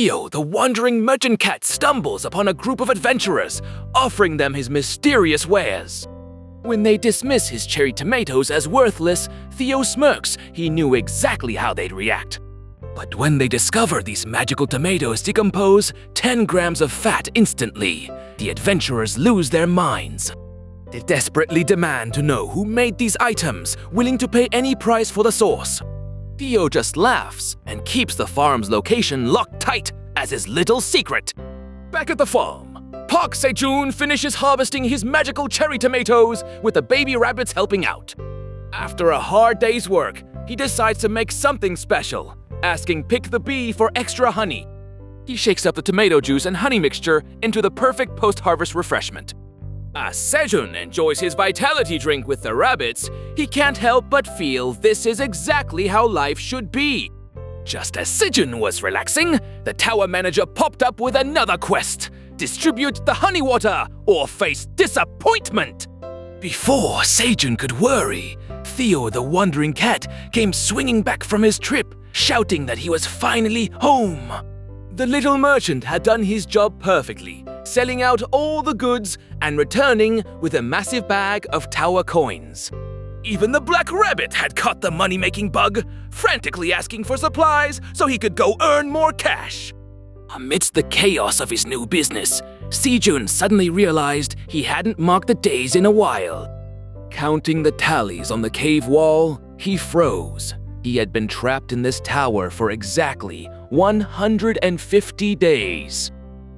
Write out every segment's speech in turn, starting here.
Theo, the wandering merchant cat, stumbles upon a group of adventurers, offering them his mysterious wares. When they dismiss his cherry tomatoes as worthless, Theo smirks. He knew exactly how they'd react. But when they discover these magical tomatoes decompose 10 grams of fat instantly, the adventurers lose their minds. They desperately demand to know who made these items, willing to pay any price for the source. Theo just laughs and keeps the farm's location locked tight as his little secret. Back at the farm, Park Sejun finishes harvesting his magical cherry tomatoes with the baby rabbits helping out. After a hard day's work, he decides to make something special, asking Pick the Bee for extra honey. He shakes up the tomato juice and honey mixture into the perfect post-harvest refreshment. As Sejun enjoys his vitality drink with the rabbits, he can't help but feel this is exactly how life should be. Just as Sejun was relaxing, the tower manager popped up with another quest: distribute the honey water or face disappointment. Before Sejun could worry, Theo the wandering cat came swinging back from his trip, shouting that he was finally home. The little merchant had done his job perfectly, selling out all the goods and returning with a massive bag of tower coins. Even the black rabbit had caught the money-making bug, frantically asking for supplies so he could go earn more cash. Amidst the chaos of his new business, Sejun suddenly realized he hadn't marked the days in a while. Counting the tallies on the cave wall, he froze. He had been trapped in this tower for exactly 150 days.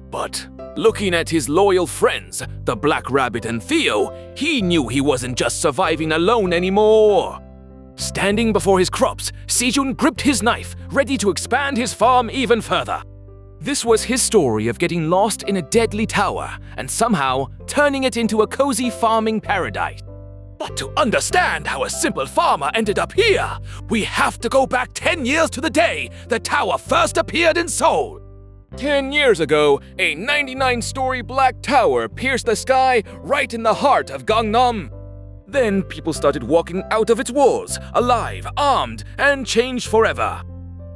But looking at his loyal friends, the Black Rabbit and Theo, he knew he wasn't just surviving alone anymore. Standing before his crops, Sejun gripped his knife, ready to expand his farm even further. This was his story of getting lost in a deadly tower and somehow turning it into a cozy farming paradise. But to understand how a simple farmer ended up here, we have to go back 10 years to the day the tower first appeared in Seoul. 10 years ago, a 99-story black tower pierced the sky right in the heart of Gangnam. Then people started walking out of its walls, alive, armed, and changed forever.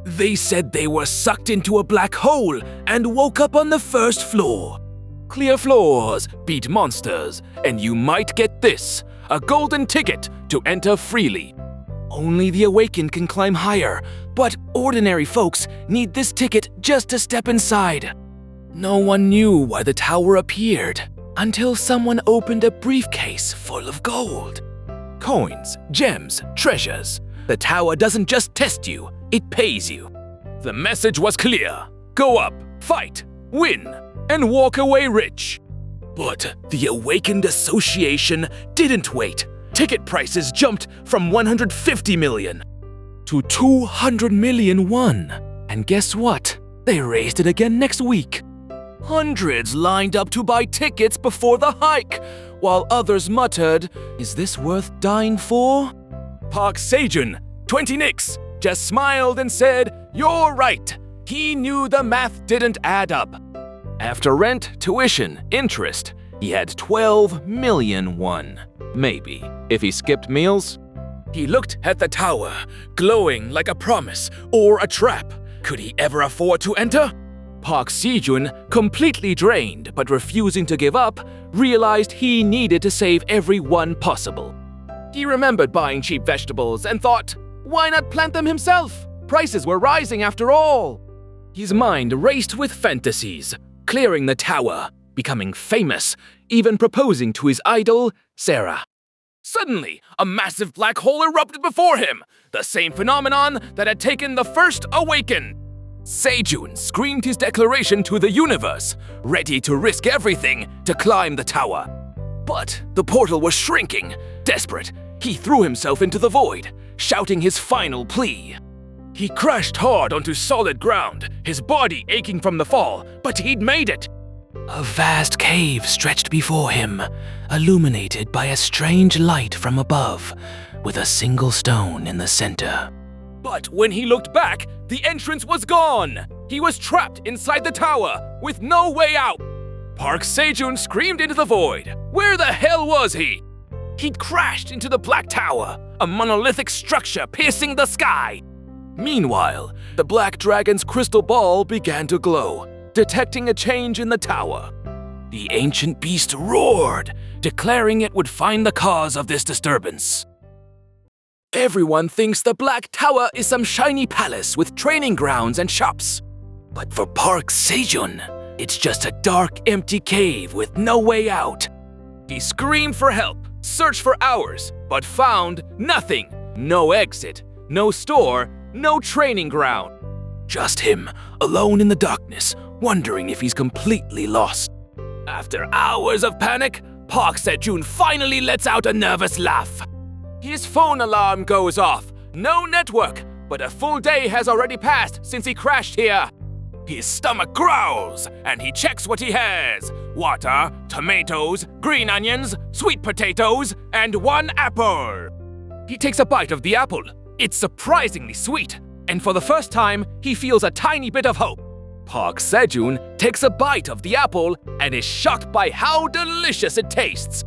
They said they were sucked into a black hole and woke up on the first floor. Clear floors beat monsters, and you might get this: a golden ticket to enter freely. Only the awakened can climb higher, but ordinary folks need this ticket just to step inside. No one knew why the tower appeared until someone opened a briefcase full of gold. Coins, gems, treasures. The tower doesn't just test you, it pays you. The message was clear: go up, fight, win, and walk away rich. But the Awakened Association didn't wait. Ticket prices jumped from 150 million to 200 million won. And guess what? They raised it again next week. Hundreds lined up to buy tickets before the hike, while others muttered, "Is this worth dying for?" Park Sejun, 20 nicks, just smiled and said, "You're right." He knew the math didn't add up. After rent, tuition, interest, he had 12 million won. Maybe, if he skipped meals. He looked at the tower, glowing like a promise or a trap. Could he ever afford to enter? Park Sejun, completely drained but refusing to give up, realized he needed to save every one possible. He remembered buying cheap vegetables and thought, why not plant them himself? Prices were rising after all. His mind raced with fantasies, clearing the tower, becoming famous, even proposing to his idol, Sarah. Suddenly, a massive black hole erupted before him, the same phenomenon that had taken the first Awakened. Sejun screamed his declaration to the universe, ready to risk everything to climb the tower. But the portal was shrinking. Desperate, he threw himself into the void, shouting his final plea. He crashed hard onto solid ground, his body aching from the fall, but he'd made it. A vast cave stretched before him, illuminated by a strange light from above, with a single stone in the center. But when he looked back, the entrance was gone. He was trapped inside the tower, with no way out. Park Sejun screamed into the void. Where the hell was he? He'd crashed into the Black Tower, a monolithic structure piercing the sky. Meanwhile, the black dragon's crystal ball began to glow, detecting a change in the tower. The ancient beast roared, declaring it would find the cause of this disturbance. Everyone thinks the Black Tower is some shiny palace with training grounds and shops. But for Park Sejun, it's just a dark, empty cave with no way out. He screamed for help, searched for hours, but found nothing. No exit, no store, no training ground. Just him, alone in the darkness, wondering if he's completely lost. After hours of panic, Park Sejun finally lets out a nervous laugh. His phone alarm goes off. No network, but a full day has already passed since he crashed here. His stomach growls, and he checks what he has. Water, tomatoes, green onions, sweet potatoes, and 1 apple. He takes a bite of the apple. It's surprisingly sweet, and for the first time, he feels a tiny bit of hope. Park Sejun takes a bite of the apple and is shocked by how delicious it tastes.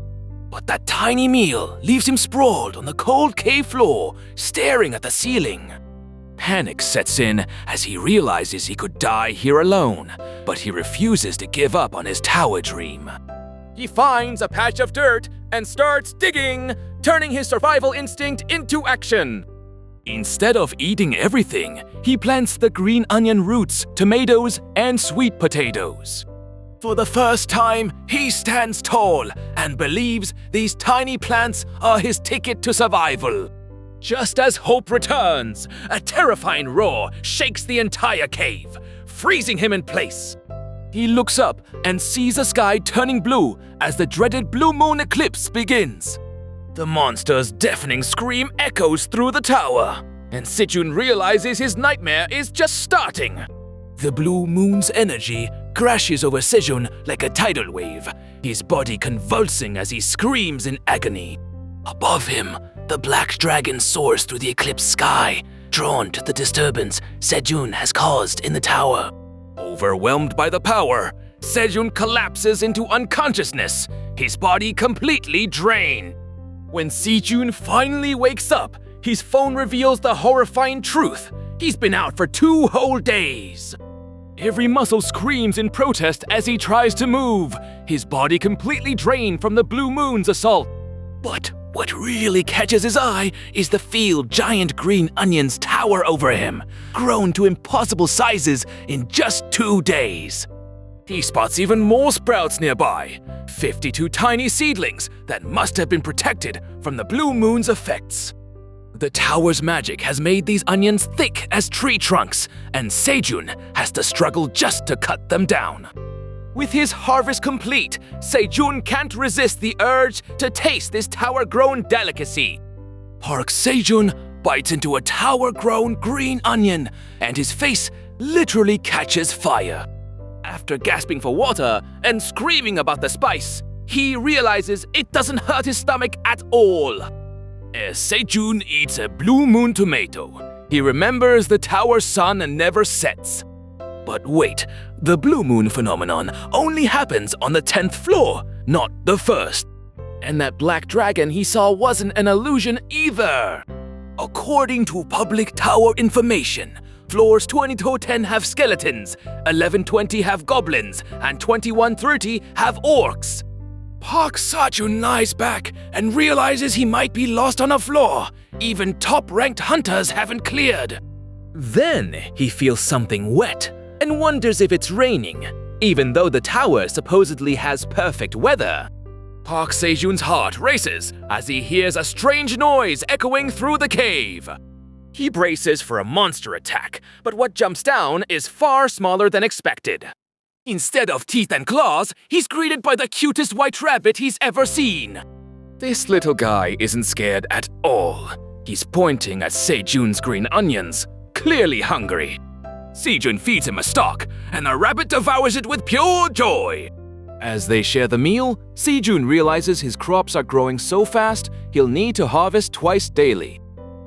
But that tiny meal leaves him sprawled on the cold cave floor, staring at the ceiling. Panic sets in as he realizes he could die here alone, but he refuses to give up on his tower dream. He finds a patch of dirt and starts digging, turning his survival instinct into action. Instead of eating everything, he plants the green onion roots, tomatoes, and sweet potatoes. For the first time, he stands tall and believes these tiny plants are his ticket to survival. Just as hope returns, a terrifying roar shakes the entire cave, freezing him in place. He looks up and sees the sky turning blue as the dreaded blue moon eclipse begins. The monster's deafening scream echoes through the tower, and Sejun realizes his nightmare is just starting. The blue moon's energy crashes over Sejun like a tidal wave, his body convulsing as he screams in agony. Above him, the black dragon soars through the eclipsed sky, drawn to the disturbance Sejun has caused in the tower. Overwhelmed by the power, Sejun collapses into unconsciousness, his body completely drained. When Sejun finally wakes up, his phone reveals the horrifying truth. He's been out for 2 whole days. Every muscle screams in protest as he tries to move, his body completely drained from the blue moon's assault. But what really catches his eye is the field giant green onions tower over him, grown to impossible sizes in just 2 days. He spots even more sprouts nearby, 52 tiny seedlings that must have been protected from the blue moon's effects. The tower's magic has made these onions thick as tree trunks, and Sejun has to struggle just to cut them down. With his harvest complete, Sejun can't resist the urge to taste this tower-grown delicacy. Park Sejun bites into a tower-grown green onion, and his face literally catches fire. After gasping for water and screaming about the spice, he realizes it doesn't hurt his stomach at all. As Sejun eats a blue moon tomato, he remembers the tower's sun never sets. But wait, the blue moon phenomenon only happens on the 10th floor, not the 1st. And that black dragon he saw wasn't an illusion either. According to public tower information, floors 2210 have skeletons, 1120 have goblins, and 2130 have orcs. Park Sejun lies back and realizes he might be lost on a floor even top-ranked hunters haven't cleared. Then he feels something wet and wonders if it's raining, even though the tower supposedly has perfect weather. Park Sejun's heart races as he hears a strange noise echoing through the cave. He braces for a monster attack, but what jumps down is far smaller than expected. Instead of teeth and claws, he's greeted by the cutest white rabbit he's ever seen. This little guy isn't scared at all. He's pointing at Sejun's green onions, clearly hungry. Sejun feeds him a stalk, and the rabbit devours it with pure joy. As they share the meal, Sejun realizes his crops are growing so fast, he'll need to harvest twice daily.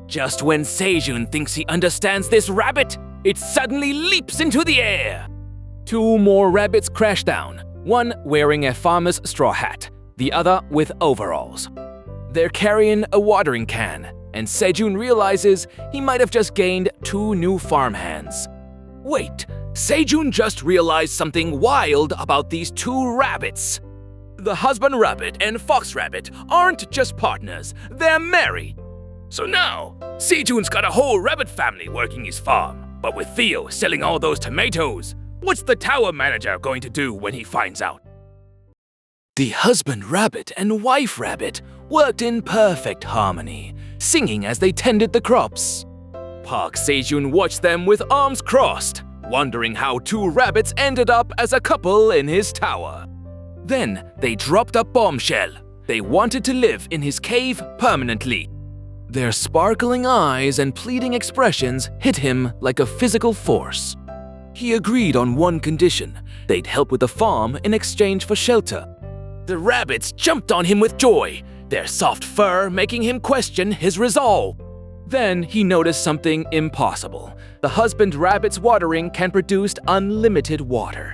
Just when Sejun thinks he understands this rabbit, it suddenly leaps into the air. 2 more rabbits crash down, one wearing a farmer's straw hat, the other with overalls. They're carrying a watering can, and Sejun realizes he might have just gained 2 new farmhands. Wait, Sejun just realized something wild about these 2 rabbits. The husband rabbit and fox rabbit aren't just partners, they're married. So now, Sejun's got a whole rabbit family working his farm. But with Theo selling all those tomatoes, what's the tower manager going to do when he finds out? The husband rabbit and wife rabbit worked in perfect harmony, singing as they tended the crops. Park Sejun watched them with arms crossed, wondering how 2 rabbits ended up as a couple in his tower. Then they dropped a bombshell. They wanted to live in his cave permanently. Their sparkling eyes and pleading expressions hit him like a physical force. He agreed on one condition: they'd help with the farm in exchange for shelter. The rabbits jumped on him with joy, their soft fur making him question his resolve. Then he noticed something impossible. The husband rabbit's watering can produce unlimited water.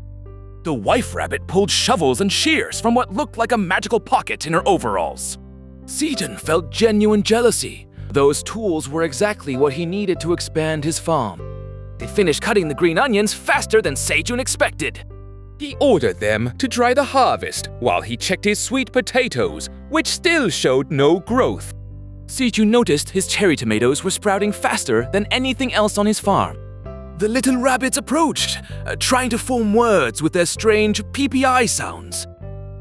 The wife rabbit pulled shovels and shears from what looked like a magical pocket in her overalls. Sejun felt genuine jealousy. Those tools were exactly what he needed to expand his farm. They finished cutting the green onions faster than Sejun expected. He ordered them to dry the harvest while he checked his sweet potatoes, which still showed no growth. Sejun noticed his cherry tomatoes were sprouting faster than anything else on his farm. The little rabbits approached, trying to form words with their strange PPI sounds.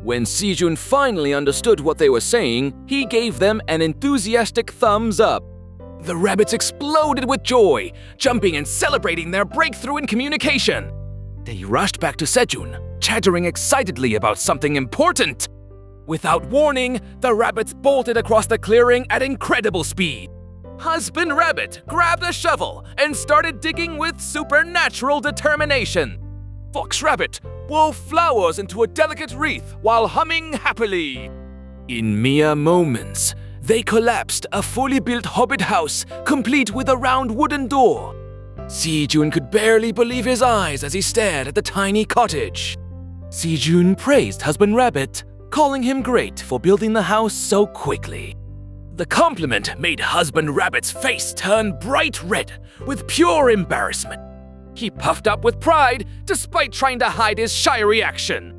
When Sejun finally understood what they were saying, he gave them an enthusiastic thumbs up. The rabbits exploded with joy, jumping and celebrating their breakthrough in communication. They rushed back to Sejun, chattering excitedly about something important. Without warning, the rabbits bolted across the clearing at incredible speed. Husband rabbit grabbed a shovel and started digging with supernatural determination. Fox rabbit wove flowers into a delicate wreath while humming happily. In mere moments, they collapsed a fully built hobbit house, complete with a round wooden door. Sejun could barely believe his eyes as he stared at the tiny cottage. Sejun praised husband rabbit, calling him great for building the house so quickly. The compliment made husband rabbit's face turn bright red with pure embarrassment. He puffed up with pride despite trying to hide his shy reaction.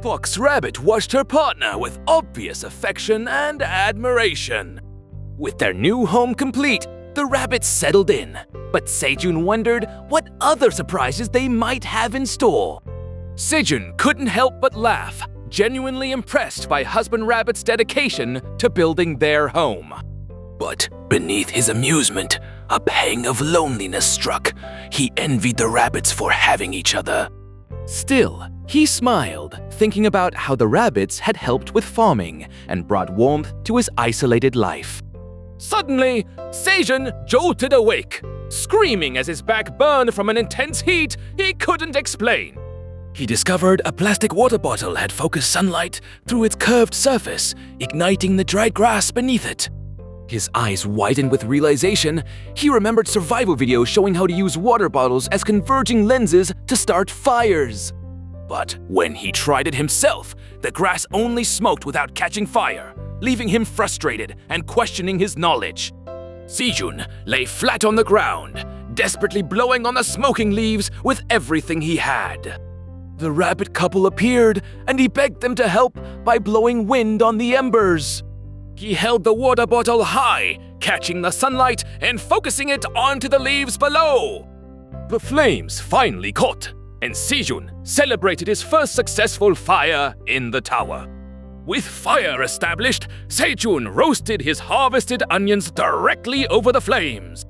Fox rabbit watched her partner with obvious affection and admiration. With their new home complete, the rabbits settled in, but Sejun wondered what other surprises they might have in store. Sejun couldn't help but laugh, genuinely impressed by husband rabbit's dedication to building their home. But beneath his amusement, a pang of loneliness struck. He envied the rabbits for having each other. Still, he smiled, thinking about how the rabbits had helped with farming and brought warmth to his isolated life. Suddenly, Sejun jolted awake, screaming as his back burned from an intense heat he couldn't explain. He discovered a plastic water bottle had focused sunlight through its curved surface, igniting the dried grass beneath it. His eyes widened with realization. He remembered survival videos showing how to use water bottles as converging lenses to start fires. But when he tried it himself, the grass only smoked without catching fire, leaving him frustrated and questioning his knowledge. Sejun lay flat on the ground, desperately blowing on the smoking leaves with everything he had. The rabbit couple appeared, and he begged them to help by blowing wind on the embers. He held the water bottle high, catching the sunlight and focusing it onto the leaves below. The flames finally caught, and Sejun celebrated his first successful fire in the tower. With fire established, Sejun roasted his harvested onions directly over the flames.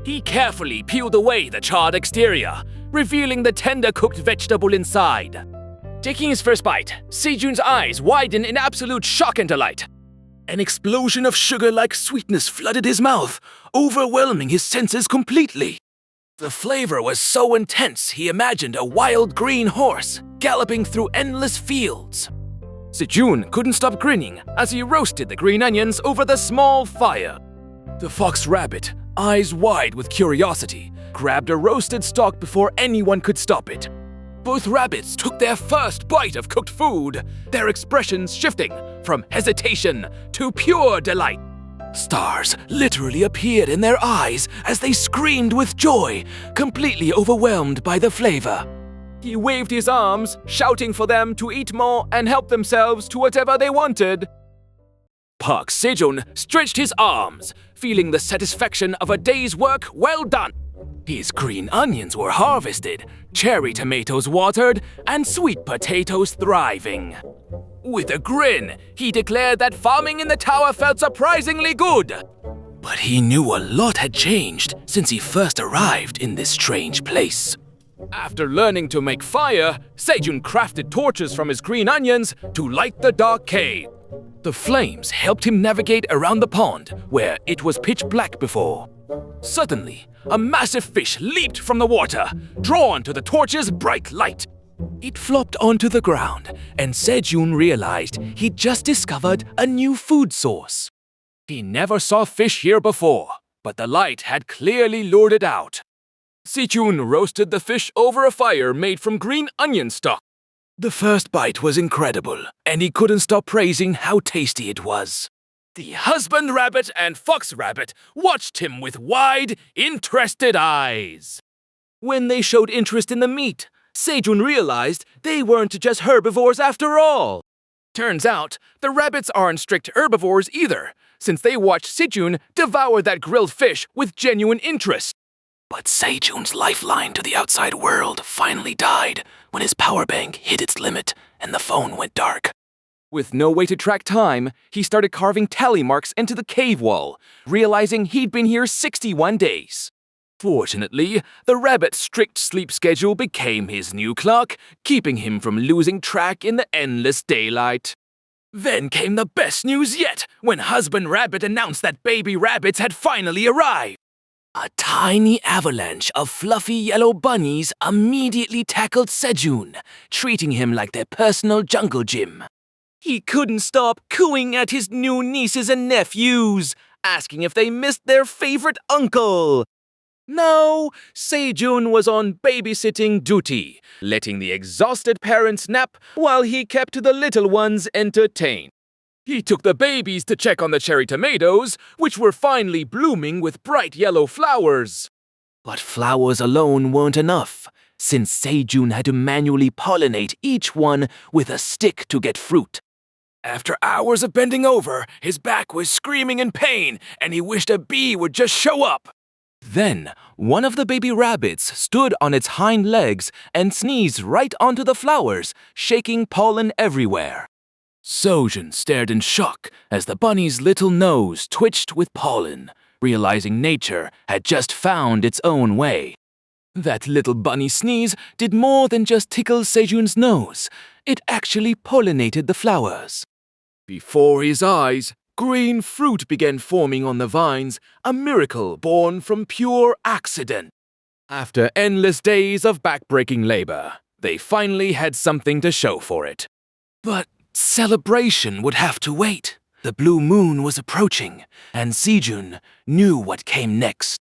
He carefully peeled away the charred exterior, revealing the tender cooked vegetable inside. Taking his first bite, Sejun's eyes widened in absolute shock and delight. An explosion of sugar-like sweetness flooded his mouth, overwhelming his senses completely. The flavor was so intense he imagined a wild green horse galloping through endless fields. Sejun couldn't stop grinning as he roasted the green onions over the small fire. The fox rabbit, eyes wide with curiosity, grabbed a roasted stalk before anyone could stop it. Both rabbits took their first bite of cooked food, their expressions shifting from hesitation to pure delight. Stars literally appeared in their eyes as they screamed with joy, completely overwhelmed by the flavor. He waved his arms, shouting for them to eat more and help themselves to whatever they wanted. Park Sejun stretched his arms, feeling the satisfaction of a day's work well done. His green onions were harvested, cherry tomatoes watered, and sweet potatoes thriving. With a grin, he declared that farming in the tower felt surprisingly good. But he knew a lot had changed since he first arrived in this strange place. After learning to make fire, Sejun crafted torches from his green onions to light the dark cave. The flames helped him navigate around the pond, where it was pitch black before. Suddenly, a massive fish leaped from the water, drawn to the torch's bright light. It flopped onto the ground, and Sejun realized he'd just discovered a new food source. He never saw fish here before, but the light had clearly lured it out. Sejun roasted the fish over a fire made from green onion stock. The first bite was incredible, and he couldn't stop praising how tasty it was. The husband rabbit and fox rabbit watched him with wide, interested eyes. When they showed interest in the meat, Sejun realized they weren't just herbivores after all. Turns out, the rabbits aren't strict herbivores either, since they watched Sejun devour that grilled fish with genuine interest. But Sejun's lifeline to the outside world finally died when his power bank hit its limit and the phone went dark. With no way to track time, he started carving tally marks into the cave wall, realizing he'd been here 61 days. Fortunately, the rabbit's strict sleep schedule became his new clock, keeping him from losing track in the endless daylight. Then came the best news yet, when husband rabbit announced that baby rabbits had finally arrived. A tiny avalanche of fluffy yellow bunnies immediately tackled Sejun, treating him like their personal jungle gym. He couldn't stop cooing at his new nieces and nephews, asking if they missed their favorite uncle. No, Sejun was on babysitting duty, letting the exhausted parents nap while he kept the little ones entertained. He took the babies to check on the cherry tomatoes, which were finally blooming with bright yellow flowers. But flowers alone weren't enough, since Sejun had to manually pollinate each one with a stick to get fruit. After hours of bending over, his back was screaming in pain, and he wished a bee would just show up. Then, one of the baby rabbits stood on its hind legs and sneezed right onto the flowers, shaking pollen everywhere. Sejun stared in shock as the bunny's little nose twitched with pollen, realizing nature had just found its own way. That little bunny sneeze did more than just tickle Sejun's nose. It actually pollinated the flowers. Before his eyes, green fruit began forming on the vines, a miracle born from pure accident. After endless days of backbreaking labor, they finally had something to show for it. But celebration would have to wait. The blue moon was approaching, and Sejun knew what came next.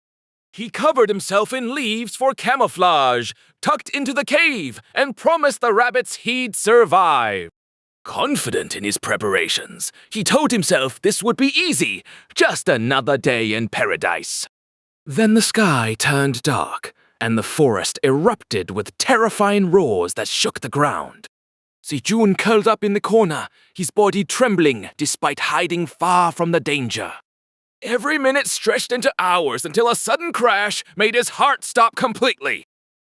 He covered himself in leaves for camouflage, tucked into the cave, and promised the rabbits he'd survive. Confident in his preparations, he told himself this would be easy, just another day in paradise. Then the sky turned dark, and the forest erupted with terrifying roars that shook the ground. Sejun curled up in the corner, his body trembling despite hiding far from the danger. Every minute stretched into hours until a sudden crash made his heart stop completely.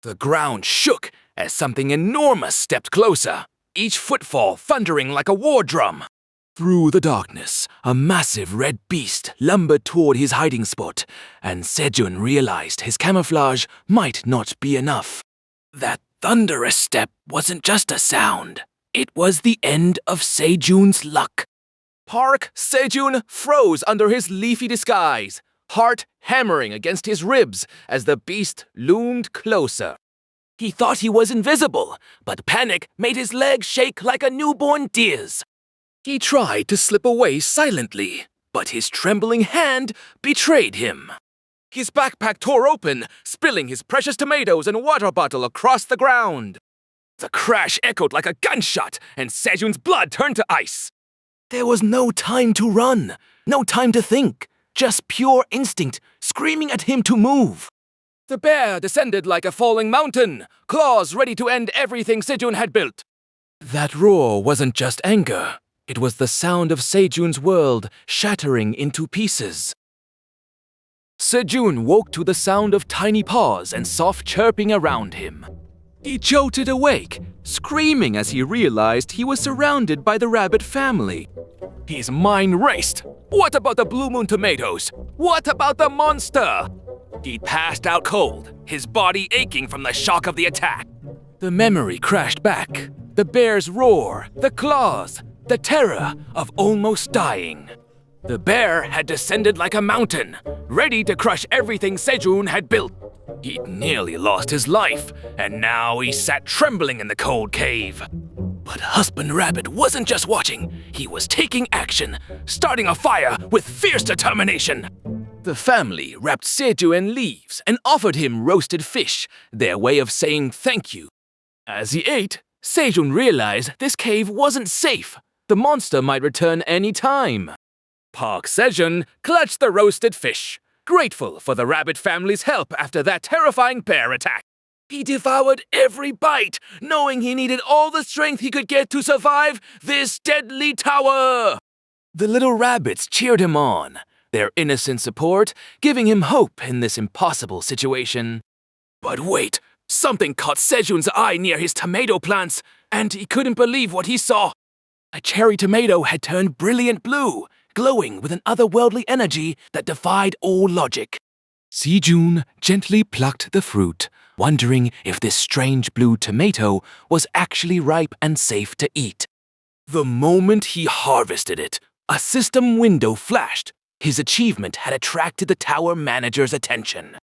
The ground shook as something enormous stepped closer, each footfall thundering like a war drum. Through the darkness, a massive red beast lumbered toward his hiding spot, and Sejun realized his camouflage might not be enough. That thunderous step wasn't just a sound. It was the end of Sejun's luck. Park Sejun froze under his leafy disguise, heart hammering against his ribs as the beast loomed closer. He thought he was invisible, but panic made his legs shake like a newborn deer's. He tried to slip away silently, but his trembling hand betrayed him. His backpack tore open, spilling his precious tomatoes and water bottle across the ground. The crash echoed like a gunshot, and Sejun's blood turned to ice. There was no time to run. No time to think, just pure instinct screaming at him to move. The bear descended like a falling mountain, claws ready to end everything Sejun had built. That roar wasn't just anger. It was the sound of Sejun's world shattering into pieces. Sejun woke to the sound of tiny paws and soft chirping around him. He jolted awake, screaming as he realized he was surrounded by the rabbit family. His mind raced. What about the blue moon tomatoes? What about the monster? He'd passed out cold, his body aching from the shock of the attack. The memory crashed back. The bear's roar, the claws, the terror of almost dying. The bear had descended like a mountain, ready to crush everything Sejun had built. He'd nearly lost his life, and now he sat trembling in the cold cave. But Husband Rabbit wasn't just watching, he was taking action, starting a fire with fierce determination. The family wrapped Sejun in leaves and offered him roasted fish, their way of saying thank you. As he ate, Sejun realized this cave wasn't safe. The monster might return any time. Park Sejun clutched the roasted fish, grateful for the rabbit family's help after that terrifying bear attack. He devoured every bite, knowing he needed all the strength he could get to survive this deadly tower. The little rabbits cheered him on, their innocent support giving him hope in this impossible situation. But wait, something caught Sejun's eye near his tomato plants, and he couldn't believe what he saw. A cherry tomato had turned brilliant blue, glowing with an otherworldly energy that defied all logic. Sejun gently plucked the fruit, wondering if this strange blue tomato was actually ripe and safe to eat. The moment he harvested it, a system window flashed. His achievement had attracted the tower manager's attention.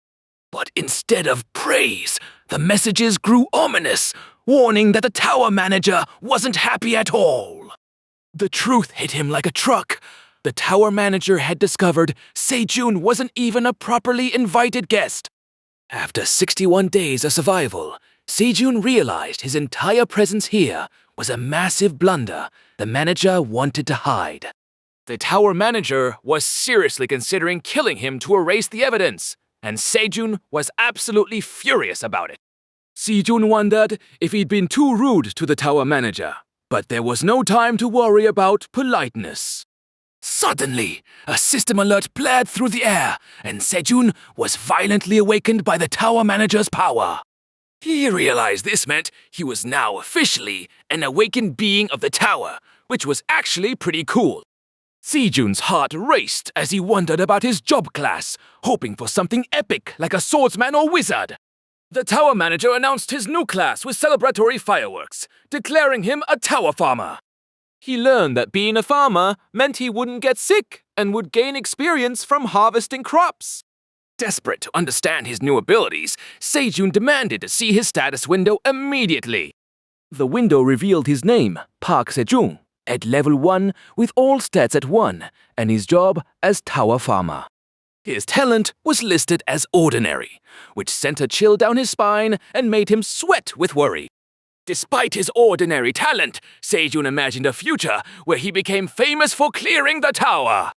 But instead of praise, the messages grew ominous, warning that the tower manager wasn't happy at all. The truth hit him like a truck. The tower manager had discovered Sejun wasn't even a properly invited guest. After 61 days of survival, Sejun realized his entire presence here was a massive blunder the manager wanted to hide. The tower manager was seriously considering killing him to erase the evidence, and Sejun was absolutely furious about it. Sejun wondered if he'd been too rude to the tower manager, but there was no time to worry about politeness. Suddenly, a system alert blared through the air, and Sejun was violently awakened by the tower manager's power. He realized this meant he was now officially an awakened being of the tower, which was actually pretty cool. Sejun's heart raced as he wondered about his job class, hoping for something epic like a swordsman or wizard. The tower manager announced his new class with celebratory fireworks, declaring him a tower farmer. He learned that being a farmer meant he wouldn't get sick and would gain experience from harvesting crops. Desperate to understand his new abilities, Sejun demanded to see his status window immediately. The window revealed his name, Park Sejun, at level 1 with all stats at 1, and his job as tower farmer. His talent was listed as ordinary, which sent a chill down his spine and made him sweat with worry. Despite his ordinary talent, Sejun imagined a future where he became famous for clearing the tower.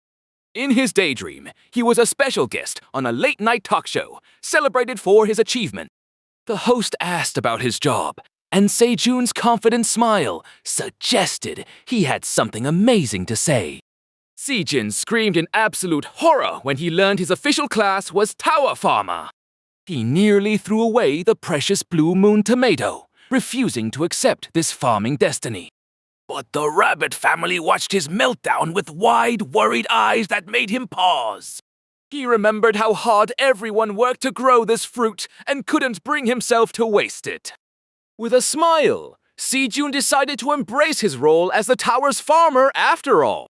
In his daydream, he was a special guest on a late-night talk show, celebrated for his achievement. The host asked about his job, and Sejun's confident smile suggested he had something amazing to say. Sejun screamed in absolute horror when he learned his official class was Tower Farmer. He nearly threw away the precious blue moon tomato, refusing to accept this farming destiny. But the rabbit family watched his meltdown with wide, worried eyes that made him pause. He remembered how hard everyone worked to grow this fruit and couldn't bring himself to waste it. With a smile, Sejun decided to embrace his role as the tower's farmer after all.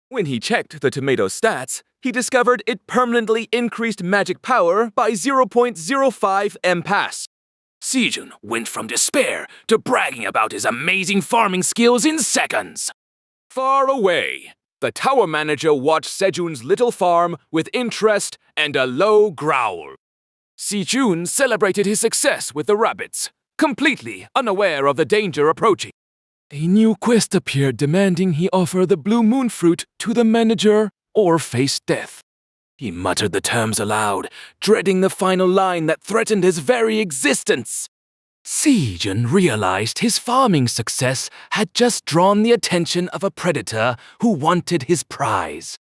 When he checked the tomato's stats, he discovered it permanently increased magic power by 0.05 MPass. Sejun went from despair to bragging about his amazing farming skills in seconds. Far away, the tower manager watched Sejun's little farm with interest and a low growl. Sejun celebrated his success with the rabbits, completely unaware of the danger approaching. A new quest appeared demanding he offer the blue moon fruit to the manager or face death. He muttered the terms aloud, dreading the final line that threatened his very existence. Sejun realized his farming success had just drawn the attention of a predator who wanted his prize.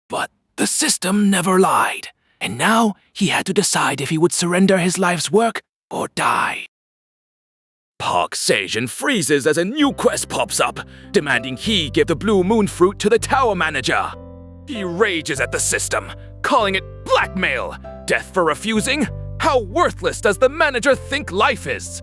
But the system never lied, and now he had to decide if he would surrender his life's work or die. Park Sejun freezes as a new quest pops up, demanding he give the blue moon fruit to the tower manager. He rages at the system, calling it blackmail. Death for refusing? How worthless does the manager think life is?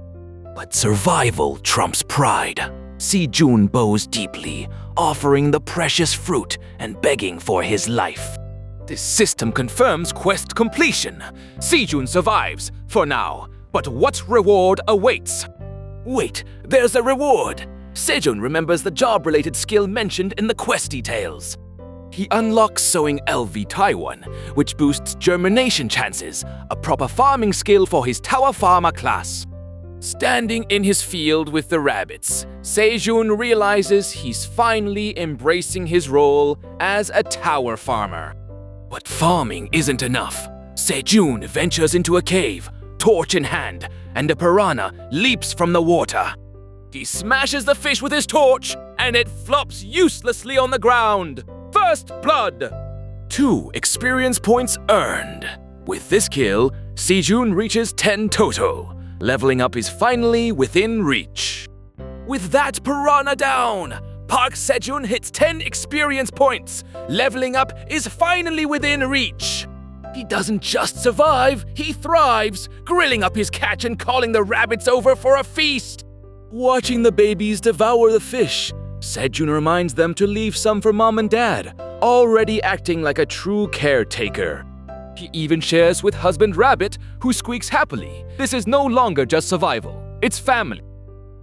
But survival trumps pride. Sejun bows deeply, offering the precious fruit and begging for his life. This system confirms quest completion. Sejun survives, for now, but what reward awaits? Wait, there's a reward! Sejun remembers the job-related skill mentioned in the quest details. He unlocks sowing LV Taiwan, which boosts germination chances, a proper farming skill for his tower farmer class. Standing in his field with the rabbits, Sejun realizes he's finally embracing his role as a tower farmer. But farming isn't enough. Sejun ventures into a cave, torch in hand, and a piranha leaps from the water. He smashes the fish with his torch, and it flops uselessly on the ground. First blood! 2 experience points earned. With this kill, Sejun reaches 10 total. Leveling up is finally within reach. With that piranha down, Park Sejun hits 10 experience points. Leveling up is finally within reach. He doesn't just survive, he thrives, grilling up his catch and calling the rabbits over for a feast. Watching the babies devour the fish, Sejun reminds them to leave some for mom and dad, already acting like a true caretaker. He even shares with husband Rabbit, who squeaks happily. This is no longer just survival, it's family.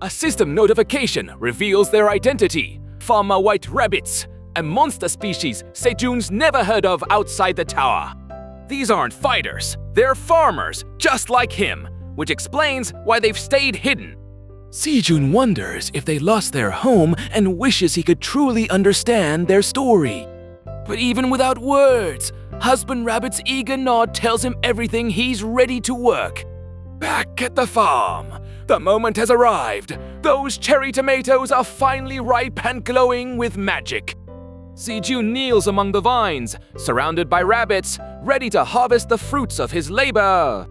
A system notification reveals their identity. Farmer White Rabbits, a monster species Sejun's never heard of outside the tower. These aren't fighters, they're farmers, just like him, which explains why they've stayed hidden. Sejun wonders if they lost their home and wishes he could truly understand their story. But even without words, husband Rabbit's eager nod tells him everything he's ready to work. Back at the farm, the moment has arrived. Those cherry tomatoes are finally ripe and glowing with magic. Sejun kneels among the vines, surrounded by rabbits, ready to harvest the fruits of his labor.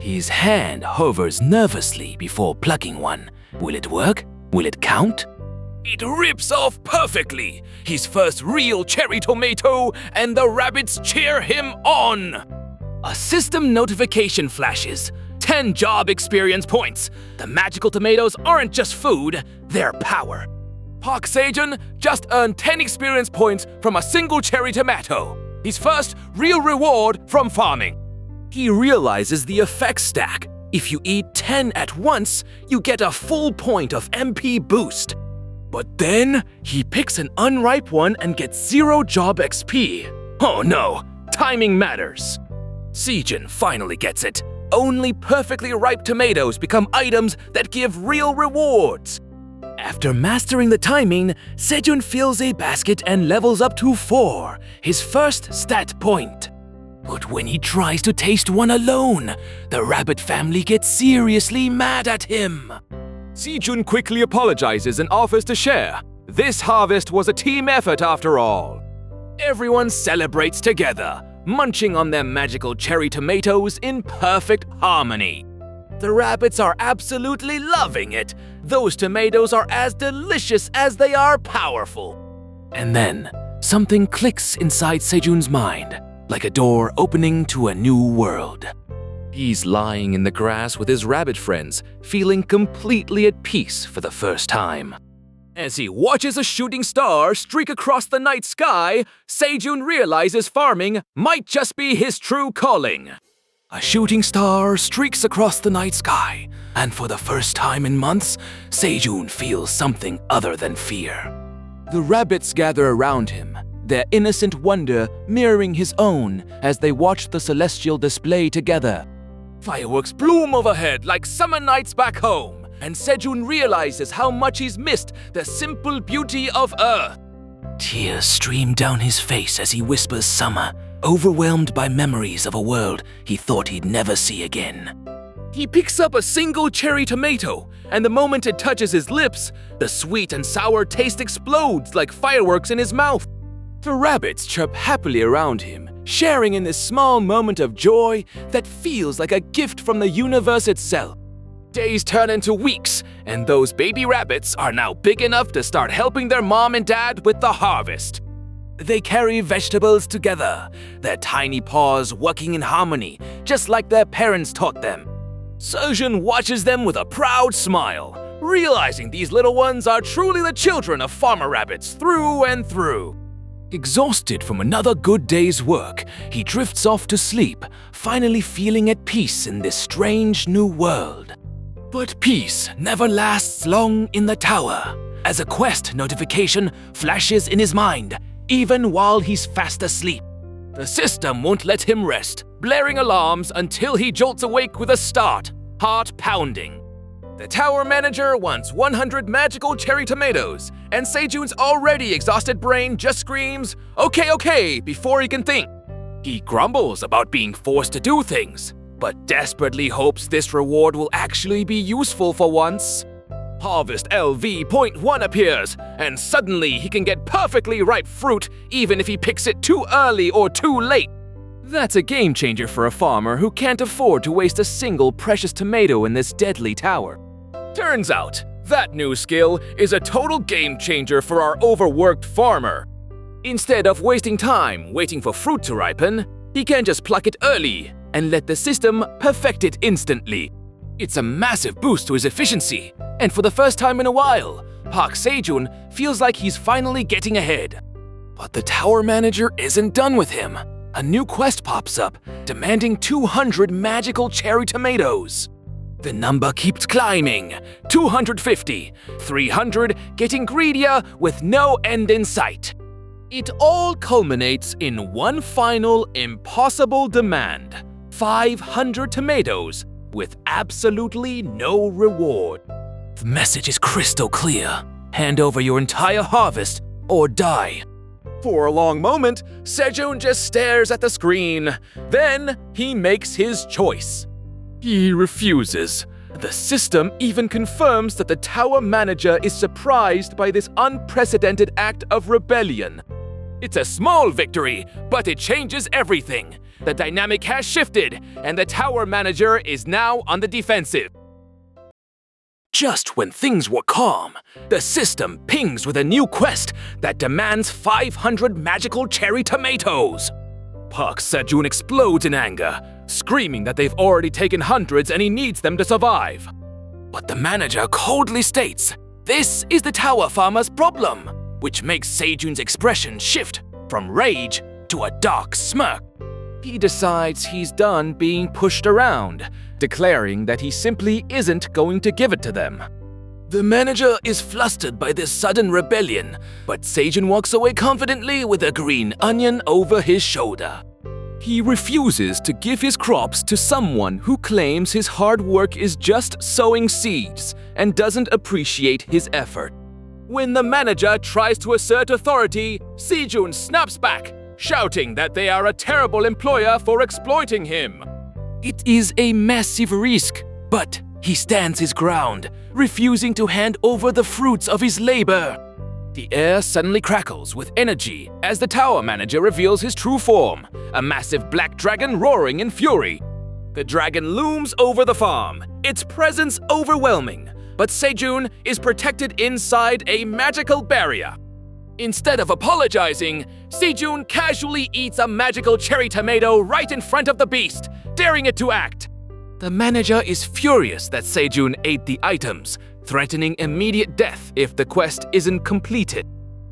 His hand hovers nervously before plucking one. Will it work? Will it count? It rips off perfectly! His first real cherry tomato, and the rabbits cheer him on! A system notification flashes. 10 job experience points. The magical tomatoes aren't just food, they're power. Park Sejun just earned 10 experience points from a single cherry tomato. His first real reward from farming. He realizes the effect stack. If you eat 10 at once, you get a full point of MP boost. But then, he picks an unripe one and gets 0 job XP. Oh no, timing matters. Sejun finally gets it. Only perfectly ripe tomatoes become items that give real rewards. After mastering the timing, Sejun fills a basket and levels up to 4, his first stat point. But when he tries to taste one alone, the rabbit family gets seriously mad at him. Sejun quickly apologizes and offers to share. This harvest was a team effort after all. Everyone celebrates together, munching on their magical cherry tomatoes in perfect harmony. The rabbits are absolutely loving it. Those tomatoes are as delicious as they are powerful. And then, something clicks inside Sejun's mind, like a door opening to a new world. He's lying in the grass with his rabbit friends, feeling completely at peace for the first time. As he watches a shooting star streak across the night sky, Sejun realizes farming might just be his true calling. A shooting star streaks across the night sky, and for the first time in months, Sejun feels something other than fear. The rabbits gather around him, their innocent wonder mirroring his own as they watch the celestial display together. Fireworks bloom overhead like summer nights back home, and Sejun realizes how much he's missed the simple beauty of Earth. Tears stream down his face as he whispers summer, overwhelmed by memories of a world he thought he'd never see again. He picks up a single cherry tomato, and the moment it touches his lips, the sweet and sour taste explodes like fireworks in his mouth. The rabbits chirp happily around him, sharing in this small moment of joy that feels like a gift from the universe itself. Days turn into weeks, and those baby rabbits are now big enough to start helping their mom and dad with the harvest. They carry vegetables together, their tiny paws working in harmony, just like their parents taught them. Sejun watches them with a proud smile, realizing these little ones are truly the children of farmer rabbits through and through. Exhausted from another good day's work, he drifts off to sleep, finally feeling at peace in this strange new world. But peace never lasts long in the tower, as a quest notification flashes in his mind, even while he's fast asleep. The system won't let him rest, blaring alarms until he jolts awake with a start, heart pounding. The tower manager wants 100 magical cherry tomatoes, and Sejun's already exhausted brain just screams, okay, before he can think. He grumbles about being forced to do things, but desperately hopes this reward will actually be useful for once. Harvest LV.1 appears, and suddenly he can get perfectly ripe fruit even if he picks it too early or too late. That's a game changer for a farmer who can't afford to waste a single precious tomato in this deadly tower. Turns out, that new skill is a total game changer for our overworked farmer. Instead of wasting time waiting for fruit to ripen, he can just pluck it early and let the system perfect it instantly. It's a massive boost to his efficiency, and for the first time in a while, Park Sejun feels like he's finally getting ahead. But the tower manager isn't done with him. A new quest pops up, demanding 200 magical cherry tomatoes. The number keeps climbing, 250, 300, getting greedier with no end in sight. It all culminates in one final impossible demand, 500 tomatoes, with absolutely no reward. The message is crystal clear. Hand over your entire harvest or die. For a long moment, Sejun just stares at the screen. Then he makes his choice. He refuses. The system even confirms that the tower manager is surprised by this unprecedented act of rebellion. It's a small victory, but it changes everything. The dynamic has shifted, and the tower manager is now on the defensive. Just when things were calm, the system pings with a new quest that demands 500 magical cherry tomatoes. Park Sejun explodes in anger, screaming that they've already taken hundreds and he needs them to survive. But the manager coldly states, this is the tower farmer's problem, which makes Sejun's expression shift from rage to a dark smirk. He decides he's done being pushed around, declaring that he simply isn't going to give it to them. The manager is flustered by this sudden rebellion, but Sejun walks away confidently with a green onion over his shoulder. He refuses to give his crops to someone who claims his hard work is just sowing seeds and doesn't appreciate his effort. When the manager tries to assert authority, Sejun snaps back, shouting that they are a terrible employer for exploiting him. It is a massive risk, but he stands his ground, refusing to hand over the fruits of his labor. The air suddenly crackles with energy as the tower manager reveals his true form, a massive black dragon roaring in fury. The dragon looms over the farm, its presence overwhelming, but Sejun is protected inside a magical barrier. Instead of apologizing, Sejun casually eats a magical cherry tomato right in front of the beast, daring it to act. The manager is furious that Sejun ate the items, threatening immediate death if the quest isn't completed.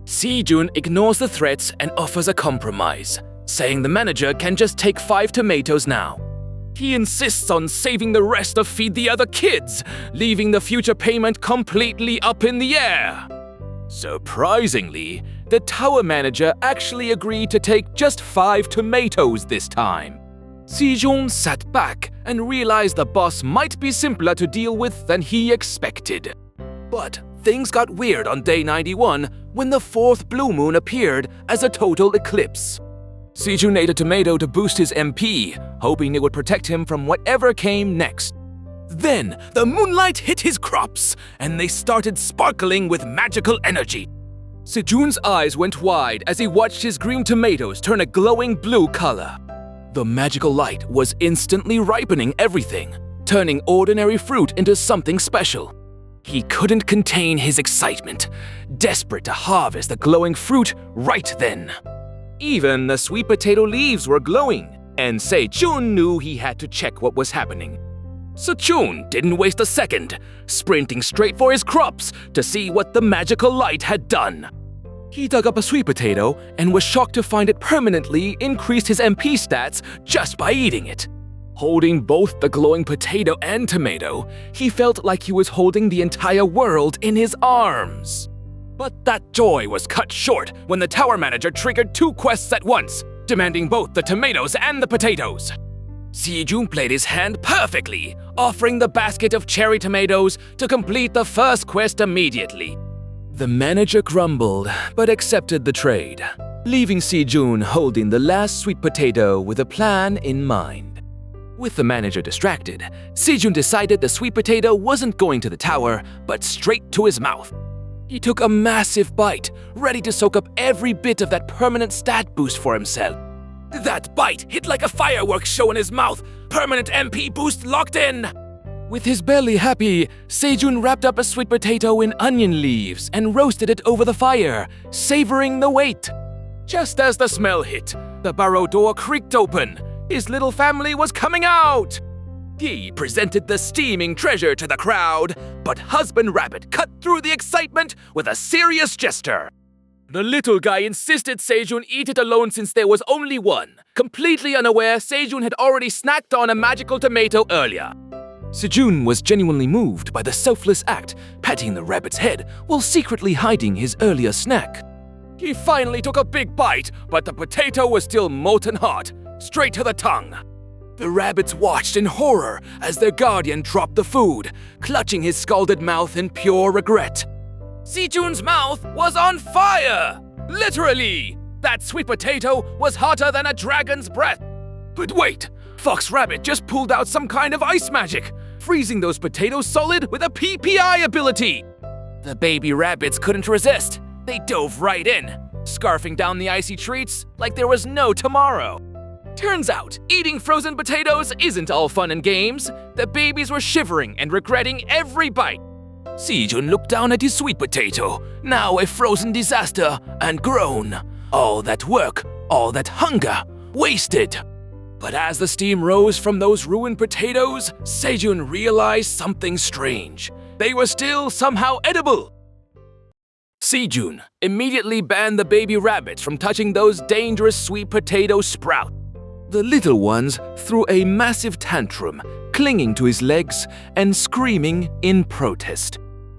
Sejun ignores the threats and offers a compromise, saying the manager can just take 5 tomatoes now. He insists on saving the rest to feed the other kids, leaving the future payment completely up in the air. Surprisingly, the tower manager actually agreed to take just 5 tomatoes this time. Sejun sat back and realized the boss might be simpler to deal with than he expected. But things got weird on day 91 when the fourth blue moon appeared as a total eclipse. Sejun ate a tomato to boost his MP, hoping it would protect him from whatever came next. Then, the moonlight hit his crops, and they started sparkling with magical energy. Sejun's eyes went wide as he watched his green tomatoes turn a glowing blue color. The magical light was instantly ripening everything, turning ordinary fruit into something special. He couldn't contain his excitement, desperate to harvest the glowing fruit right then. Even the sweet potato leaves were glowing, and Sejun knew he had to check what was happening. Sejun didn't waste a second, sprinting straight for his crops to see what the magical light had done. He dug up a sweet potato and was shocked to find it permanently increased his MP stats just by eating it. Holding both the glowing potato and tomato, he felt like he was holding the entire world in his arms. But that joy was cut short when the tower manager triggered 2 quests at once, demanding both the tomatoes and the potatoes. Sejun played his hand perfectly, offering the basket of cherry tomatoes to complete the first quest immediately. The manager grumbled, but accepted the trade, leaving Sejun holding the last sweet potato with a plan in mind. With the manager distracted, Sejun decided the sweet potato wasn't going to the tower, but straight to his mouth. He took a massive bite, ready to soak up every bit of that permanent stat boost for himself. That bite hit like a fireworks show in his mouth, permanent MP boost locked in! With his belly happy, Sejun wrapped up a sweet potato in onion leaves and roasted it over the fire, savoring the wait. Just as the smell hit, the burrow door creaked open. His little family was coming out! He presented the steaming treasure to the crowd, but Husband Rabbit cut through the excitement with a serious gesture. The little guy insisted Sejun eat it alone since there was only one, completely unaware Sejun had already snacked on a magical tomato earlier. Sejun was genuinely moved by the selfless act, patting the rabbit's head while secretly hiding his earlier snack. He finally took a big bite, but the potato was still molten hot, straight to the tongue. The rabbits watched in horror as their guardian dropped the food, clutching his scalded mouth in pure regret. Sejun's mouth was on fire! Literally! That sweet potato was hotter than a dragon's breath. But wait, Fox Rabbit just pulled out some kind of ice magic, freezing those potatoes solid with a PPI ability. The baby rabbits couldn't resist. They dove right in, scarfing down the icy treats like there was no tomorrow. Turns out, eating frozen potatoes isn't all fun and games. The babies were shivering and regretting every bite. Sejun looked down at his sweet potato, now a frozen disaster, and groaned. All that work, all that hunger, wasted. But as the steam rose from those ruined potatoes, Sejun realized something strange. They were still somehow edible. Sejun immediately banned the baby rabbits from touching those dangerous sweet potato sprouts. The little ones threw a massive tantrum, clinging to his legs and screaming in protest.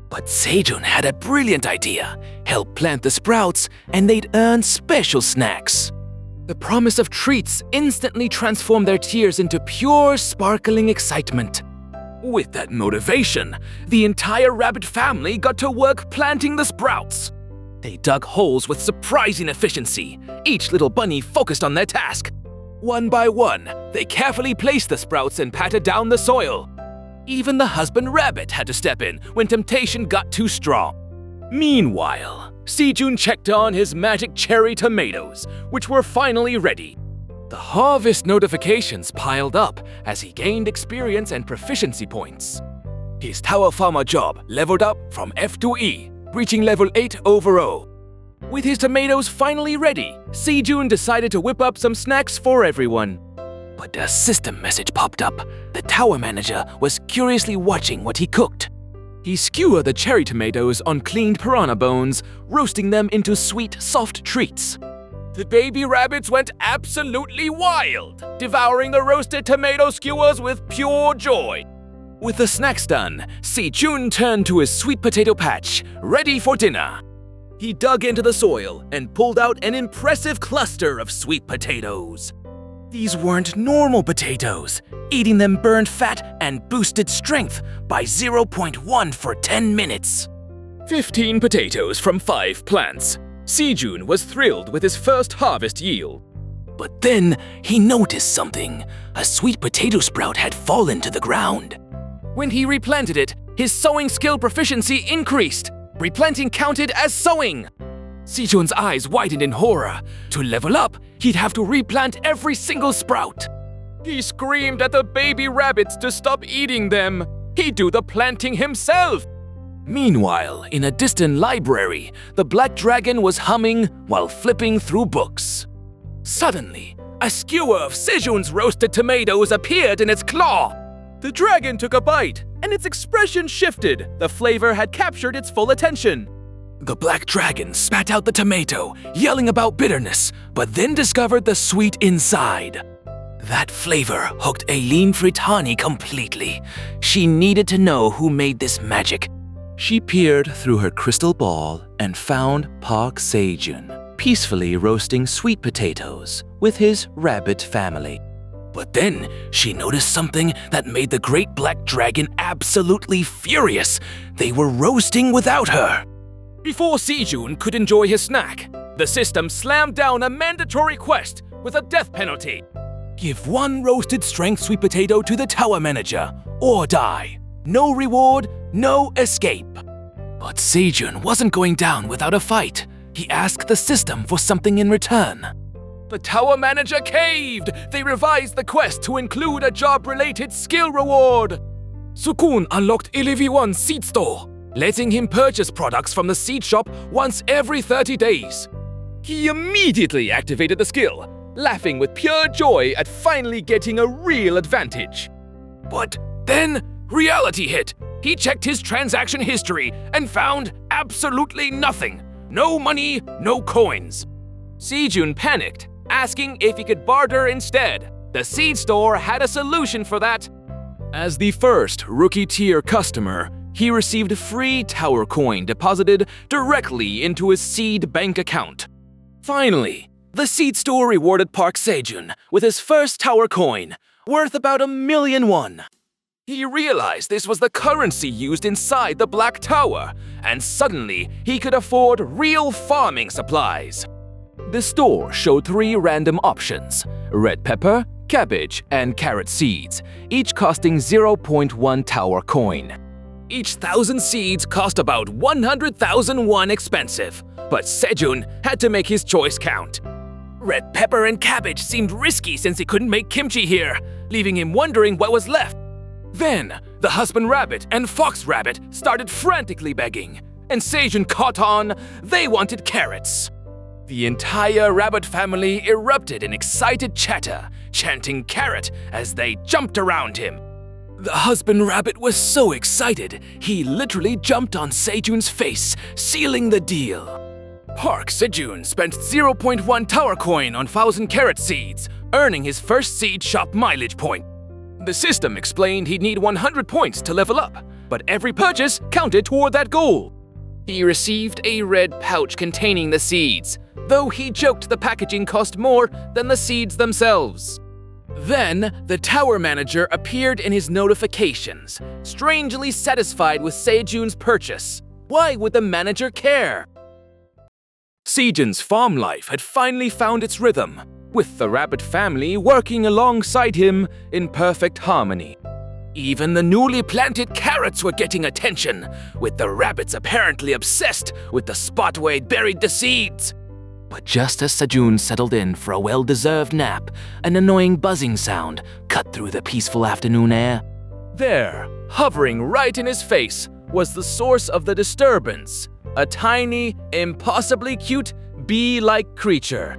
But Sejun had a brilliant idea. Help plant the sprouts and they'd earn special snacks. The promise of treats instantly transformed their tears into pure, sparkling excitement. With that motivation, the entire rabbit family got to work planting the sprouts. They dug holes with surprising efficiency, each little bunny focused on their task. One by one, they carefully placed the sprouts and patted down the soil. Even the husband rabbit had to step in when temptation got too strong. Meanwhile, Sejun checked on his magic cherry tomatoes, which were finally ready. The harvest notifications piled up as he gained experience and proficiency points. His tower farmer job leveled up from F to E, reaching level 8 overall. With his tomatoes finally ready, Sejun decided to whip up some snacks for everyone. But a system message popped up. The tower manager was curiously watching what he cooked. He skewered the cherry tomatoes on cleaned piranha bones, roasting them into sweet, soft treats. The baby rabbits went absolutely wild, devouring the roasted tomato skewers with pure joy. With the snacks done, Sejun turned to his sweet potato patch, ready for dinner. He dug into the soil and pulled out an impressive cluster of sweet potatoes. These weren't normal potatoes. Eating them burned fat and boosted strength by 0.1 for 10 minutes. 15 potatoes from 5 plants. Sejun was thrilled with his first harvest yield. But then he noticed something. A sweet potato sprout had fallen to the ground. When he replanted it, his sowing skill proficiency increased. Replanting counted as sowing. Sejun's eyes widened in horror. To level up, he'd have to replant every single sprout. He screamed at the baby rabbits to stop eating them. He'd do the planting himself. Meanwhile, in a distant library, the black dragon was humming while flipping through books. Suddenly, a skewer of Sejun's roasted tomatoes appeared in its claw. The dragon took a bite, and its expression shifted. The flavor had captured its full attention. The black dragon spat out the tomato, yelling about bitterness, but then discovered the sweet inside. That flavor hooked Aileen Fritani completely. She needed to know who made this magic. She peered through her crystal ball and found Park Sejun peacefully roasting sweet potatoes with his rabbit family. But then she noticed something that made the great black dragon absolutely furious. They were roasting without her. Before Sejun could enjoy his snack, the system slammed down a mandatory quest with a death penalty. Give 1 roasted strength sweet potato to the tower manager, or die. No reward, no escape. But Sejun wasn't going down without a fight. He asked the system for something in return. The tower manager caved. They revised the quest to include a job-related skill reward. Sukun unlocked 11 seed store, letting him purchase products from the seed shop once every 30 days. He immediately activated the skill, laughing with pure joy at finally getting a real advantage. But then reality hit. He checked his transaction history and found absolutely nothing. No money, no coins. Sejun panicked, asking if he could barter instead. The seed store had a solution for that. As the first rookie-tier customer, he received a free tower coin deposited directly into his seed bank account. Finally, the seed store rewarded Park Sejun with his first tower coin, worth about 1,000,000 won. He realized this was the currency used inside the Black Tower, and suddenly he could afford real farming supplies. The store showed 3 random options: red pepper, cabbage, and carrot seeds, each costing 0.1 tower coin. Each 1,000 seeds cost about 100,000 won expensive, but Sejun had to make his choice count. Red pepper and cabbage seemed risky since he couldn't make kimchi here, leaving him wondering what was left. Then, the husband rabbit and fox rabbit started frantically begging, and Sejun caught on. They wanted carrots. The entire rabbit family erupted in excited chatter, chanting carrot as they jumped around him. The husband rabbit was so excited, he literally jumped on Sejun's face, sealing the deal. Park Sejun spent 0.1 tower coin on 1,000 carrot seeds, earning his first seed shop mileage point. The system explained he'd need 100 points to level up, but every purchase counted toward that goal. He received a red pouch containing the seeds, though he joked the packaging cost more than the seeds themselves. Then, the tower manager appeared in his notifications, strangely satisfied with Sejun's purchase. Why would the manager care? Sejun's farm life had finally found its rhythm, with the rabbit family working alongside him in perfect harmony. Even the newly planted carrots were getting attention, with the rabbits apparently obsessed with the spot where he'd buried the seeds. But just as Sejun settled in for a well-deserved nap, an annoying buzzing sound cut through the peaceful afternoon air. There, hovering right in his face, was the source of the disturbance, a tiny, impossibly cute, bee-like creature.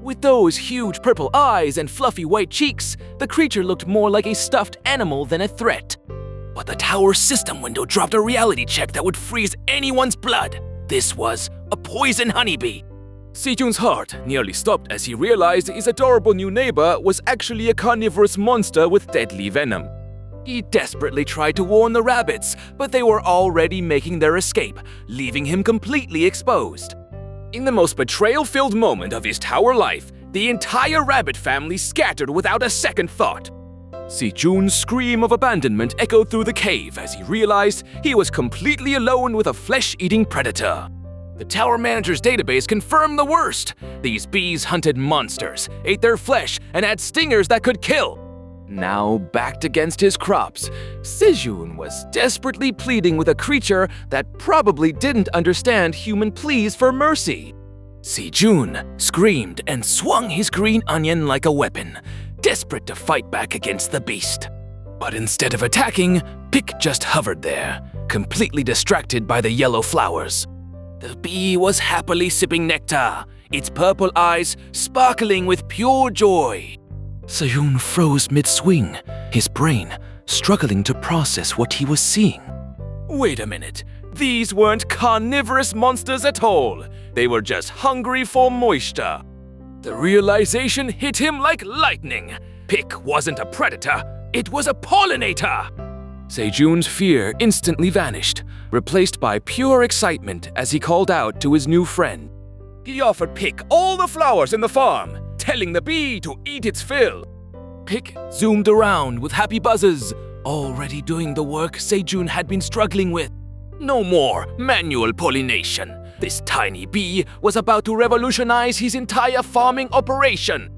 With those huge purple eyes and fluffy white cheeks, the creature looked more like a stuffed animal than a threat. But the tower system window dropped a reality check that would freeze anyone's blood. This was a poison honeybee. Sejun's heart nearly stopped as he realized his adorable new neighbor was actually a carnivorous monster with deadly venom. He desperately tried to warn the rabbits, but they were already making their escape, leaving him completely exposed. In the most betrayal-filled moment of his tower life, the entire rabbit family scattered without a second thought. Sejun's scream of abandonment echoed through the cave as he realized he was completely alone with a flesh-eating predator. The tower manager's database confirmed the worst. These bees hunted monsters, ate their flesh, and had stingers that could kill. Now backed against his crops, Sejun was desperately pleading with a creature that probably didn't understand human pleas for mercy. Sejun screamed and swung his green onion like a weapon, desperate to fight back against the beast. But instead of attacking, Pick just hovered there, completely distracted by the yellow flowers. The bee was happily sipping nectar, its purple eyes sparkling with pure joy. Sejun froze mid-swing, his brain struggling to process what he was seeing. Wait a minute, these weren't carnivorous monsters at all. They were just hungry for moisture. The realization hit him like lightning. Pick wasn't a predator, it was a pollinator. Sejun's fear instantly vanished, replaced by pure excitement as he called out to his new friend. He offered Pick all the flowers in the farm, telling the bee to eat its fill. Pick zoomed around with happy buzzes, already doing the work Sejun had been struggling with. No more manual pollination. This tiny bee was about to revolutionize his entire farming operation.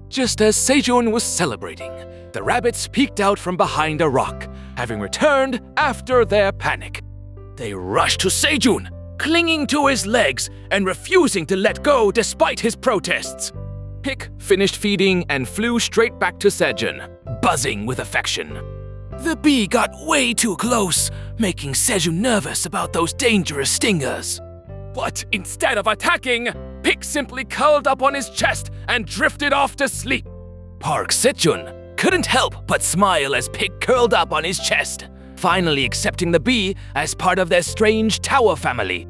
Just as Sejun was celebrating, the rabbits peeked out from behind a rock, having returned after their panic. They rushed to Sejun, clinging to his legs and refusing to let go despite his protests. Pick finished feeding and flew straight back to Sejun, buzzing with affection. The bee got way too close, making Sejun nervous about those dangerous stingers. But instead of attacking, Pick simply curled up on his chest and drifted off to sleep. Park Sejun couldn't help but smile as Pick curled up on his chest, finally accepting the bee as part of their strange tower family.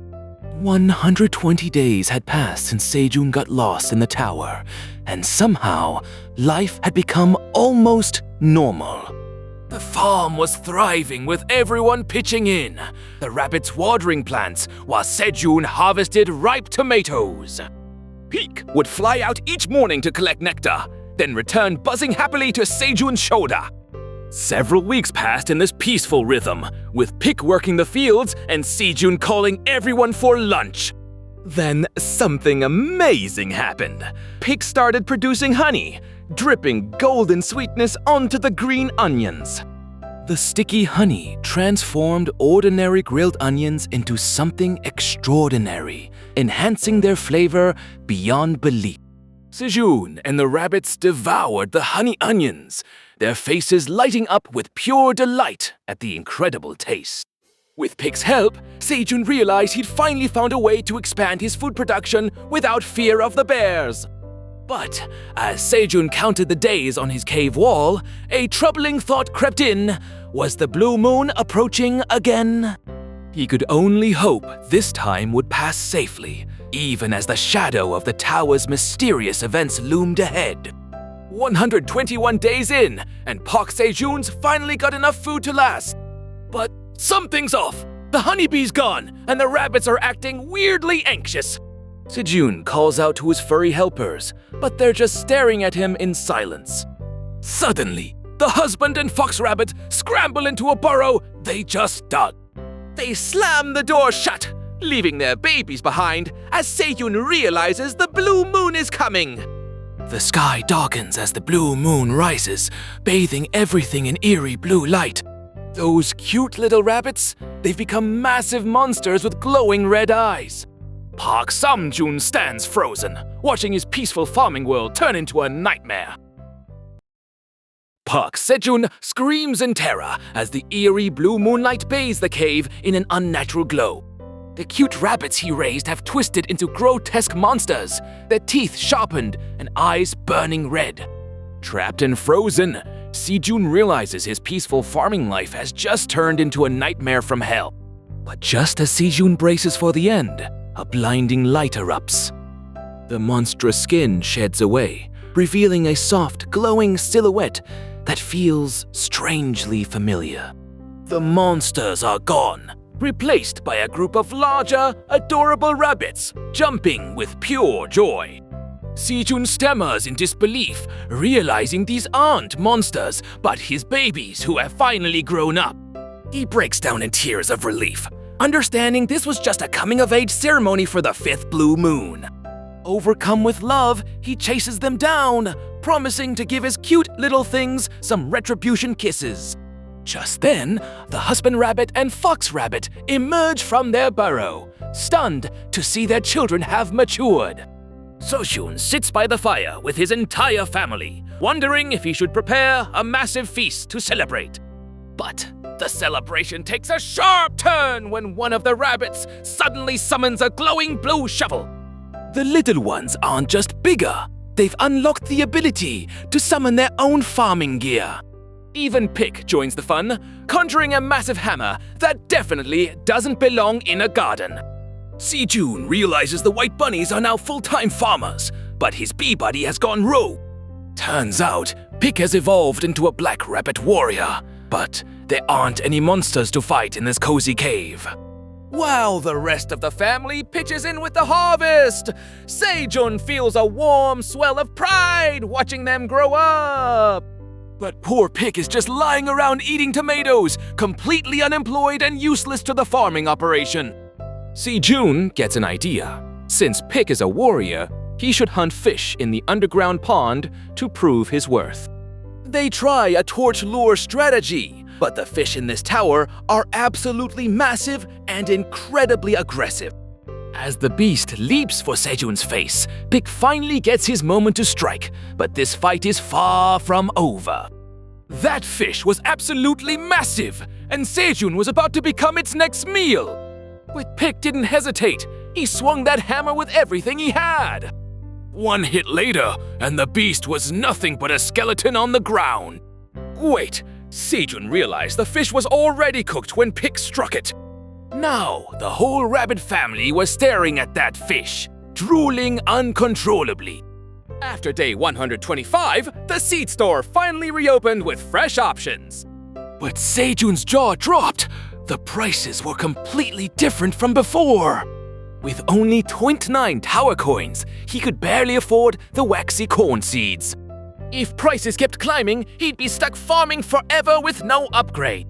120 days had passed since Sejun got lost in the tower, and somehow life had become almost normal. The farm was thriving with everyone pitching in, the rabbits watering plants while Sejun harvested ripe tomatoes. Pick would fly out each morning to collect nectar, then return buzzing happily to Sejun's shoulder. Several weeks passed in this peaceful rhythm, with Pick working the fields and Sejun calling everyone for lunch. Then something amazing happened. Pick started producing honey, dripping golden sweetness onto the green onions. The sticky honey transformed ordinary grilled onions into something extraordinary, enhancing their flavor beyond belief. Sejun and the rabbits devoured the honey onions, their faces lighting up with pure delight at the incredible taste. With Pick's help, Sejun realized he'd finally found a way to expand his food production without fear of the bears. But as Sejun counted the days on his cave wall, a troubling thought crept in. Was the blue moon approaching again? He could only hope this time would pass safely, even as the shadow of the tower's mysterious events loomed ahead. 121 days in, and Park Sejun's finally got enough food to last. But something's off. The honeybee's gone, and the rabbits are acting weirdly anxious. Sejun calls out to his furry helpers, but they're just staring at him in silence. Suddenly, the husband and fox rabbit scramble into a burrow they just dug. They slam the door shut, leaving their babies behind as Sejun realizes the blue moon is coming. The sky darkens as the blue moon rises, bathing everything in eerie blue light. Those cute little rabbits, they've become massive monsters with glowing red eyes. Park Samjun stands frozen, watching his peaceful farming world turn into a nightmare. Park Sejun screams in terror as the eerie blue moonlight bathes the cave in an unnatural glow. The cute rabbits he raised have twisted into grotesque monsters, their teeth sharpened and eyes burning red. Trapped and frozen, Sejun realizes his peaceful farming life has just turned into a nightmare from hell. But just as Sejun braces for the end, a blinding light erupts. The monstrous skin sheds away, revealing a soft, glowing silhouette that feels strangely familiar. The monsters are gone, replaced by a group of larger, adorable rabbits, jumping with pure joy. Sejun stammers in disbelief, realizing these aren't monsters, but his babies who have finally grown up. He breaks down in tears of relief, understanding this was just a coming-of-age ceremony for the 5th blue moon. Overcome with love, he chases them down, promising to give his cute little things some retribution kisses. Just then, the husband rabbit and fox rabbit emerge from their burrow, stunned to see their children have matured. Sejun sits by the fire with his entire family, wondering if he should prepare a massive feast to celebrate. But the celebration takes a sharp turn when one of the rabbits suddenly summons a glowing blue shovel. The little ones aren't just bigger, they've unlocked the ability to summon their own farming gear. Even Pick joins the fun, conjuring a massive hammer that definitely doesn't belong in a garden. Sejun realizes the white bunnies are now full-time farmers, but his bee buddy has gone rogue. Turns out, Pick has evolved into a black rabbit warrior, but there aren't any monsters to fight in this cozy cave. While the rest of the family pitches in with the harvest, Sejun feels a warm swell of pride watching them grow up. But poor Pick is just lying around eating tomatoes, completely unemployed and useless to the farming operation. Sejun gets an idea. Since Pick is a warrior, he should hunt fish in the underground pond to prove his worth. They try a torch lure strategy, but the fish in this tower are absolutely massive and incredibly aggressive. As the beast leaps for Sejun's face, Pick finally gets his moment to strike, but this fight is far from over. That fish was absolutely massive, and Sejun was about to become its next meal. But Pick didn't hesitate. He swung that hammer with everything he had. One hit later, and the beast was nothing but a skeleton on the ground. Wait, Sejun realized the fish was already cooked when Pick struck it. Now, the whole rabbit family was staring at that fish, drooling uncontrollably. After day 125, the seed store finally reopened with fresh options. But Sejun's jaw dropped. The prices were completely different from before. With only 0.9 tower coins, he could barely afford the waxy corn seeds. If prices kept climbing, he'd be stuck farming forever with no upgrade.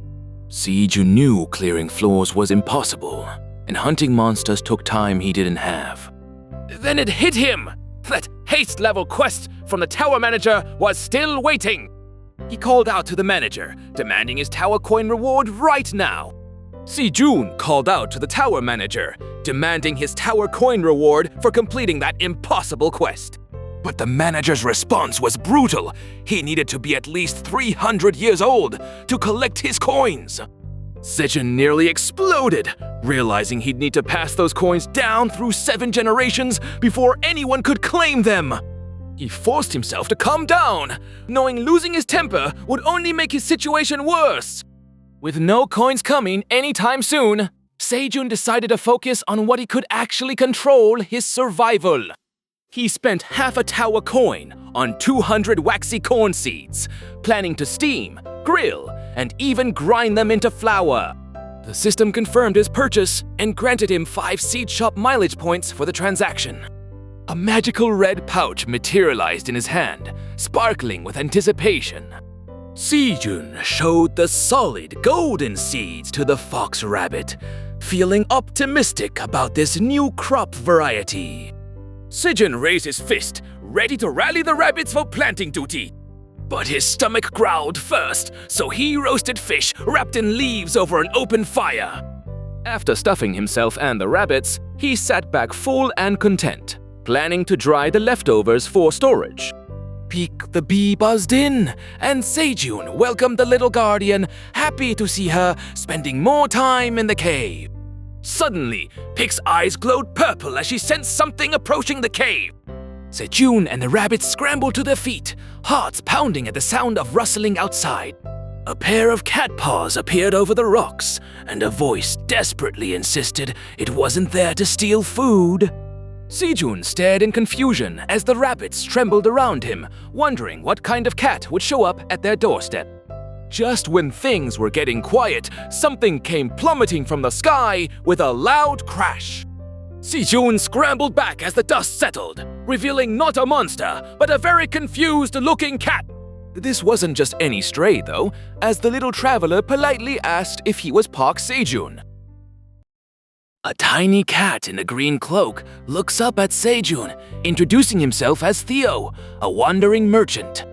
Sejun knew clearing floors was impossible, and hunting monsters took time he didn't have. Then it hit him! That haste-level quest from the tower manager was still waiting. He called out to the manager, demanding his tower coin reward right now. Sejun called out to the tower manager, demanding his tower coin reward for completing that impossible quest. But the manager's response was brutal. He needed to be at least 300 years old to collect his coins. Sejun nearly exploded, realizing he'd need to pass those coins down through 7 generations before anyone could claim them. He forced himself to calm down, knowing losing his temper would only make his situation worse. With no coins coming anytime soon, Sejun decided to focus on what he could actually control: his survival. He spent half a tower coin on 200 waxy corn seeds, planning to steam, grill, and even grind them into flour. The system confirmed his purchase and granted him 5 seed shop mileage points for the transaction. A magical red pouch materialized in his hand, sparkling with anticipation. Sejun showed the solid golden seeds to the fox rabbit, feeling optimistic about this new crop variety. Sejun raised his fist, ready to rally the rabbits for planting duty. But his stomach growled first, so he roasted fish wrapped in leaves over an open fire. After stuffing himself and the rabbits, he sat back full and content, planning to dry the leftovers for storage. Peek the bee buzzed in, and Sejun welcomed the little guardian, happy to see her spending more time in the cave. Suddenly, Pick's eyes glowed purple as she sensed something approaching the cave. Sejun and the rabbits scrambled to their feet, hearts pounding at the sound of rustling outside. A pair of cat paws appeared over the rocks, and a voice desperately insisted it wasn't there to steal food. Sejun stared in confusion as the rabbits trembled around him, wondering what kind of cat would show up at their doorstep. Just when things were getting quiet, something came plummeting from the sky with a loud crash. Sejun scrambled back as the dust settled, revealing not a monster, but a very confused-looking cat. This wasn't just any stray, though, as the little traveler politely asked if he was Park Sejun. A tiny cat in a green cloak looks up at Sejun, introducing himself as Theo, a wandering merchant.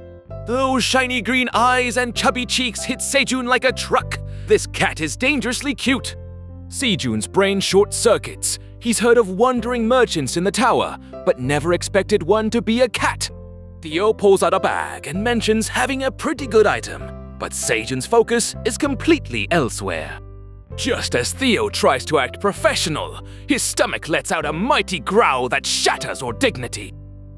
Those shiny green eyes and chubby cheeks hit Sejun like a truck. This cat is dangerously cute. Sejun's brain short-circuits. He's heard of wandering merchants in the tower, but never expected one to be a cat. Theo pulls out a bag and mentions having a pretty good item, but Sejun's focus is completely elsewhere. Just as Theo tries to act professional, his stomach lets out a mighty growl that shatters our dignity.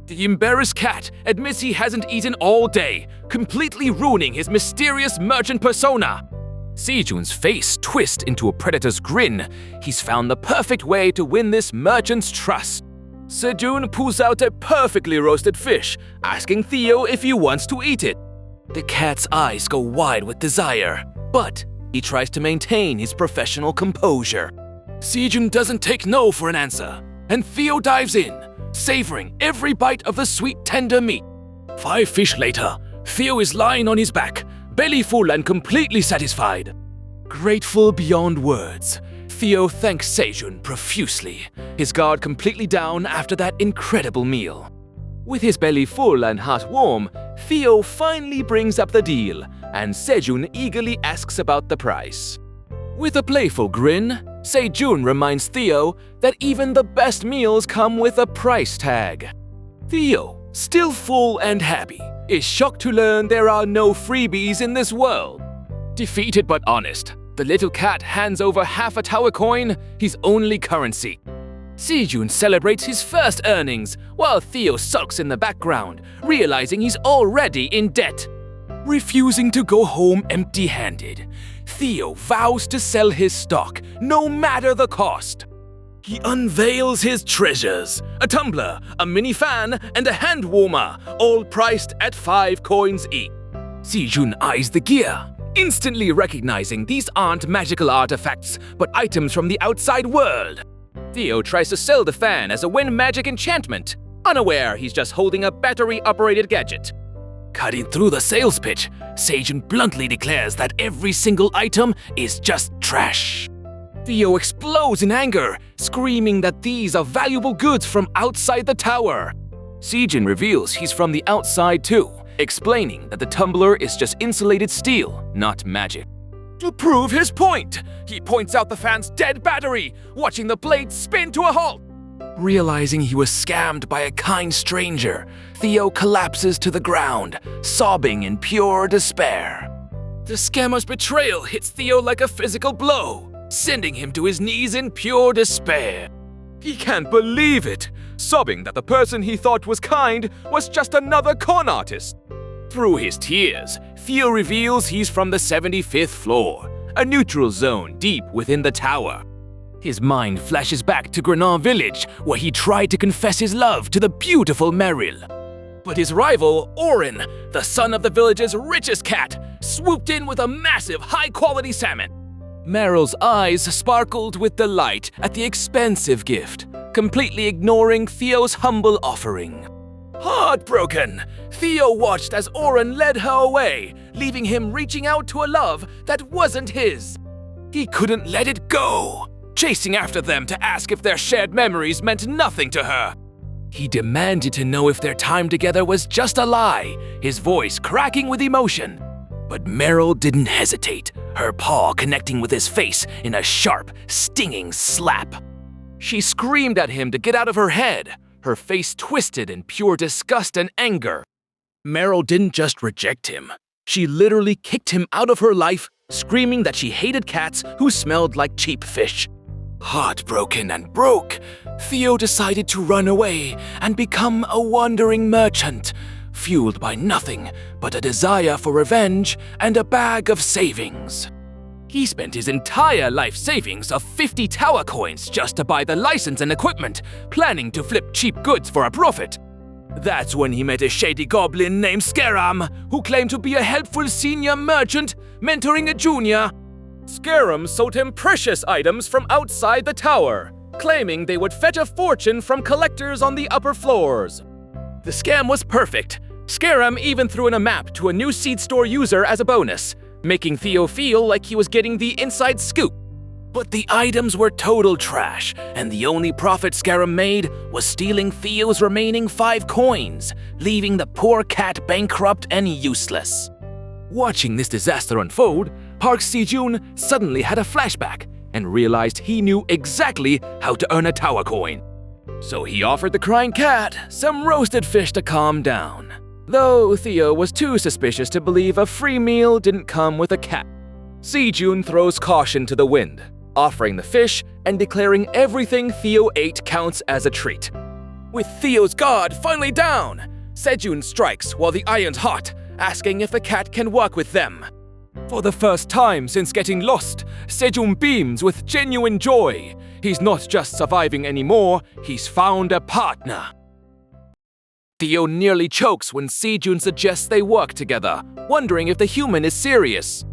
The embarrassed cat admits he hasn't eaten all day, completely ruining his mysterious merchant persona. Sejun's face twists into a predator's grin. He's found the perfect way to win this merchant's trust. Sejun pulls out a perfectly roasted fish, asking Theo if he wants to eat it. The cat's eyes go wide with desire, but he tries to maintain his professional composure. Sejun doesn't take no for an answer, and Theo dives in, savoring every bite of the sweet, tender meat. 5 fish later, Theo is lying on his back, belly full and completely satisfied. Grateful beyond words, Theo thanks Sejun profusely, his guard completely down after that incredible meal. With his belly full and heart warm, Theo finally brings up the deal, and Sejun eagerly asks about the price. With a playful grin, Sejun reminds Theo that even the best meals come with a price tag. Theo, still full and happy, is shocked to learn there are no freebies in this world. Defeated but honest, the little cat hands over half a tower coin, his only currency. Sejun celebrates his first earnings, while Theo sulks in the background, realizing he's already in debt. Refusing to go home empty-handed, Theo vows to sell his stock, no matter the cost. He unveils his treasures, a tumbler, a mini fan, and a hand warmer, all priced at 5 coins each. Sejun eyes the gear, instantly recognizing these aren't magical artifacts, but items from the outside world. Theo tries to sell the fan as a wind magic enchantment, unaware he's just holding a battery-operated gadget. Cutting through the sales pitch, Sejun bluntly declares that every single item is just trash. Theo explodes in anger, screaming that these are valuable goods from outside the tower. Sejun reveals he's from the outside too, explaining that the tumbler is just insulated steel, not magic. To prove his point, he points out the fan's dead battery, watching the blade spin to a halt. Realizing he was scammed by a kind stranger, Theo collapses to the ground, sobbing in pure despair. The scammer's betrayal hits Theo like a physical blow, sending him to his knees in pure despair. He can't believe it, sobbing that the person he thought was kind was just another con artist. Through his tears, Theo reveals he's from the 75th floor, a neutral zone deep within the tower. His mind flashes back to Grenard Village, where he tried to confess his love to the beautiful Meryl. But his rival, Oren, the son of the village's richest cat, swooped in with a massive high-quality salmon. Meryl's eyes sparkled with delight at the expensive gift, completely ignoring Theo's humble offering. Heartbroken, Theo watched as Oren led her away, leaving him reaching out to a love that wasn't his. He couldn't let it go, chasing after them to ask if their shared memories meant nothing to her. He demanded to know if their time together was just a lie, his voice cracking with emotion. But Meryl didn't hesitate, her paw connecting with his face in a sharp, stinging slap. She screamed at him to get out of her head, her face twisted in pure disgust and anger. Meryl didn't just reject him. She literally kicked him out of her life, screaming that she hated cats who smelled like cheap fish. Heartbroken and broke, Theo decided to run away and become a wandering merchant, fueled by nothing but a desire for revenge and a bag of savings. He spent his entire life savings of 50 tower coins just to buy the license and equipment, planning to flip cheap goods for a profit. That's when he met a shady goblin named Scaram, who claimed to be a helpful senior merchant mentoring a junior. Scaram sold him precious items from outside the tower, claiming they would fetch a fortune from collectors on the upper floors. The scam was perfect. Scarum even threw in a map to a new seed store user as a bonus, making Theo feel like he was getting the inside scoop. But the items were total trash, and the only profit Scarum made was stealing Theo's remaining 5 coins, leaving the poor cat bankrupt and useless. Watching this disaster unfold, Park Sejun suddenly had a flashback and realized he knew exactly how to earn a tower coin. So he offered the crying cat some roasted fish to calm down, though Theo was too suspicious to believe a free meal didn't come with a cat. Sejun throws caution to the wind, offering the fish and declaring everything Theo ate counts as a treat. With Theo's guard finally down, Sejun strikes while the iron's hot, asking if the cat can work with them. For the first time since getting lost, Sejun beams with genuine joy. He's not just surviving anymore, he's found a partner. Theo nearly chokes when Sejun suggests they work together, wondering if the human is serious.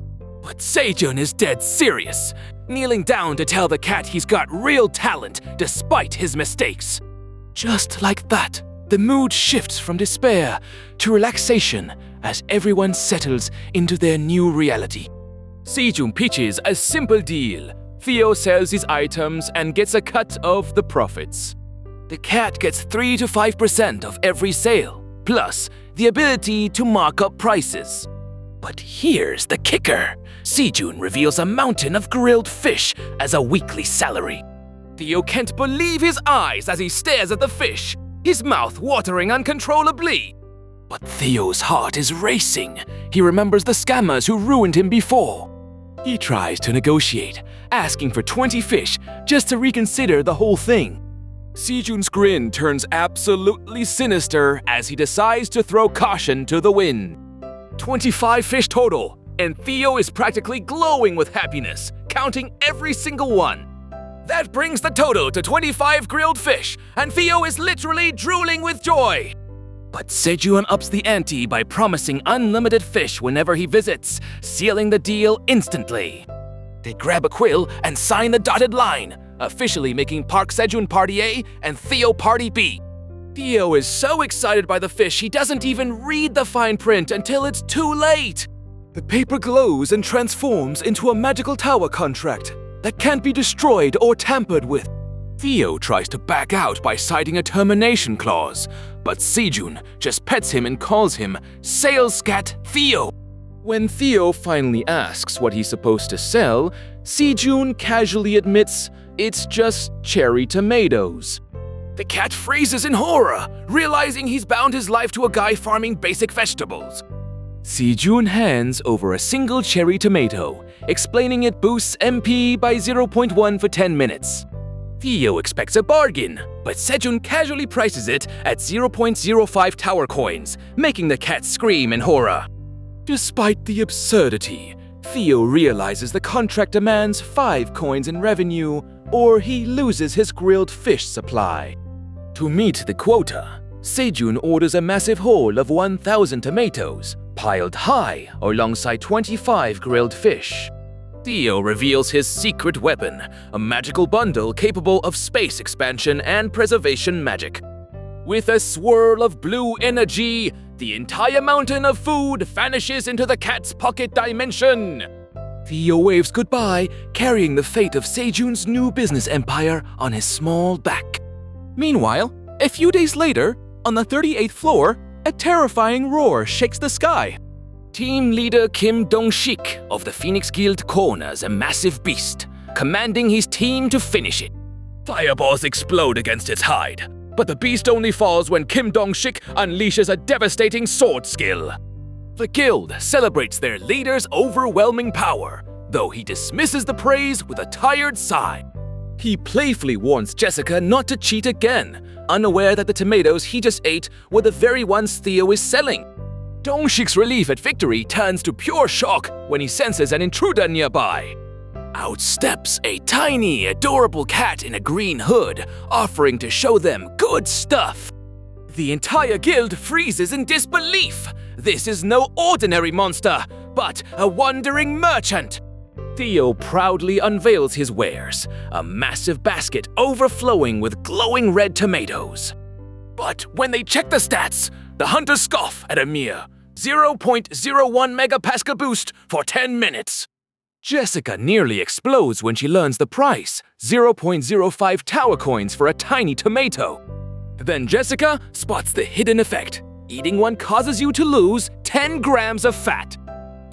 But Sejun is dead serious, kneeling down to tell the cat he's got real talent despite his mistakes. Just like that, the mood shifts from despair to relaxation as everyone settles into their new reality. Sejun pitches a simple deal. Theo sells his items and gets a cut of the profits. The cat gets 3 to 5% of every sale, plus the ability to mark up prices. But here's the kicker. Sejun reveals a mountain of grilled fish as a weekly salary. Theo can't believe his eyes as he stares at the fish, his mouth watering uncontrollably. But Theo's heart is racing. He remembers the scammers who ruined him before. He tries to negotiate, asking for 20 fish just to reconsider the whole thing. Sejun's grin turns absolutely sinister as he decides to throw caution to the wind. 25 fish total, and Theo is practically glowing with happiness, counting every single one. That brings the total to 25 grilled fish, and Theo is literally drooling with joy. But Sejun ups the ante by promising unlimited fish whenever he visits, sealing the deal instantly. They grab a quill and sign the dotted line, officially making Park Sejun Party A and Theo Party B. Theo is so excited by the fish he doesn't even read the fine print until it's too late. The paper glows and transforms into a magical tower contract that can't be destroyed or tampered with. Theo tries to back out by citing a termination clause, but Sejun just pets him and calls him Sales Scat Theo. When Theo finally asks what he's supposed to sell, Sejun casually admits it's just cherry tomatoes. The cat freezes in horror, realizing he's bound his life to a guy farming basic vegetables. Sejun hands over a single cherry tomato, explaining it boosts MP by 0.1 for 10 minutes. Theo expects a bargain, but Sejun casually prices it at 0.05 tower coins, making the cat scream in horror. Despite the absurdity, Theo realizes the contract demands 5 coins in revenue, or he loses his grilled fish supply. To meet the quota, Sejun orders a massive haul of 1,000 tomatoes, piled high alongside 25 grilled fish. Theo reveals his secret weapon, a magical bundle capable of space expansion and preservation magic. With a swirl of blue energy, the entire mountain of food vanishes into the cat's pocket dimension. Theo waves goodbye, carrying the fate of Sejun's new business empire on his small back. Meanwhile, a few days later, on the 38th floor, a terrifying roar shakes the sky. Team leader Kim Dong-sik of the Phoenix Guild corners a massive beast, commanding his team to finish it. Fireballs explode against its hide, but the beast only falls when Kim Dong-sik unleashes a devastating sword skill. The guild celebrates their leader's overwhelming power, though he dismisses the praise with a tired sigh. He playfully warns Jessica not to cheat again, unaware that the tomatoes he just ate were the very ones Theo is selling. Dong-sik's relief at victory turns to pure shock when he senses an intruder nearby. Out steps a tiny, adorable cat in a green hood, offering to show them good stuff. The entire guild freezes in disbelief. This is no ordinary monster, but a wandering merchant. Theo proudly unveils his wares, a massive basket overflowing with glowing red tomatoes. But when they check the stats, the hunters scoff at a mere 0.01 megapascal boost for 10 minutes. Jessica nearly explodes when she learns the price, 0.05 tower coins for a tiny tomato. Then Jessica spots the hidden effect. Eating one causes you to lose 10 grams of fat.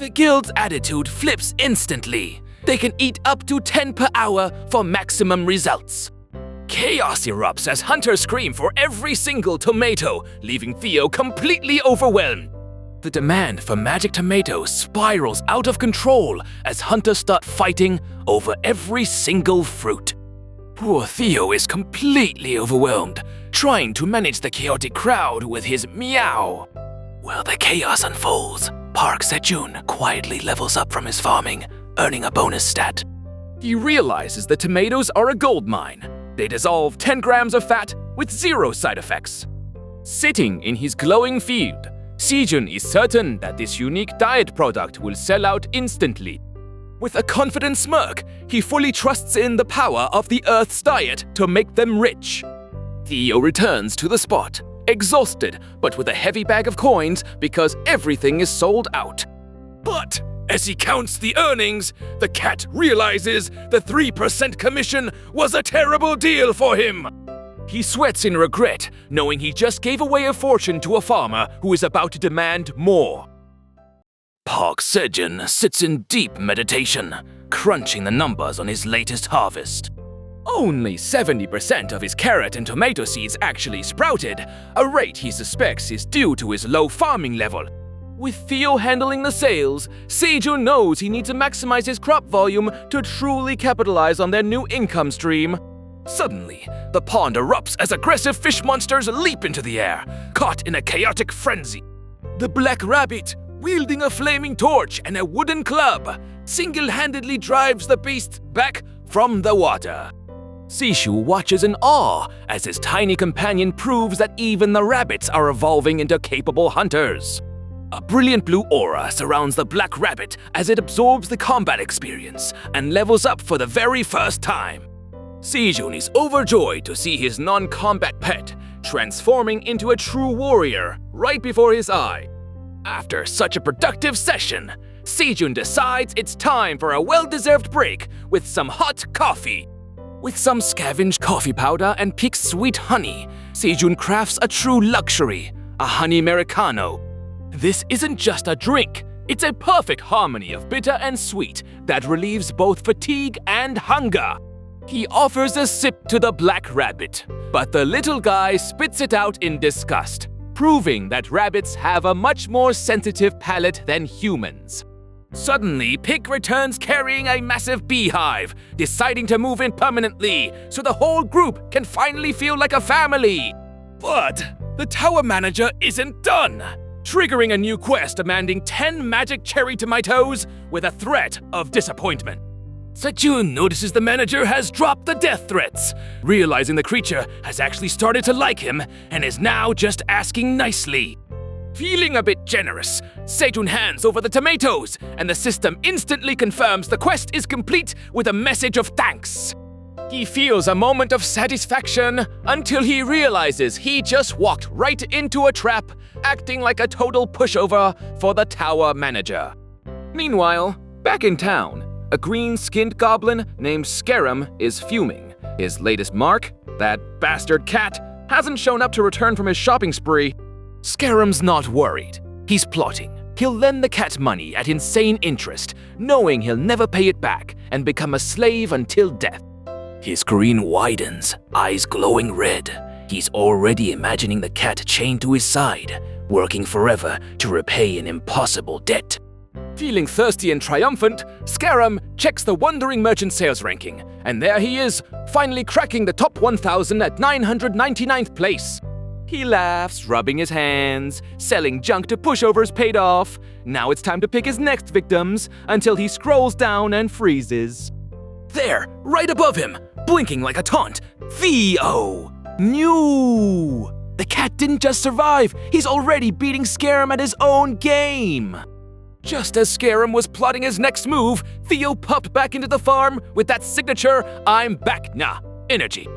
The guild's attitude flips instantly. They can eat up to 10 per hour for maximum results. Chaos erupts as hunters scream for every single tomato, leaving Theo completely overwhelmed. The demand for magic tomatoes spirals out of control as hunters start fighting over every single fruit. Poor Theo is completely overwhelmed, trying to manage the chaotic crowd with his meow. While the chaos unfolds, Park Sejun quietly levels up from his farming, earning a bonus stat. He realizes the tomatoes are a gold mine. They dissolve 10 grams of fat with 0 side effects. Sitting in his glowing field, Sejun is certain that this unique diet product will sell out instantly. With a confident smirk, he fully trusts in the power of the Earth's diet to make them rich. Theo returns to the spot, exhausted but with a heavy bag of coins because everything is sold out. But as he counts the earnings, the cat realizes the 3% commission was a terrible deal for him. He sweats in regret, knowing he just gave away a fortune to a farmer who is about to demand more. Park Sejun sits in deep meditation, crunching the numbers on his latest harvest. Only 70% of his carrot and tomato seeds actually sprouted, a rate he suspects is due to his low farming level. With Theo handling the sales, Sejun knows he needs to maximize his crop volume to truly capitalize on their new income stream. Suddenly, the pond erupts as aggressive fish monsters leap into the air, caught in a chaotic frenzy. The Black Rabbit, wielding a flaming torch and a wooden club, single-handedly drives the beasts back from the water. Sishu watches in awe as his tiny companion proves that even the rabbits are evolving into capable hunters. A brilliant blue aura surrounds the Black Rabbit as it absorbs the combat experience and levels up for the very first time. Sejun is overjoyed to see his non-combat pet transforming into a true warrior right before his eye. After such a productive session, Sejun decides it's time for a well-deserved break with some hot coffee. With some scavenged coffee powder and picked sweet honey, Sejun crafts a true luxury, a honey Americano. This isn't just a drink, it's a perfect harmony of bitter and sweet that relieves both fatigue and hunger. He offers a sip to the Black Rabbit, but the little guy spits it out in disgust, proving that rabbits have a much more sensitive palate than humans. Suddenly, Pig returns carrying a massive beehive, deciding to move in permanently so the whole group can finally feel like a family. But the tower manager isn't done, triggering a new quest demanding 10 magic cherry tomatoes with a threat of disappointment. Sejun notices the manager has dropped the death threats, realizing the creature has actually started to like him and is now just asking nicely. Feeling a bit generous, Sejun hands over the tomatoes, and the system instantly confirms the quest is complete with a message of thanks. He feels a moment of satisfaction until he realizes he just walked right into a trap, acting like a total pushover for the tower manager. Meanwhile, back in town, a green-skinned goblin named Scarum is fuming. His latest mark, that bastard cat, hasn't shown up to return from his shopping spree. Scarum's not worried. He's plotting. He'll lend the cat money at insane interest, knowing he'll never pay it back and become a slave until death. His screen widens, eyes glowing red. He's already imagining the cat chained to his side, working forever to repay an impossible debt. Feeling thirsty and triumphant, Scarum checks the Wandering Merchant sales ranking, and there he is, finally cracking the top 1,000 at 999th place. He laughs, rubbing his hands, selling junk to pushovers paid off. Now it's time to pick his next victims until he scrolls down and freezes. There, right above him, blinking like a taunt, Theo! New! The cat didn't just survive, he's already beating Scarum at his own game! Just as Scarum was plotting his next move, Theo popped back into the farm with that signature "I'm back nah" energy.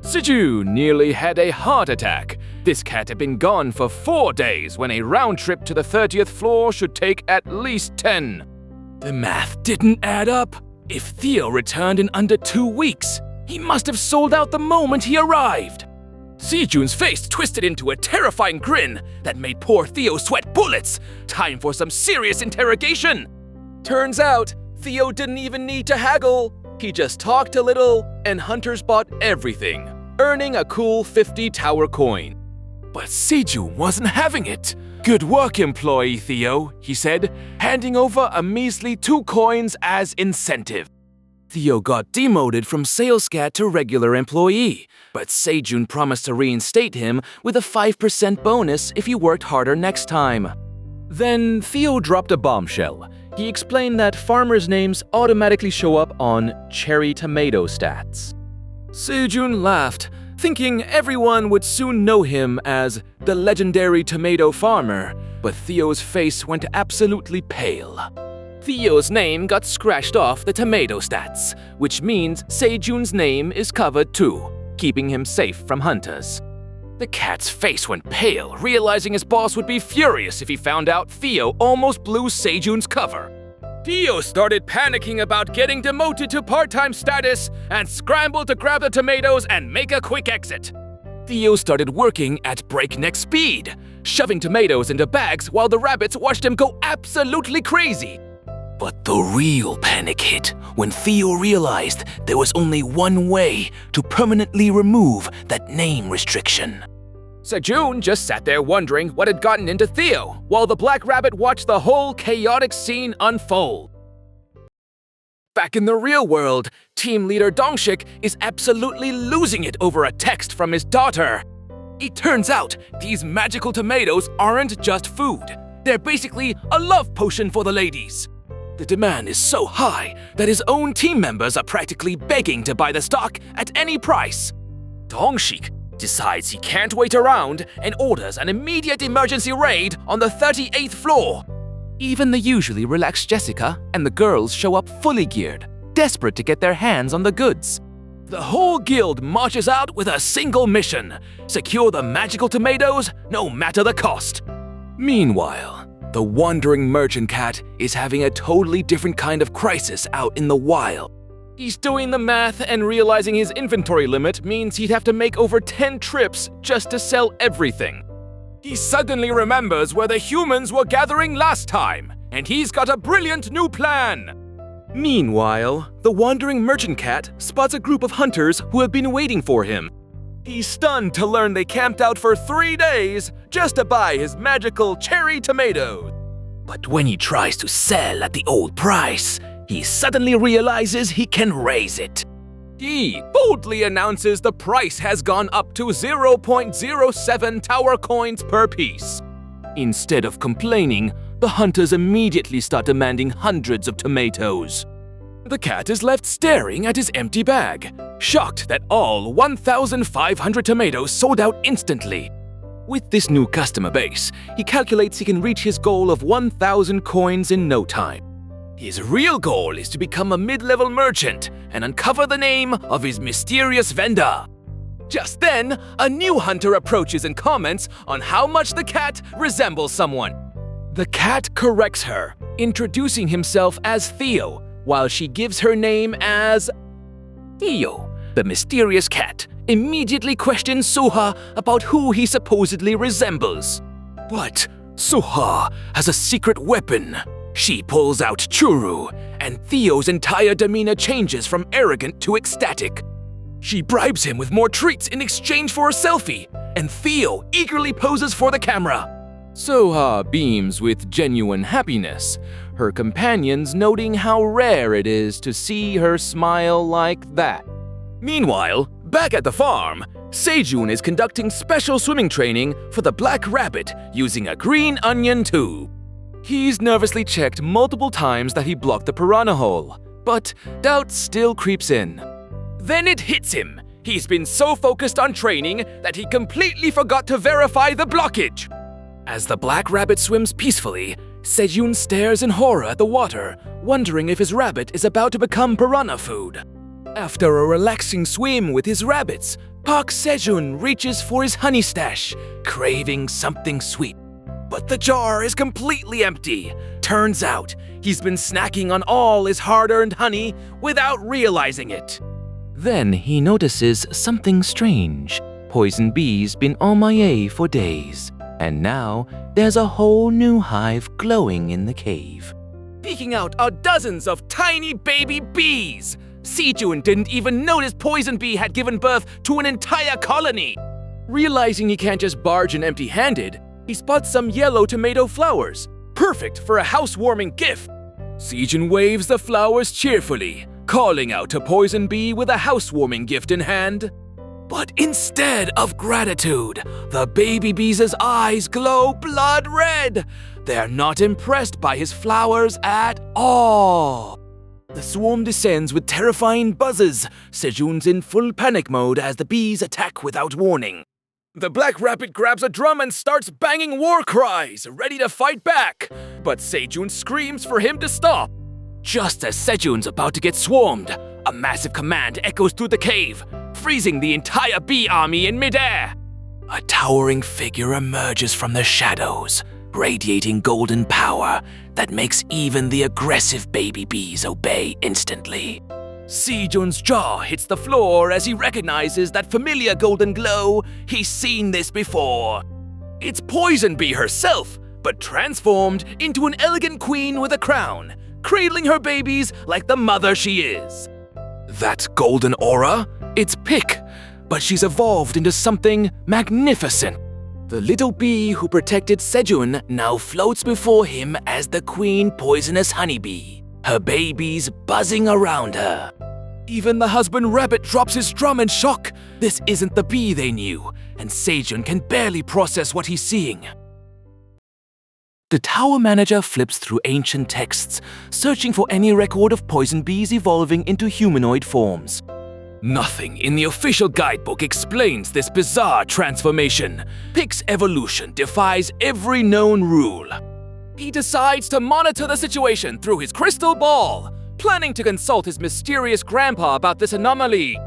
Sejun nearly had a heart attack. This cat had been gone for 4 days when a round trip to the 30th floor should take at least 10. The math didn't add up. If Theo returned in under 2 weeks, he must have sold out the moment he arrived. Sejun's face twisted into a terrifying grin that made poor Theo sweat bullets. Time for some serious interrogation. Turns out, Theo didn't even need to haggle. He just talked a little, and hunters bought everything, earning a cool 50 tower coin. But Sejun wasn't having it. "Good work, employee Theo," he said, handing over a measly 2 coins as incentive. Theo got demoted from sales cat to regular employee, but Sejun promised to reinstate him with a 5% bonus if he worked harder next time. Then Theo dropped a bombshell. He explained that farmers' names automatically show up on cherry tomato stats. Sejun laughed, thinking everyone would soon know him as the legendary tomato farmer, but Theo's face went absolutely pale. Theo's name got scratched off the tomato stats, which means Sejun's name is covered too, keeping him safe from hunters. The cat's face went pale, realizing his boss would be furious if he found out Theo almost blew Sejun's cover. Theo started panicking about getting demoted to part-time status and scrambled to grab the tomatoes and make a quick exit. Theo started working at breakneck speed, shoving tomatoes into bags while the rabbits watched him go absolutely crazy. But the real panic hit when Theo realized there was only one way to permanently remove that name restriction. Sejun just sat there wondering what had gotten into Theo, while the Black Rabbit watched the whole chaotic scene unfold. Back in the real world, team leader Dongshik is absolutely losing it over a text from his daughter. It turns out these magical tomatoes aren't just food. They're basically a love potion for the ladies. The demand is so high that his own team members are practically begging to buy the stock at any price. Dongshik decides he can't wait around and orders an immediate emergency raid on the 38th floor. Even the usually relaxed Jessica and the girls show up fully geared, desperate to get their hands on the goods. The whole guild marches out with a single mission: secure the magical tomatoes no matter the cost. Meanwhile, the wandering merchant cat is having a totally different kind of crisis out in the wild. He's doing the math and realizing his inventory limit means he'd have to make over 10 trips just to sell everything. He suddenly remembers where the humans were gathering last time, and he's got a brilliant new plan. Meanwhile, the wandering merchant cat spots a group of hunters who have been waiting for him. He's stunned to learn they camped out for 3 days just to buy his magical cherry tomatoes. But when he tries to sell at the old price, he suddenly realizes he can raise it. He boldly announces the price has gone up to 0.07 tower coins per piece. Instead of complaining, the hunters immediately start demanding hundreds of tomatoes. The cat is left staring at his empty bag, shocked that all 1,500 tomatoes sold out instantly. With this new customer base, he calculates he can reach his goal of 1,000 coins in no time. His real goal is to become a mid-level merchant and uncover the name of his mysterious vendor. Just then, a new hunter approaches and comments on how much the cat resembles someone. The cat corrects her, introducing himself as Theo, while she gives her name as Theo. The mysterious cat immediately questions Suha about who he supposedly resembles. But Suha has a secret weapon. She pulls out Churu, and Theo's entire demeanor changes from arrogant to ecstatic. She bribes him with more treats in exchange for a selfie, and Theo eagerly poses for the camera. Suha beams with genuine happiness, her companions noting how rare it is to see her smile like that. Meanwhile, back at the farm, Sejun is conducting special swimming training for the Black Rabbit using a green onion tube. He's nervously checked multiple times that he blocked the piranha hole, but doubt still creeps in. Then it hits him. He's been so focused on training that he completely forgot to verify the blockage. As the Black Rabbit swims peacefully, Sejun stares in horror at the water, wondering if his rabbit is about to become piranha food. After a relaxing swim with his rabbits, Park Sejun reaches for his honey stash, craving something sweet. But the jar is completely empty. Turns out, he's been snacking on all his hard-earned honey without realizing it. Then he notices something strange. Poison bees been MIA for days, and now there's a whole new hive glowing in the cave. Peeking out are dozens of tiny baby bees. Sejun didn't even notice Poison Bee had given birth to an entire colony. Realizing he can't just barge in empty-handed, he spots some yellow tomato flowers, perfect for a housewarming gift. Sejun waves the flowers cheerfully, calling out to Poison Bee with a housewarming gift in hand. But instead of gratitude, the baby bees' eyes glow blood red. They're not impressed by his flowers at all. The swarm descends with terrifying buzzes. Sejun's in full panic mode as the bees attack without warning. The Black Rabbit grabs a drum and starts banging war cries, ready to fight back. But Sejun screams for him to stop. Just as Sejun's about to get swarmed, a massive command echoes through the cave, freezing the entire bee army in midair. A towering figure emerges from the shadows, radiating golden power that makes even the aggressive baby bees obey instantly. Sejun's jaw hits the floor as he recognizes that familiar golden glow. He's seen this before. It's Poison Bee herself, but transformed into an elegant queen with a crown, cradling her babies like the mother she is. That golden aura? It's Pick, but she's evolved into something magnificent. The little bee who protected Sejun now floats before him as the queen poisonous honeybee, her babies buzzing around her. Even the husband rabbit drops his drum in shock. This isn't the bee they knew, and Sejun can barely process what he's seeing. The tower manager flips through ancient texts, searching for any record of poison bees evolving into humanoid forms. Nothing in the official guidebook explains this bizarre transformation. Pick's evolution defies every known rule. He decides to monitor the situation through his crystal ball, planning to consult his mysterious grandpa about this anomaly.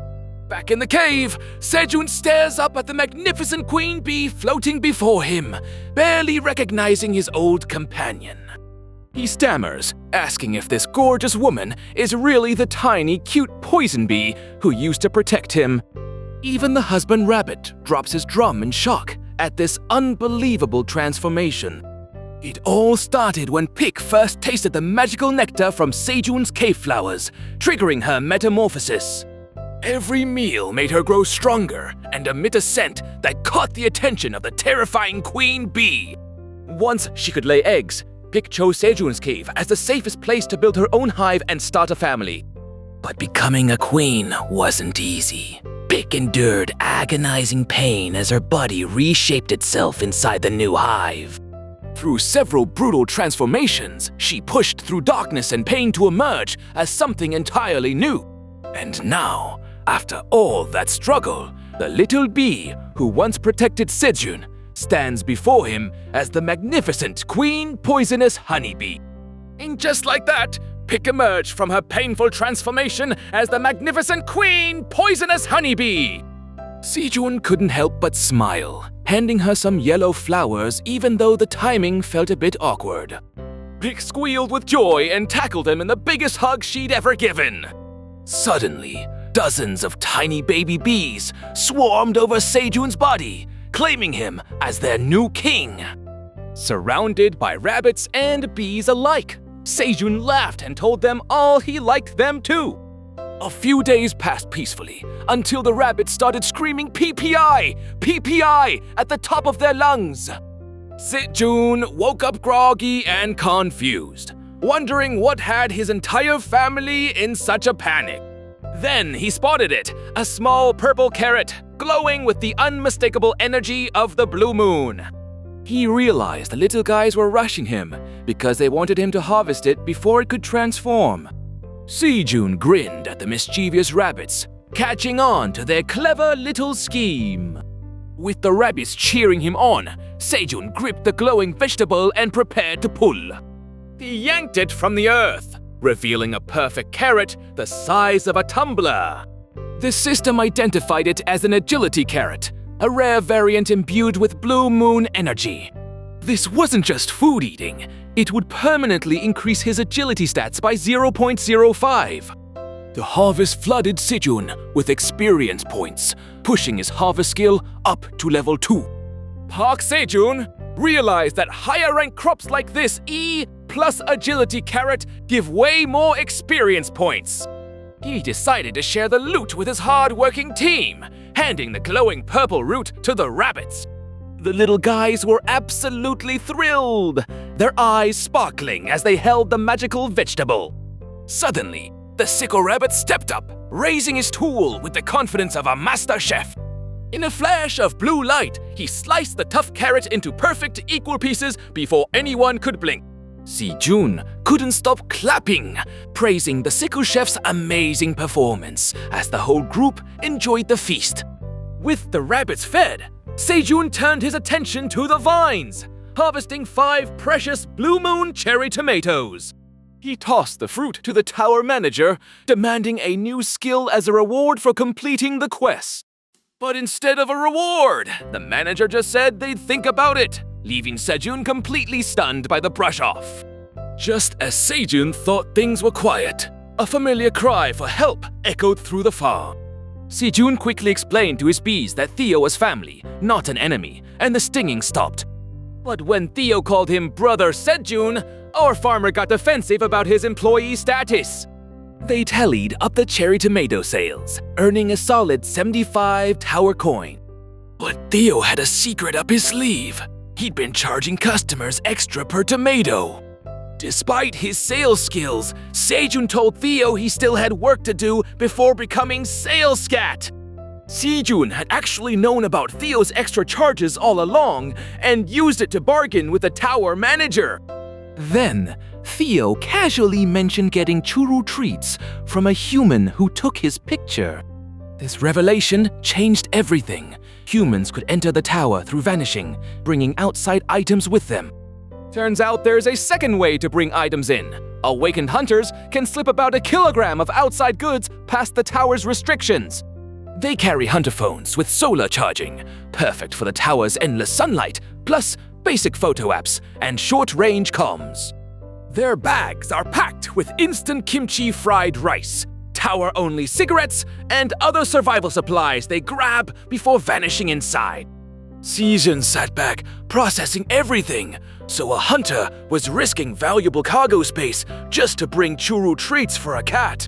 Back in the cave, Sejun stares up at the magnificent queen bee floating before him, barely recognizing his old companion. He stammers, asking if this gorgeous woman is really the tiny, cute poison bee who used to protect him. Even the husband rabbit drops his drum in shock at this unbelievable transformation. It all started when Pick first tasted the magical nectar from Sejun's cave flowers, triggering her metamorphosis. Every meal made her grow stronger and emit a scent that caught the attention of the terrifying queen bee. Once she could lay eggs, Pick chose Sejun's cave as the safest place to build her own hive and start a family. But becoming a queen wasn't easy. Pick endured agonizing pain as her body reshaped itself inside the new hive. Through several brutal transformations, she pushed through darkness and pain to emerge as something entirely new. And now, after all that struggle, the little bee who once protected Sejun stands before him as the magnificent Queen Poisonous Honeybee. And just like that, Pick emerged from her painful transformation as the magnificent Queen Poisonous Honeybee. Sejun couldn't help but smile, handing her some yellow flowers even though the timing felt a bit awkward. Pick squealed with joy and tackled him in the biggest hug she'd ever given. Suddenly, dozens of tiny baby bees swarmed over Sejun's body, claiming him as their new king. Surrounded by rabbits and bees alike, Sejun laughed and told them all he liked them too. A few days passed peacefully until the rabbits started screaming PPI, PPI at the top of their lungs. Sejun woke up groggy and confused, wondering what had his entire family in such a panic. Then he spotted it, a small purple carrot, glowing with the unmistakable energy of the blue moon. He realized the little guys were rushing him because they wanted him to harvest it before it could transform. Sejun grinned at the mischievous rabbits, catching on to their clever little scheme. With the rabbits cheering him on, Sejun gripped the glowing vegetable and prepared to pull. He yanked it from the earth, revealing a perfect carrot the size of a tumbler. The system identified it as an agility carrot, a rare variant imbued with blue moon energy. This wasn't just food eating, it would permanently increase his agility stats by 0.05. The harvest flooded Sejun with experience points, pushing his harvest skill up to level 2. Park Sejun realized that higher rank crops like this E plus agility carrot give way more experience points. He decided to share the loot with his hard-working team, handing the glowing purple root to the rabbits. The little guys were absolutely thrilled, their eyes sparkling as they held the magical vegetable. Suddenly, the sickle rabbit stepped up, raising his tool with the confidence of a master chef. In a flash of blue light, he sliced the tough carrot into perfect equal pieces before anyone could blink. Sejun couldn't stop clapping, praising the sickle chef's amazing performance as the whole group enjoyed the feast. With the rabbits fed, Sejun turned his attention to the vines, harvesting 5 precious blue moon cherry tomatoes. He tossed the fruit to the tower manager, demanding a new skill as a reward for completing the quest. But instead of a reward, the manager just said they'd think about it, leaving Sejun completely stunned by the brush-off. Just as Sejun thought things were quiet, a familiar cry for help echoed through the farm. Sejun quickly explained to his bees that Theo was family, not an enemy, and the stinging stopped. But when Theo called him Brother Sejun, our farmer got defensive about his employee status. They tallied up the cherry tomato sales, earning a solid 75 tower coin. But Theo had a secret up his sleeve. He'd been charging customers extra per tomato. Despite his sales skills, Sejun told Theo he still had work to do before becoming sales scat. Sejun had actually known about Theo's extra charges all along and used it to bargain with the tower manager. Then, Theo casually mentioned getting churu treats from a human who took his picture. This revelation changed everything. Humans could enter the tower through vanishing, bringing outside items with them. Turns out there's a second way to bring items in. Awakened hunters can slip about 1 kilogram of outside goods past the tower's restrictions. They carry hunter phones with solar charging, perfect for the tower's endless sunlight, plus basic photo apps and short-range comms. Their bags are packed with instant kimchi fried rice, tower-only cigarettes, and other survival supplies they grab before vanishing inside. Sejun sat back, processing everything, so a hunter was risking valuable cargo space just to bring churu treats for a cat.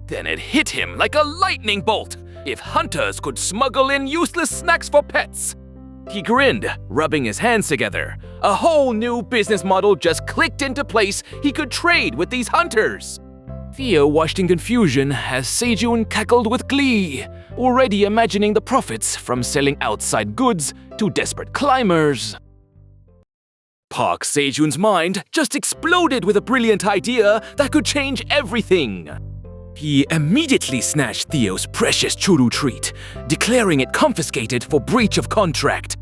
Then it hit him like a lightning bolt. If hunters could smuggle in useless snacks for pets. He grinned, rubbing his hands together. A whole new business model just clicked into place. He could trade with these hunters. Theo watched in confusion as Sejun cackled with glee, already imagining the profits from selling outside goods to desperate climbers. Park Sejun's mind just exploded with a brilliant idea that could change everything. He immediately snatched Theo's precious churu treat, declaring it confiscated for breach of contract.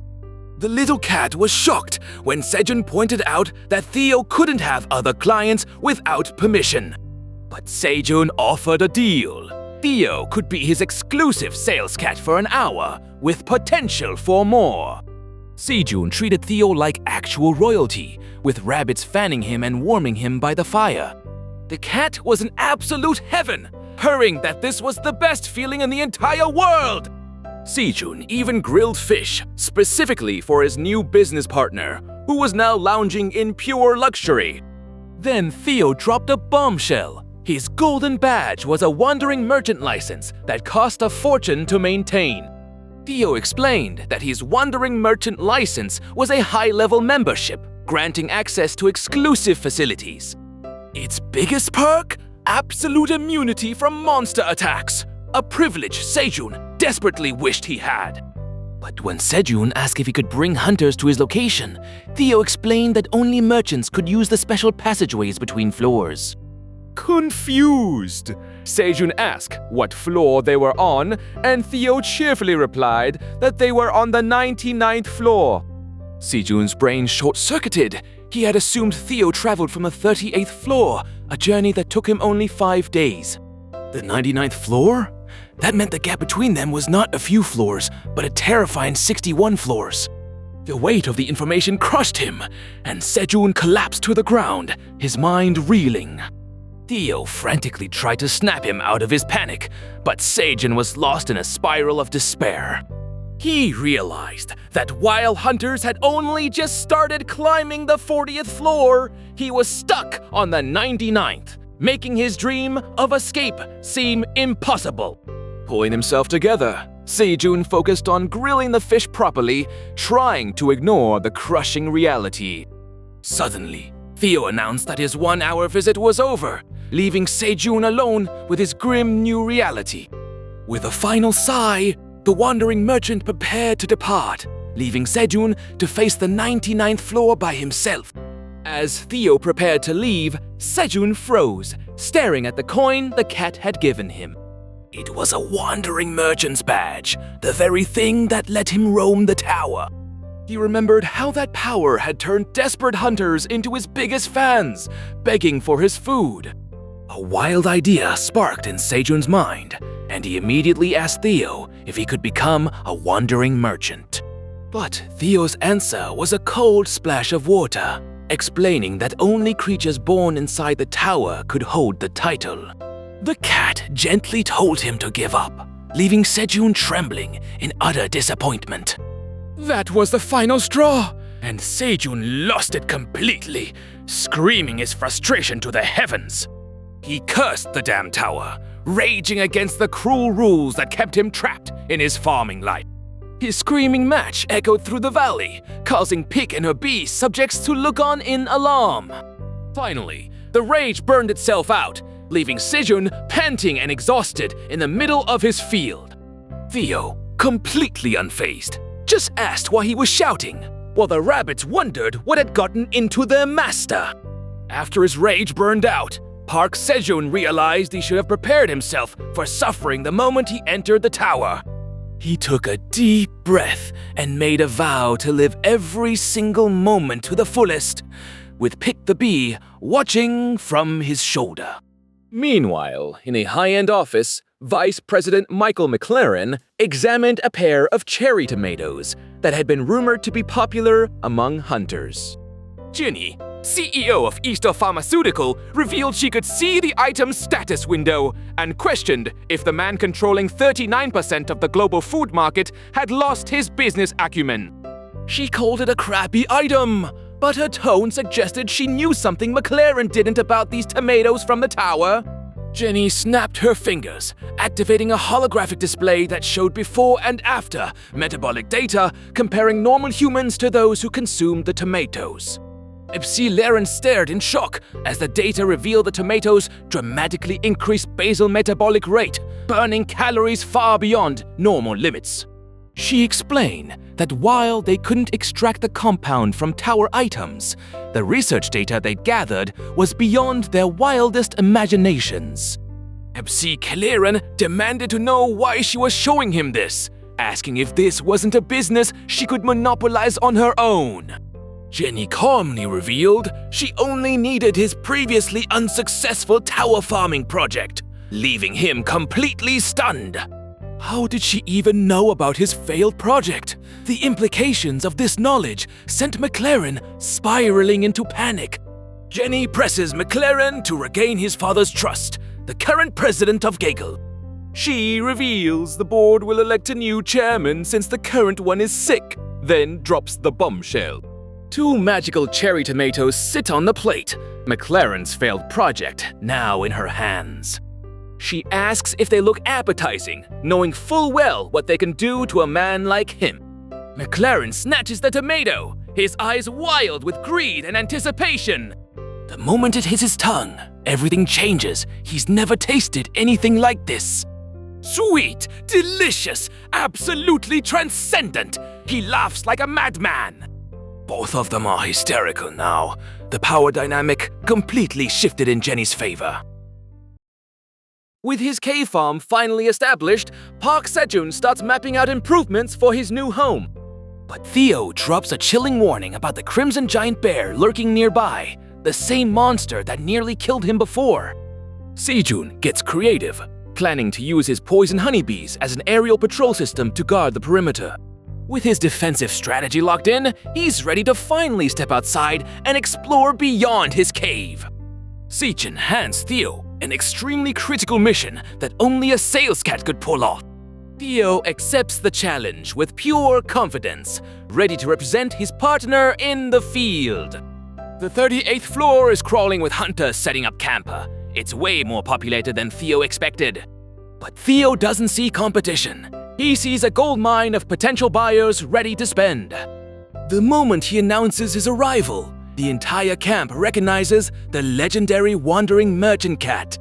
The little cat was shocked when Sejun pointed out that Theo couldn't have other clients without permission. But Sejun offered a deal. Theo could be his exclusive sales cat for an hour, with potential for more. Sejun treated Theo like actual royalty, with rabbits fanning him and warming him by the fire. The cat was an absolute heaven, purring that this was the best feeling in the entire world. Sejun even grilled fish, specifically for his new business partner, who was now lounging in pure luxury. Then Theo dropped a bombshell. His golden badge was a wandering merchant license that cost a fortune to maintain. Theo explained that his wandering merchant license was a high-level membership, granting access to exclusive facilities. Its biggest perk? Absolute immunity from monster attacks, a privilege Sejun desperately wished he had. But when Sejun asked if he could bring hunters to his location, Theo explained that only merchants could use the special passageways between floors. Confused, Sejun asked what floor they were on, and Theo cheerfully replied that they were on the 99th floor. Sejun's brain short-circuited. He had assumed Theo traveled from the 38th floor, a journey that took him only 5 days. The 99th floor? That meant the gap between them was not a few floors, but a terrifying 61 floors. The weight of the information crushed him, and Sejun collapsed to the ground, his mind reeling. Theo frantically tried to snap him out of his panic, but Sejun was lost in a spiral of despair. He realized that while hunters had only just started climbing the 40th floor, he was stuck on the 99th, making his dream of escape seem impossible. Pulling himself together, Sejun focused on grilling the fish properly, trying to ignore the crushing reality. Suddenly, Theo announced that his 1-hour visit was over, leaving Sejun alone with his grim new reality. With a final sigh, the wandering merchant prepared to depart, leaving Sejun to face the 99th floor by himself. As Theo prepared to leave, Sejun froze, staring at the coin the cat had given him. It was a wandering merchant's badge, the very thing that let him roam the tower. He remembered how that power had turned desperate hunters into his biggest fans, begging for his food. A wild idea sparked in Sejun's mind, and he immediately asked Theo if he could become a wandering merchant. But Theo's answer was a cold splash of water, explaining that only creatures born inside the tower could hold the title. The cat gently told him to give up, leaving Sejun trembling in utter disappointment. That was the final straw, and Sejun lost it completely, screaming his frustration to the heavens. He cursed the damn tower, raging against the cruel rules that kept him trapped in his farming life. His screaming match echoed through the valley, causing Pig and her bee subjects to look on in alarm. Finally, the rage burned itself out, leaving Sejun panting and exhausted in the middle of his field. Theo, completely unfazed, just asked why he was shouting, while the rabbits wondered what had gotten into their master. After his rage burned out, Park Sejun realized he should have prepared himself for suffering the moment he entered the tower. He took a deep breath and made a vow to live every single moment to the fullest, with Pick the Bee watching from his shoulder. Meanwhile, in a high-end office, Vice President Michael McLaren examined a pair of cherry tomatoes that had been rumored to be popular among hunters. Ginny, CEO of Easter Pharmaceutical, revealed she could see the item's status window and questioned if the man controlling 39% of the global food market had lost his business acumen. She called it a crappy item, but her tone suggested she knew something McLaren didn't about these tomatoes from the tower. Jenny snapped her fingers, activating a holographic display that showed before and after metabolic data comparing normal humans to those who consumed the tomatoes. Ipsy Laren stared in shock as the data revealed the tomatoes dramatically increased basal metabolic rate, burning calories far beyond normal limits. She explained that while they couldn't extract the compound from tower items, the research data they'd gathered was beyond their wildest imaginations. Ipsy Laren demanded to know why she was showing him this, asking if this wasn't a business she could monopolize on her own. Jenny calmly revealed she only needed his previously unsuccessful tower farming project, leaving him completely stunned. How did she even know about his failed project? The implications of this knowledge sent McLaren spiraling into panic. Jenny presses McLaren to regain his father's trust, the current president of Gaggle. She reveals the board will elect a new chairman since the current one is sick, then drops the bombshell. 2 magical cherry tomatoes sit on the plate, McLaren's failed project now in her hands. She asks if they look appetizing, knowing full well what they can do to a man like him. McLaren snatches the tomato, his eyes wild with greed and anticipation. The moment it hits his tongue, everything changes. He's never tasted anything like this. Sweet, delicious, absolutely transcendent. He laughs like a madman. Both of them are hysterical now. The power dynamic completely shifted in Jenny's favor. With his K-farm finally established, Park Sejun starts mapping out improvements for his new home. But Theo drops a chilling warning about the crimson giant bear lurking nearby, the same monster that nearly killed him before. Sejun gets creative, planning to use his poison honeybees as an aerial patrol system to guard the perimeter. With his defensive strategy locked in, he's ready to finally step outside and explore beyond his cave. Sejun hands Theo an extremely critical mission that only a sales cat could pull off. Theo accepts the challenge with pure confidence, ready to represent his partner in the field. The 38th floor is crawling with hunters setting up camp. It's way more populated than Theo expected. But Theo doesn't see competition. He sees a gold mine of potential buyers ready to spend. The moment he announces his arrival, the entire camp recognizes the legendary wandering merchant cat.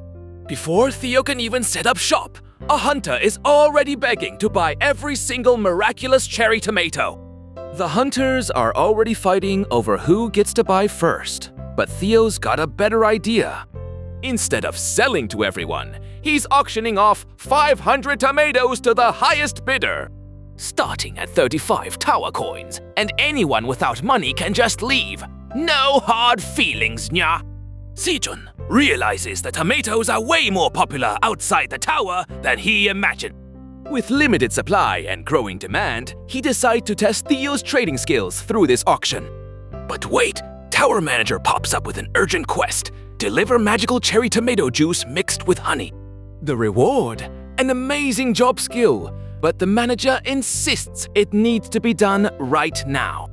Before Theo can even set up shop, a hunter is already begging to buy every single miraculous cherry tomato. The hunters are already fighting over who gets to buy first, but Theo's got a better idea. Instead of selling to everyone, he's auctioning off 500 tomatoes to the highest bidder. Starting at 35 tower coins, and anyone without money can just leave. No hard feelings, nya. Sejun realizes the tomatoes are way more popular outside the tower than he imagined. With limited supply and growing demand, he decides to test Theo's trading skills through this auction. But wait, Tower Manager pops up with an urgent quest. Deliver magical cherry tomato juice mixed with honey. The reward? An amazing job skill, but the manager insists it needs to be done right now.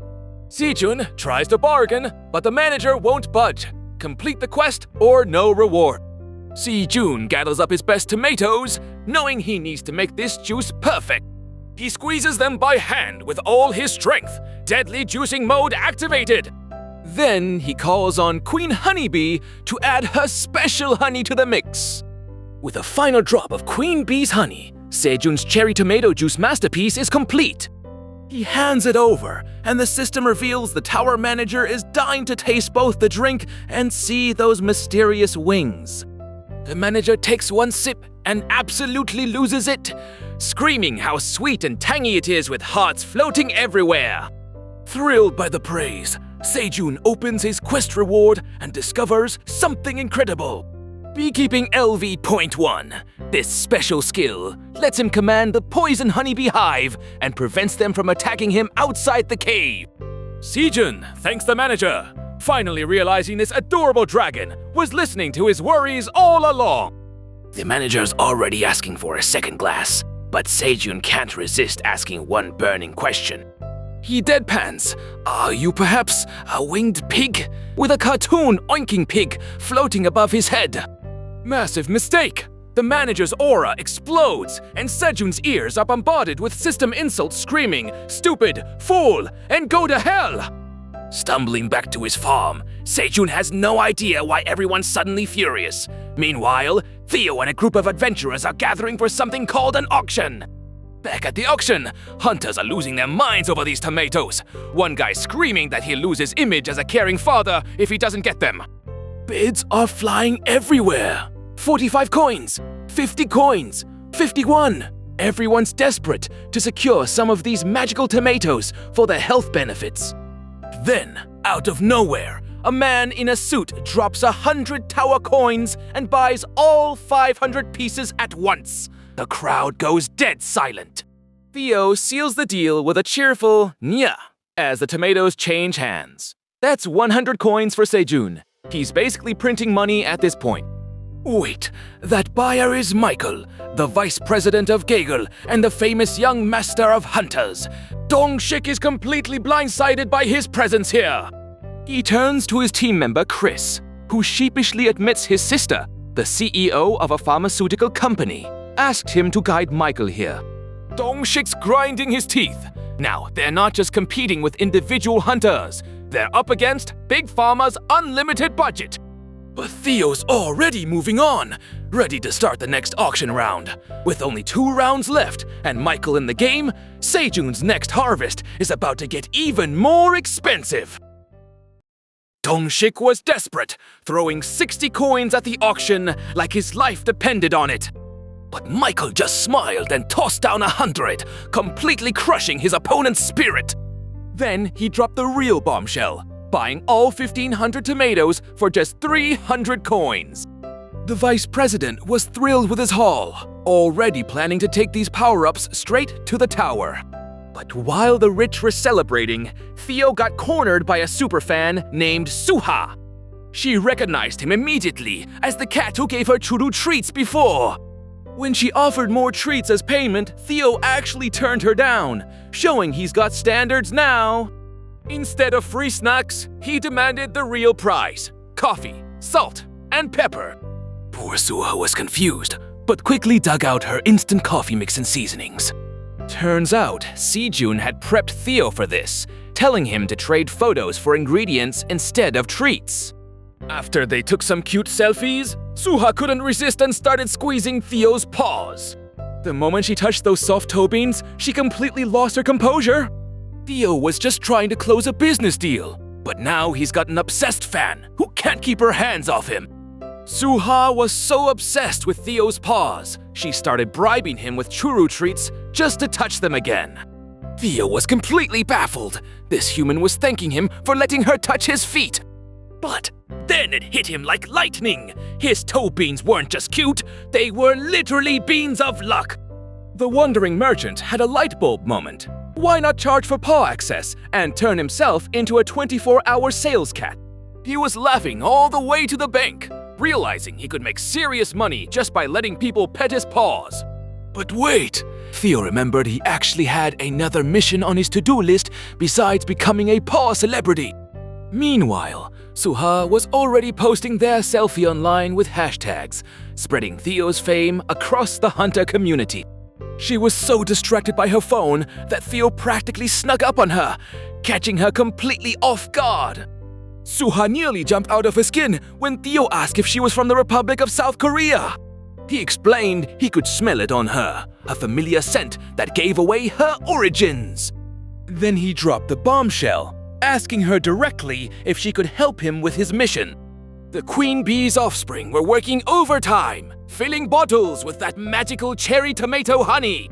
Sejun tries to bargain, but the manager won't budge. Complete the quest or no reward. Sejun gathers up his best tomatoes, knowing he needs to make this juice perfect. He squeezes them by hand with all his strength, deadly juicing mode activated. Then he calls on Queen Honeybee to add her special honey to the mix. With a final drop of Queen Bee's honey, Sejun's cherry tomato juice masterpiece is complete. He hands it over, and the system reveals the tower manager is dying to taste both the drink and see those mysterious wings. The manager takes one sip and absolutely loses it, screaming how sweet and tangy it is with hearts floating everywhere. Thrilled by the praise, Sejun opens his quest reward and discovers something incredible. Beekeeping LV.1. This special skill lets him command the poison honeybee hive and prevents them from attacking him outside the cave. Sejun thanks the manager, finally realizing this adorable dragon was listening to his worries all along. The manager's already asking for a second glass, but Sejun can't resist asking one burning question. He deadpans, "Are you perhaps a winged pig?" with a cartoon oinking pig floating above his head. Massive mistake! The manager's aura explodes, and Sejun's ears are bombarded with system insults screaming, "Stupid! Fool! And go to hell!" Stumbling back to his farm, Sejun has no idea why everyone's suddenly furious. Meanwhile, Theo and a group of adventurers are gathering for something called an auction. Back at the auction, hunters are losing their minds over these tomatoes. One guy screaming that he'll lose his image as a caring father if he doesn't get them. Bids are flying everywhere. 45 coins, 50 coins, 51. Everyone's desperate to secure some of these magical tomatoes for their health benefits. Then, out of nowhere, a man in a suit drops 100 tower coins and buys all 500 pieces at once. The crowd goes dead silent. Theo seals the deal with a cheerful "nya" as the tomatoes change hands. That's 100 coins for Sejun. He's basically printing money at this point. Wait, that buyer is Michael, the vice president of Gagel and the famous young master of hunters. Dong-shik is completely blindsided by his presence here. He turns to his team member Chris, who sheepishly admits his sister, the CEO of a pharmaceutical company, asked him to guide Michael here. Dong-shik's grinding his teeth. Now, they're not just competing with individual hunters. They're up against Big Pharma's unlimited budget. But Theo's already moving on, ready to start the next auction round. With only 2 rounds left and Michael in the game, Sejun's next harvest is about to get even more expensive. Dong-shik was desperate, throwing 60 coins at the auction like his life depended on it. But Michael just smiled and tossed down 100, completely crushing his opponent's spirit. Then he dropped the real bombshell, buying all 1,500 tomatoes for just 300 coins. The vice president was thrilled with his haul, already planning to take these power-ups straight to the tower. But while the rich were celebrating, Theo got cornered by a superfan named Suha. She recognized him immediately as the cat who gave her churu treats before. When she offered more treats as payment, Theo actually turned her down, showing he's got standards now. Instead of free snacks, he demanded the real price: coffee, salt, and pepper. Poor Suha was confused, but quickly dug out her instant coffee mix and seasonings. Turns out, Sejun had prepped Theo for this, telling him to trade photos for ingredients instead of treats. After they took some cute selfies, Suha couldn't resist and started squeezing Theo's paws. The moment she touched those soft toe beans, she completely lost her composure. Theo was just trying to close a business deal, but now he's got an obsessed fan who can't keep her hands off him. Suha was so obsessed with Theo's paws, she started bribing him with churu treats just to touch them again. Theo was completely baffled. This human was thanking him for letting her touch his feet. But then it hit him like lightning. His toe beans weren't just cute, they were literally beans of luck. The wandering merchant had a light bulb moment. Why not charge for paw access and turn himself into a 24-hour sales cat? He was laughing all the way to the bank, realizing he could make serious money just by letting people pet his paws. But wait! Theo remembered he actually had another mission on his to-do list besides becoming a paw celebrity. Meanwhile, Suha was already posting their selfie online with hashtags, spreading Theo's fame across the hunter community. She was so distracted by her phone that Theo practically snuck up on her, catching her completely off guard. Suha nearly jumped out of her skin when Theo asked if she was from the Republic of South Korea. He explained he could smell it on her, a familiar scent that gave away her origins. Then he dropped the bombshell, asking her directly if she could help him with his mission. The queen bee's offspring were working overtime, filling bottles with that magical cherry tomato honey.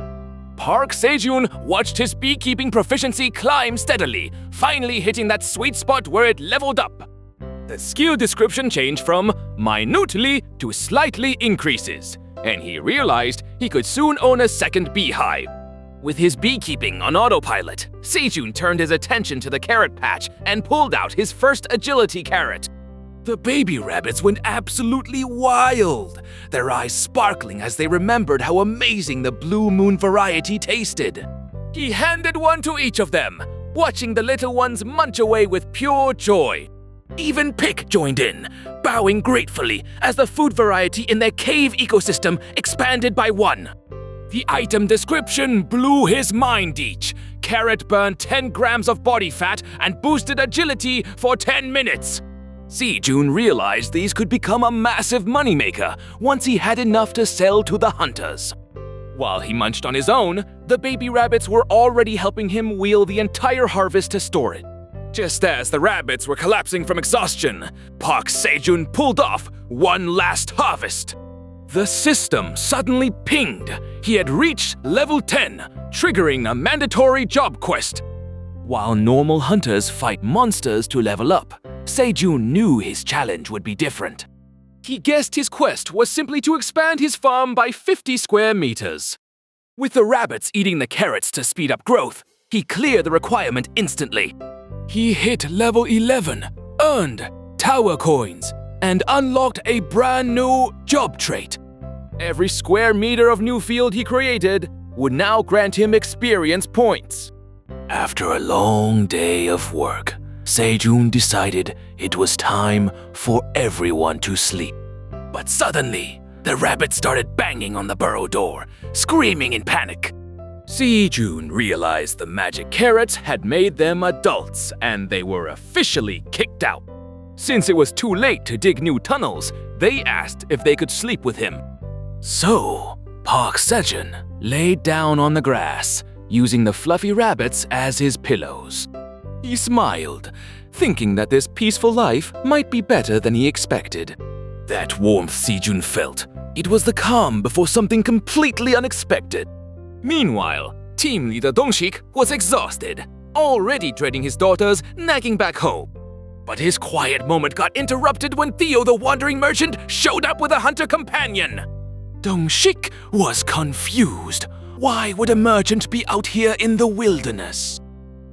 Park Sejun watched his beekeeping proficiency climb steadily, finally hitting that sweet spot where it leveled up. The skill description changed from minutely to slightly increases, and he realized he could soon own a second beehive. With his beekeeping on autopilot, Sejun turned his attention to the carrot patch and pulled out his first agility carrot. The baby rabbits went absolutely wild, their eyes sparkling as they remembered how amazing the blue moon variety tasted. He handed one to each of them, watching the little ones munch away with pure joy. Even Pick joined in, bowing gratefully as the food variety in their cave ecosystem expanded by one. The item description blew his mind each. Carrot burned 10 grams of body fat and boosted agility for 10 minutes. Sejun realized these could become a massive moneymaker once he had enough to sell to the hunters. While he munched on his own, the baby rabbits were already helping him wheel the entire harvest to store it. Just as the rabbits were collapsing from exhaustion, Park Sejun pulled off one last harvest. The system suddenly pinged. He had reached level 10, triggering a mandatory job quest. While normal hunters fight monsters to level up, Sejun knew his challenge would be different. He guessed his quest was simply to expand his farm by 50 square meters. With the rabbits eating the carrots to speed up growth, he cleared the requirement instantly. He hit level 11, earned tower coins, and unlocked a brand new job trait. Every square meter of new field he created would now grant him experience points. After a long day of work, Sejun decided it was time for everyone to sleep. But suddenly, the rabbits started banging on the burrow door, screaming in panic. Sejun realized the magic carrots had made them adults and they were officially kicked out. Since it was too late to dig new tunnels, they asked if they could sleep with him. So, Park Sejun laid down on the grass, using the fluffy rabbits as his pillows. He smiled, thinking that this peaceful life might be better than he expected. That warmth Sejun felt. It was the calm before something completely unexpected. Meanwhile, team leader Dongshik was exhausted. already dreading his daughters nagging back home. But his quiet moment got interrupted when Theo the wandering merchant showed up with a hunter companion. Dong-shik was confused. Why would a merchant be out here in the wilderness?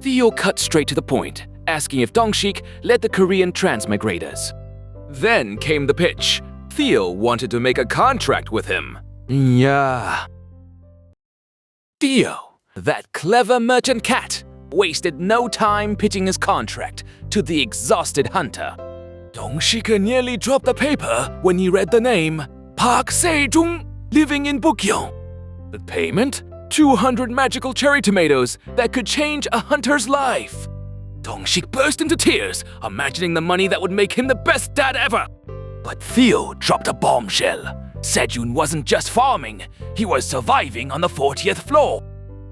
Theo cut straight to the point, asking if Dong-shik led the Korean transmigrators. Then came the pitch. Theo wanted to make a contract with him. Yeah. Theo, that clever merchant cat, wasted no time pitching his contract to the exhausted hunter. Dong-shik nearly dropped the paper when he read the name Park Sejun, living in Bukyeong. The payment? 200 magical cherry tomatoes that could change a hunter's life. Dong-shik burst into tears, imagining the money that would make him the best dad ever. But Theo dropped a bombshell. Sejun wasn't just farming, he was surviving on the 40th floor.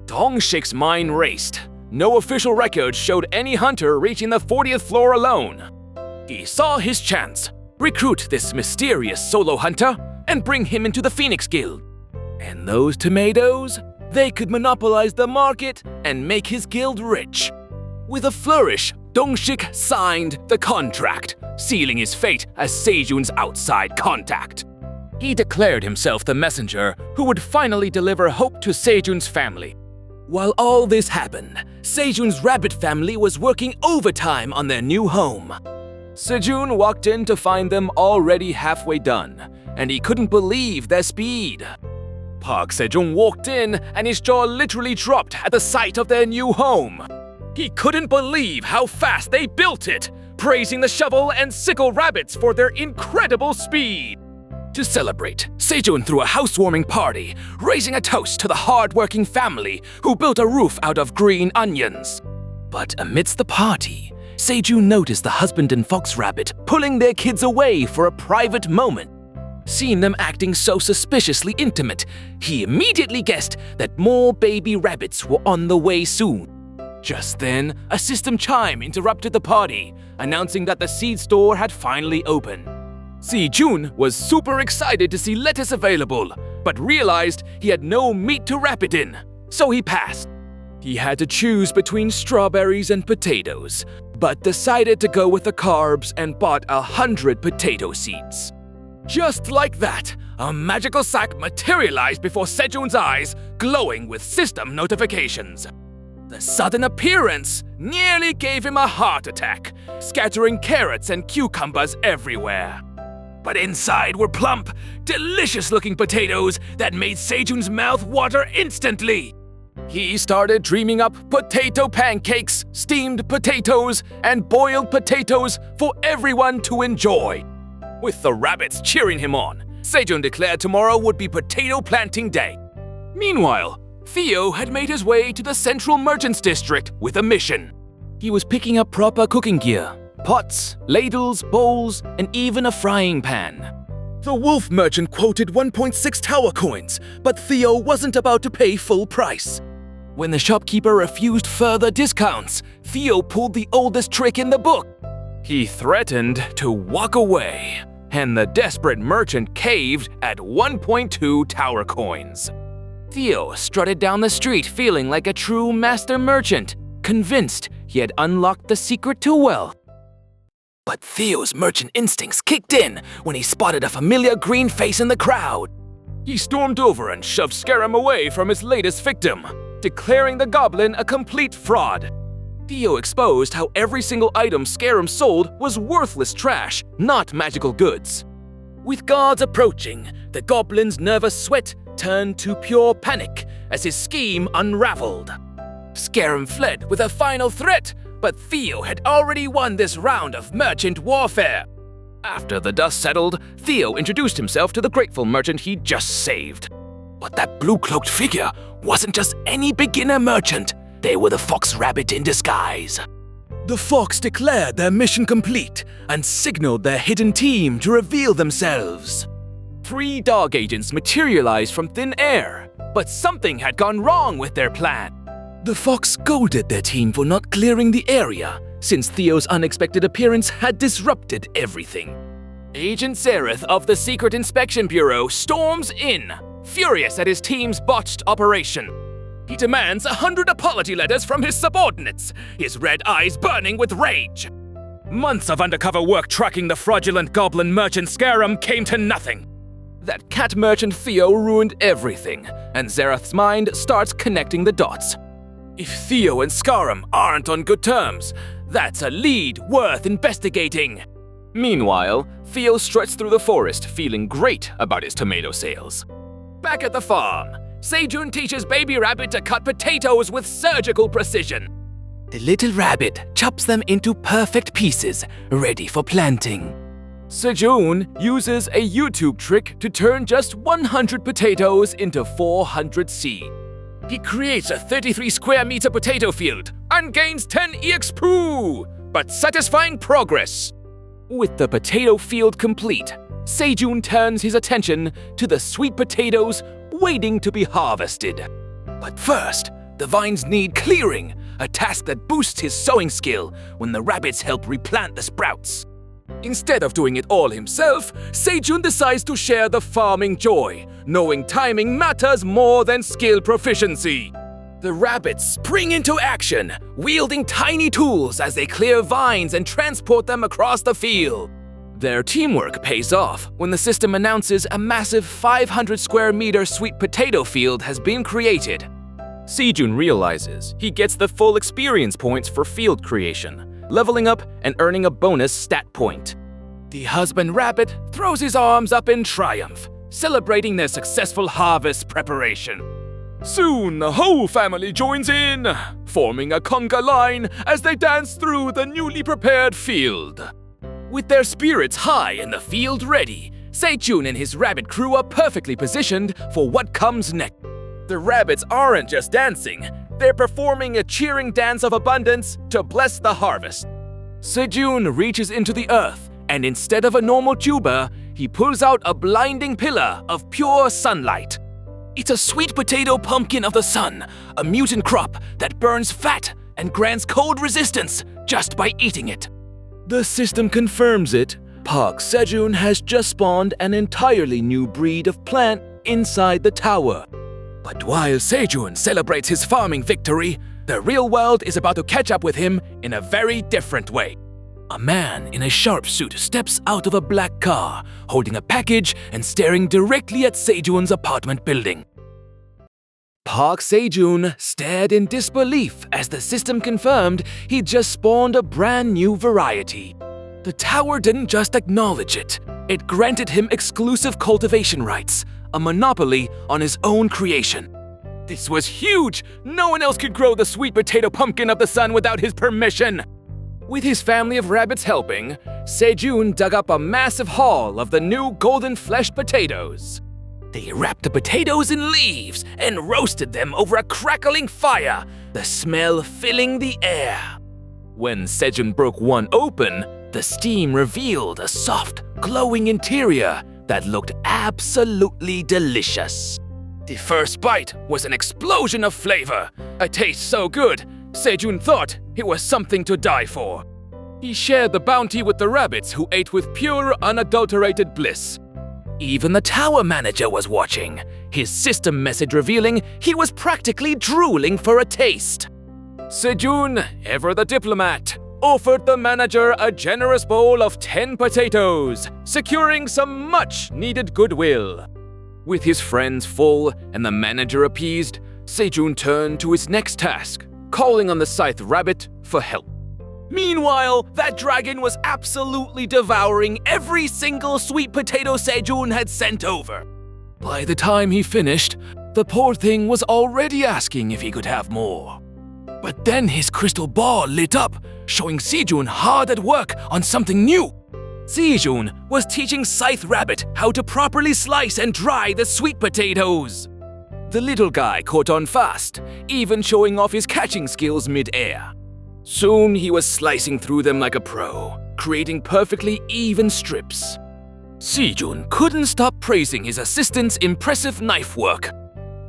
Dong-shik's mind raced. No official record showed any hunter reaching the 40th floor alone. He saw his chance. Recruit this mysterious solo hunter and bring him into the Phoenix Guild. And those tomatoes? They could monopolize the market and make his guild rich. With a flourish, Dong-shik signed the contract, sealing his fate as Sejun's outside contact. He declared himself the messenger who would finally deliver hope to Sejun's family. While all this happened, Sejun's rabbit family was working overtime on their new home. Sejun walked in to find them already halfway done, and he couldn't believe their speed. Park Sejun walked in and his jaw literally dropped at the sight of their new home. He couldn't believe how fast they built it, praising the shovel and sickle rabbits for their incredible speed. To celebrate, Sejun threw a housewarming party, raising a toast to the hard-working family who built a roof out of green onions. But amidst the party, Sejun noticed the husband and fox rabbit pulling their kids away for a private moment. Seeing them acting so suspiciously intimate, he immediately guessed that more baby rabbits were on the way soon. Just then, a system chime interrupted the party, announcing that the seed store had finally opened. Sejun was super excited to see lettuce available, but realized he had no meat to wrap it in, so he passed. He had to choose between strawberries and potatoes, but decided to go with the carbs and bought 100 potato seeds. Just like that, a magical sack materialized before Sejun's eyes, glowing with system notifications. The sudden appearance nearly gave him a heart attack, scattering carrots and cucumbers everywhere. But inside were plump, delicious-looking potatoes that made Sejun's mouth water instantly. He started dreaming up potato pancakes, steamed potatoes, and boiled potatoes for everyone to enjoy. With the rabbits cheering him on, Sejun declared tomorrow would be potato planting day. Meanwhile, Theo had made his way to the Central Merchants District with a mission. He was picking up proper cooking gear, pots, ladles, bowls, and even a frying pan. The wolf merchant quoted 1.6 tower coins, but Theo wasn't about to pay full price. When the shopkeeper refused further discounts, Theo pulled the oldest trick in the book. He threatened to walk away, and the desperate merchant caved at 1.2 tower coins. Theo strutted down the street feeling like a true master merchant, convinced he had unlocked the secret to wealth. But Theo's merchant instincts kicked in when he spotted a familiar green face in the crowd. He stormed over and shoved Scarum away from his latest victim, declaring the goblin a complete fraud. Theo exposed how every single item Scarum sold was worthless trash, not magical goods. With guards approaching, the goblin's nervous sweat turned to pure panic as his scheme unraveled. Scarum fled with a final threat, but Theo had already won this round of merchant warfare. After the dust settled, Theo introduced himself to the grateful merchant he'd just saved. But that blue-cloaked figure wasn't just any beginner merchant. They were the Fox Rabbit in disguise. The Fox declared their mission complete and signaled their hidden team to reveal themselves. 3 dog agents materialized from thin air, but something had gone wrong with their plan. The Fox scolded their team for not clearing the area, since Theo's unexpected appearance had disrupted everything. Agent Zareth of the Secret Inspection Bureau storms in, furious at his team's botched operation. He demands 100 apology letters from his subordinates, his red eyes burning with rage. Months of undercover work tracking the fraudulent goblin merchant Scarum came to nothing. That cat merchant Theo ruined everything, and Zerath's mind starts connecting the dots. If Theo and Scarum aren't on good terms, that's a lead worth investigating. Meanwhile, Theo struts through the forest, feeling great about his tomato sales. Back at the farm, Sejun teaches baby rabbit to cut potatoes with surgical precision. The little rabbit chops them into perfect pieces, ready for planting. Sejun uses a YouTube trick to turn just 100 potatoes into 400 seed. He creates a 33 square meter potato field and gains 10 EXP, but satisfying progress. With the potato field complete, Sejun turns his attention to the sweet potatoes waiting to be harvested. But first, the vines need clearing, a task that boosts his sowing skill when the rabbits help replant the sprouts. Instead of doing it all himself, Sejun decides to share the farming joy, knowing timing matters more than skill proficiency. The rabbits spring into action, wielding tiny tools as they clear vines and transport them across the field. Their teamwork pays off when the system announces a massive 500 square meter sweet potato field has been created. Sejun realizes he gets the full experience points for field creation, leveling up and earning a bonus stat point. The husband rabbit throws his arms up in triumph, celebrating their successful harvest preparation. Soon, the whole family joins in, forming a conga line as they dance through the newly prepared field. With their spirits high and the field ready, Sejun and his rabbit crew are perfectly positioned for what comes next. The rabbits aren't just dancing, they're performing a cheering dance of abundance to bless the harvest. Sejun reaches into the earth, and instead of a normal tuber, he pulls out a blinding pillar of pure sunlight. It's a sweet potato pumpkin of the sun, a mutant crop that burns fat and grants cold resistance just by eating it. The system confirms it. Park Sejun has just spawned an entirely new breed of plant inside the tower. But while Sejun celebrates his farming victory, the real world is about to catch up with him in a very different way. A man in a sharp suit steps out of a black car, holding a package and staring directly at Sejun's apartment building. Park Sejun stared in disbelief as the system confirmed he'd just spawned a brand new variety. The tower didn't just acknowledge it, it granted him exclusive cultivation rights, a monopoly on his own creation. This was huge! No one else could grow the sweet potato pumpkin of the sun without his permission! With his family of rabbits helping, Sejun dug up a massive haul of the new golden-fleshed potatoes. They wrapped the potatoes in leaves and roasted them over a crackling fire, the smell filling the air. When Sejun broke one open, the steam revealed a soft, glowing interior that looked absolutely delicious. The first bite was an explosion of flavor, a taste so good, Sejun thought it was something to die for. He shared the bounty with the rabbits who ate with pure, unadulterated bliss. Even the tower manager was watching, his system message revealing he was practically drooling for a taste. Sejun, ever the diplomat, offered the manager a generous bowl of 10 potatoes, securing some much-needed goodwill. With his friends full and the manager appeased, Sejun turned to his next task, calling on the scythe rabbit for help. Meanwhile, that dragon was absolutely devouring every single sweet potato Sejun had sent over. By the time he finished, the poor thing was already asking if he could have more. But then his crystal ball lit up, showing Sejun hard at work on something new. Sejun was teaching Scythe Rabbit how to properly slice and dry the sweet potatoes. The little guy caught on fast, even showing off his catching skills mid-air. Soon he was slicing through them like a pro, creating perfectly even strips. Sejun couldn't stop praising his assistant's impressive knife work.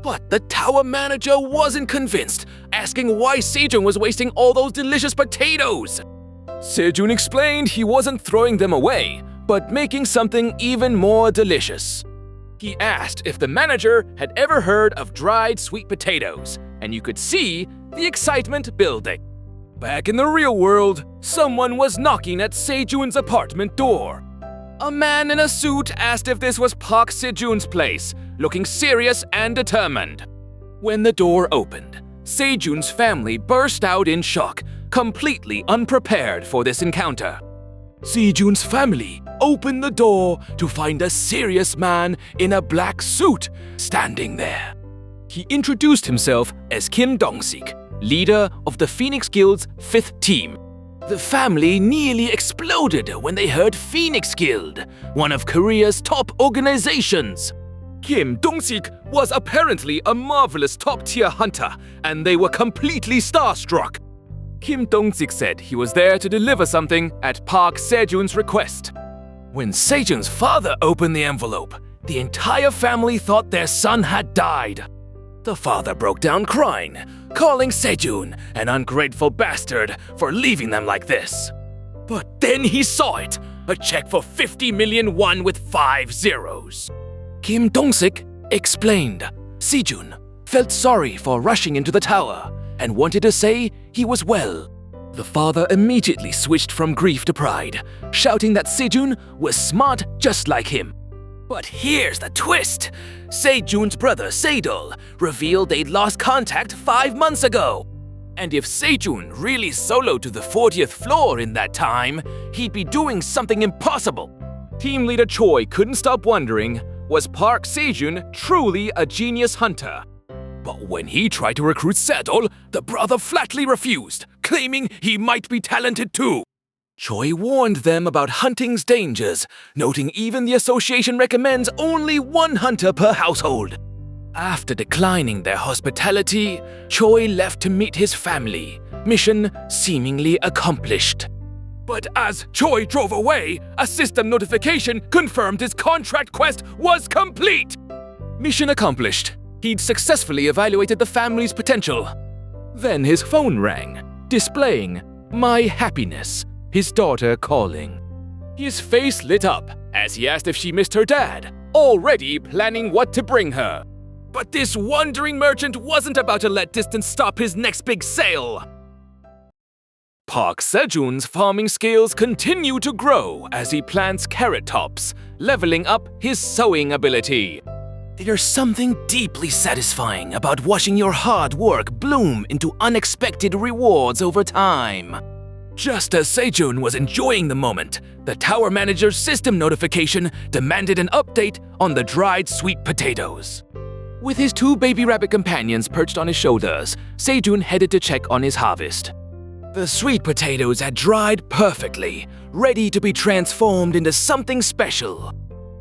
But the tower manager wasn't convinced, asking why Sejun was wasting all those delicious potatoes. Sejun explained he wasn't throwing them away, but making something even more delicious. He asked if the manager had ever heard of dried sweet potatoes, and you could see the excitement building. Back in the real world, someone was knocking at Sejun's apartment door. A man in a suit asked if this was Park Sejun's place, looking serious and determined. When the door opened, Sejun's family burst out in shock, completely unprepared for this encounter. Sejun's family opened the door to find a serious man in a black suit standing there. He introduced himself as Kim Dong-sik, leader of the Phoenix Guild's 5th team. The family nearly exploded when they heard Phoenix Guild, one of Korea's top organizations. Kim Dong-sik was apparently a marvelous top-tier hunter, and they were completely starstruck. Kim Dong-sik said he was there to deliver something at Park Sejun's request. When Sejun's father opened the envelope, the entire family thought their son had died. The father broke down crying, calling Sejun an ungrateful bastard for leaving them like this. But then he saw it, a check for 50 million won with 5 zeros. Kim Dong-sik explained Sejun felt sorry for rushing into the tower and wanted to say he was well. The father immediately switched from grief to pride, shouting that Sejun was smart just like him. But here's the twist! Sejun's brother Seidol revealed they'd lost contact 5 months ago. And if Sejun really soloed to the 40th floor in that time, he'd be doing something impossible. Team leader Choi couldn't stop wondering, was Park Sejun truly a genius hunter? But when he tried to recruit Seidol, the brother flatly refused, claiming he might be talented too. Choi warned them about hunting's dangers, noting even the association recommends only 1 hunter per household. After declining their hospitality, Choi left to meet his family, mission seemingly accomplished. But as Choi drove away, a system notification confirmed his contract quest was complete. Mission accomplished. He'd successfully evaluated the family's potential. Then his phone rang, displaying "My happiness," his daughter calling. His face lit up as he asked if she missed her dad, already planning what to bring her. But this wandering merchant wasn't about to let distance stop his next big sale. Park Sejun's farming skills continue to grow as he plants carrot tops, leveling up his sowing ability. There's something deeply satisfying about watching your hard work bloom into unexpected rewards over time. Just as Sejun was enjoying the moment, the tower manager's system notification demanded an update on the dried sweet potatoes. With his 2 baby rabbit companions perched on his shoulders, Sejun headed to check on his harvest. The sweet potatoes had dried perfectly, ready to be transformed into something special.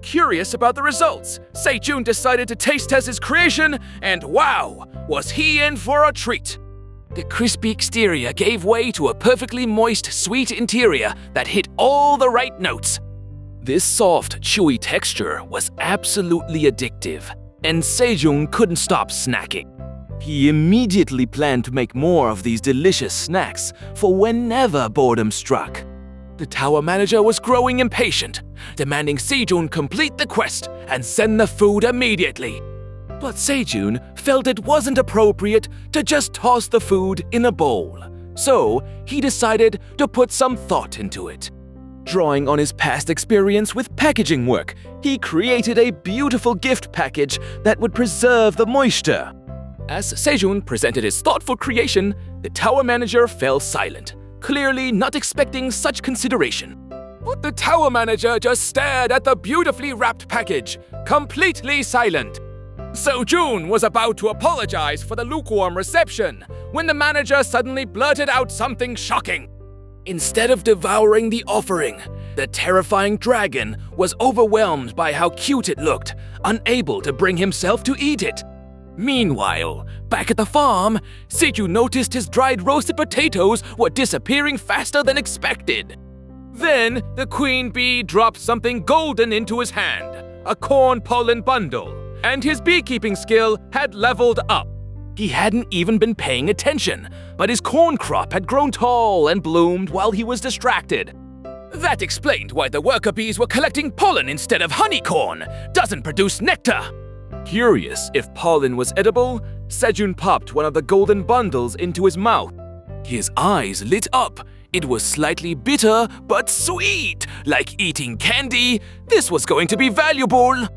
Curious about the results, Sejun decided to taste test his creation, and wow, was he in for a treat! The crispy exterior gave way to a perfectly moist, sweet interior that hit all the right notes. This soft, chewy texture was absolutely addictive, and Sejun couldn't stop snacking. He immediately planned to make more of these delicious snacks for whenever boredom struck. The tower manager was growing impatient, demanding Sejun complete the quest and send the food immediately. But Sejun felt it wasn't appropriate to just toss the food in a bowl, so he decided to put some thought into it. Drawing on his past experience with packaging work, he created a beautiful gift package that would preserve the moisture. As Sejun presented his thoughtful creation, the tower manager fell silent, clearly not expecting such consideration. But the tower manager just stared at the beautifully wrapped package, completely silent. Sejun was about to apologize for the lukewarm reception when the manager suddenly blurted out something shocking. Instead of devouring the offering, the terrifying dragon was overwhelmed by how cute it looked, unable to bring himself to eat it. Meanwhile, back at the farm, Sejun noticed his dried roasted potatoes were disappearing faster than expected. Then, the queen bee dropped something golden into his hand, a corn pollen bundle, and his beekeeping skill had leveled up. He hadn't even been paying attention, but his corn crop had grown tall and bloomed while he was distracted. That explained why the worker bees were collecting pollen instead of honeycorn. Doesn't produce nectar. Curious if pollen was edible, Sejun popped one of the golden bundles into his mouth. His eyes lit up. It was slightly bitter, but sweet. Like eating candy, this was going to be valuable.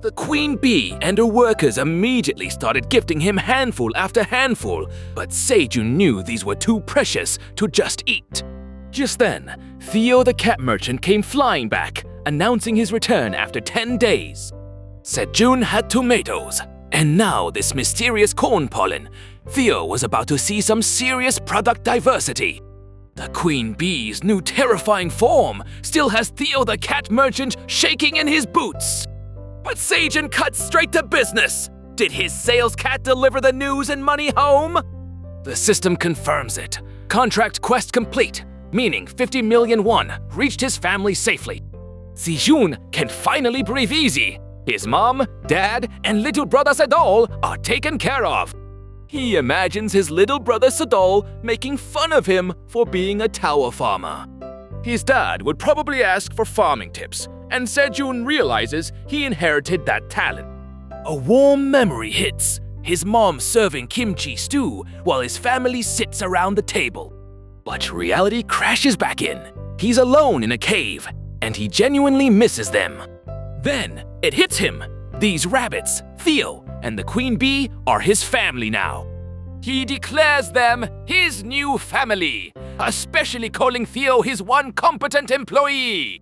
The queen bee and her workers immediately started gifting him handful after handful, but Sejun knew these were too precious to just eat. Just then, Theo the cat merchant came flying back, announcing his return after 10 days. Sejun had tomatoes, and now this mysterious corn pollen. Theo was about to see some serious product diversity. The queen bee's new terrifying form still has Theo the cat merchant shaking in his boots. But Sejun cut straight to business. Did his sales cat deliver the news and money home? The system confirms it. Contract quest complete, meaning 50 million won reached his family safely. Sejun can finally breathe easy. His mom, dad, and little brother Sedol are taken care of. He imagines his little brother Sedol making fun of him for being a tower farmer. His dad would probably ask for farming tips, and Sejun realizes he inherited that talent. A warm memory hits, his mom serving kimchi stew while his family sits around the table. But reality crashes back in. He's alone in a cave, and he genuinely misses them. Then it hits him. These rabbits, Theo and the queen bee, are his family now. He declares them his new family, especially calling Theo his one competent employee.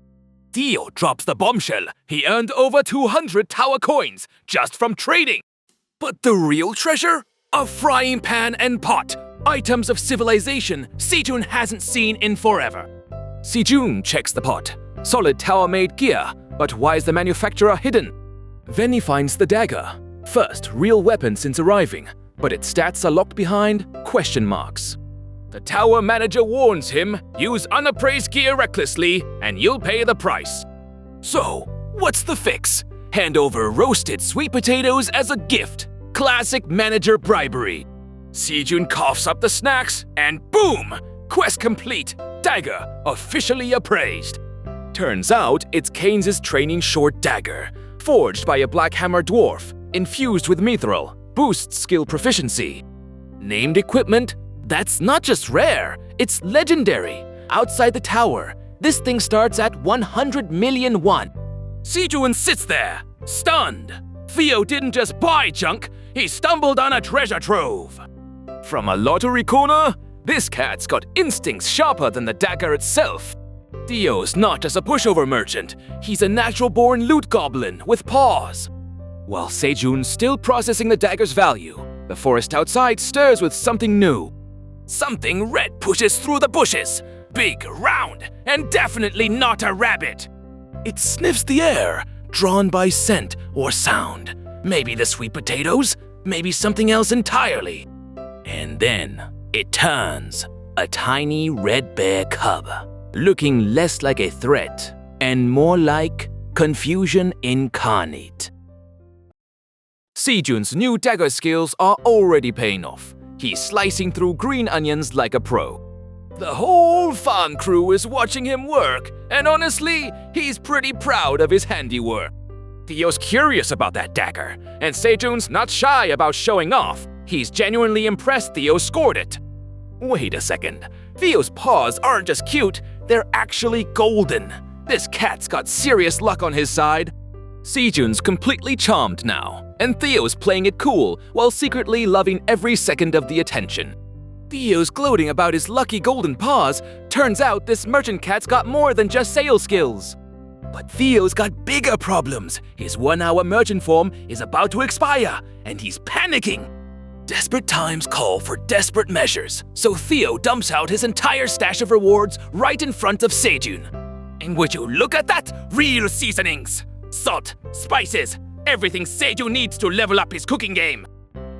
Theo drops the bombshell. He earned over 200 tower coins just from trading. But the real treasure? A frying pan and pot. Items of civilization Sejun hasn't seen in forever. Sejun checks the pot. Solid tower-made gear. But why is the manufacturer hidden? Then he finds the dagger. First real weapon since arriving, but its stats are locked behind question marks. The tower manager warns him, use unappraised gear recklessly and you'll pay the price. So, what's the fix? Hand over roasted sweet potatoes as a gift. Classic manager bribery. Sejun coughs up the snacks and boom! Quest complete. Dagger officially appraised. Turns out it's Keynes' training short dagger, forged by a black hammer dwarf, infused with mithril, boosts skill proficiency. Named equipment? That's not just rare, it's legendary. Outside the tower, this thing starts at 100 million won. Sejun sits there, stunned. Theo didn't just buy junk, he stumbled on a treasure trove. From a lottery corner, this cat's got instincts sharper than the dagger itself. Theo's not just a pushover merchant, he's a natural-born loot goblin with paws. While Sejun's still processing the dagger's value, the forest outside stirs with something new. Something red pushes through the bushes. Big, round, and definitely not a rabbit. It sniffs the air, drawn by scent or sound. Maybe the sweet potatoes, maybe something else entirely. And then it turns, a tiny red bear cub, looking less like a threat and more like confusion incarnate. Sejun's new dagger skills are already paying off. He's slicing through green onions like a pro. The whole farm crew is watching him work, and honestly, he's pretty proud of his handiwork. Theo's curious about that dagger, and Sejun's not shy about showing off. He's genuinely impressed Theo scored it. Wait a second. Theo's paws aren't just cute, they're actually golden. This cat's got serious luck on his side. Sejun's completely charmed now, and Theo's playing it cool while secretly loving every second of the attention. Theo's gloating about his lucky golden paws. Turns out this merchant cat's got more than just sales skills. But Theo's got bigger problems. His 1-hour merchant form is about to expire, and he's panicking. Desperate times call for desperate measures, so Theo dumps out his entire stash of rewards right in front of Sejun. And would you look at that? Real seasonings! Salt, spices, everything Sejun needs to level up his cooking game.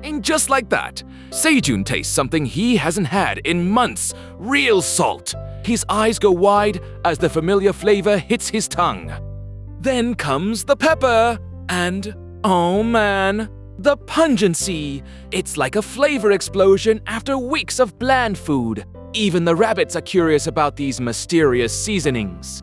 And just like that, Sejun tastes something he hasn't had in months, real salt. His eyes go wide as the familiar flavor hits his tongue. Then comes the pepper, and oh man, the pungency. It's like a flavor explosion after weeks of bland food. Even the rabbits are curious about these mysterious seasonings.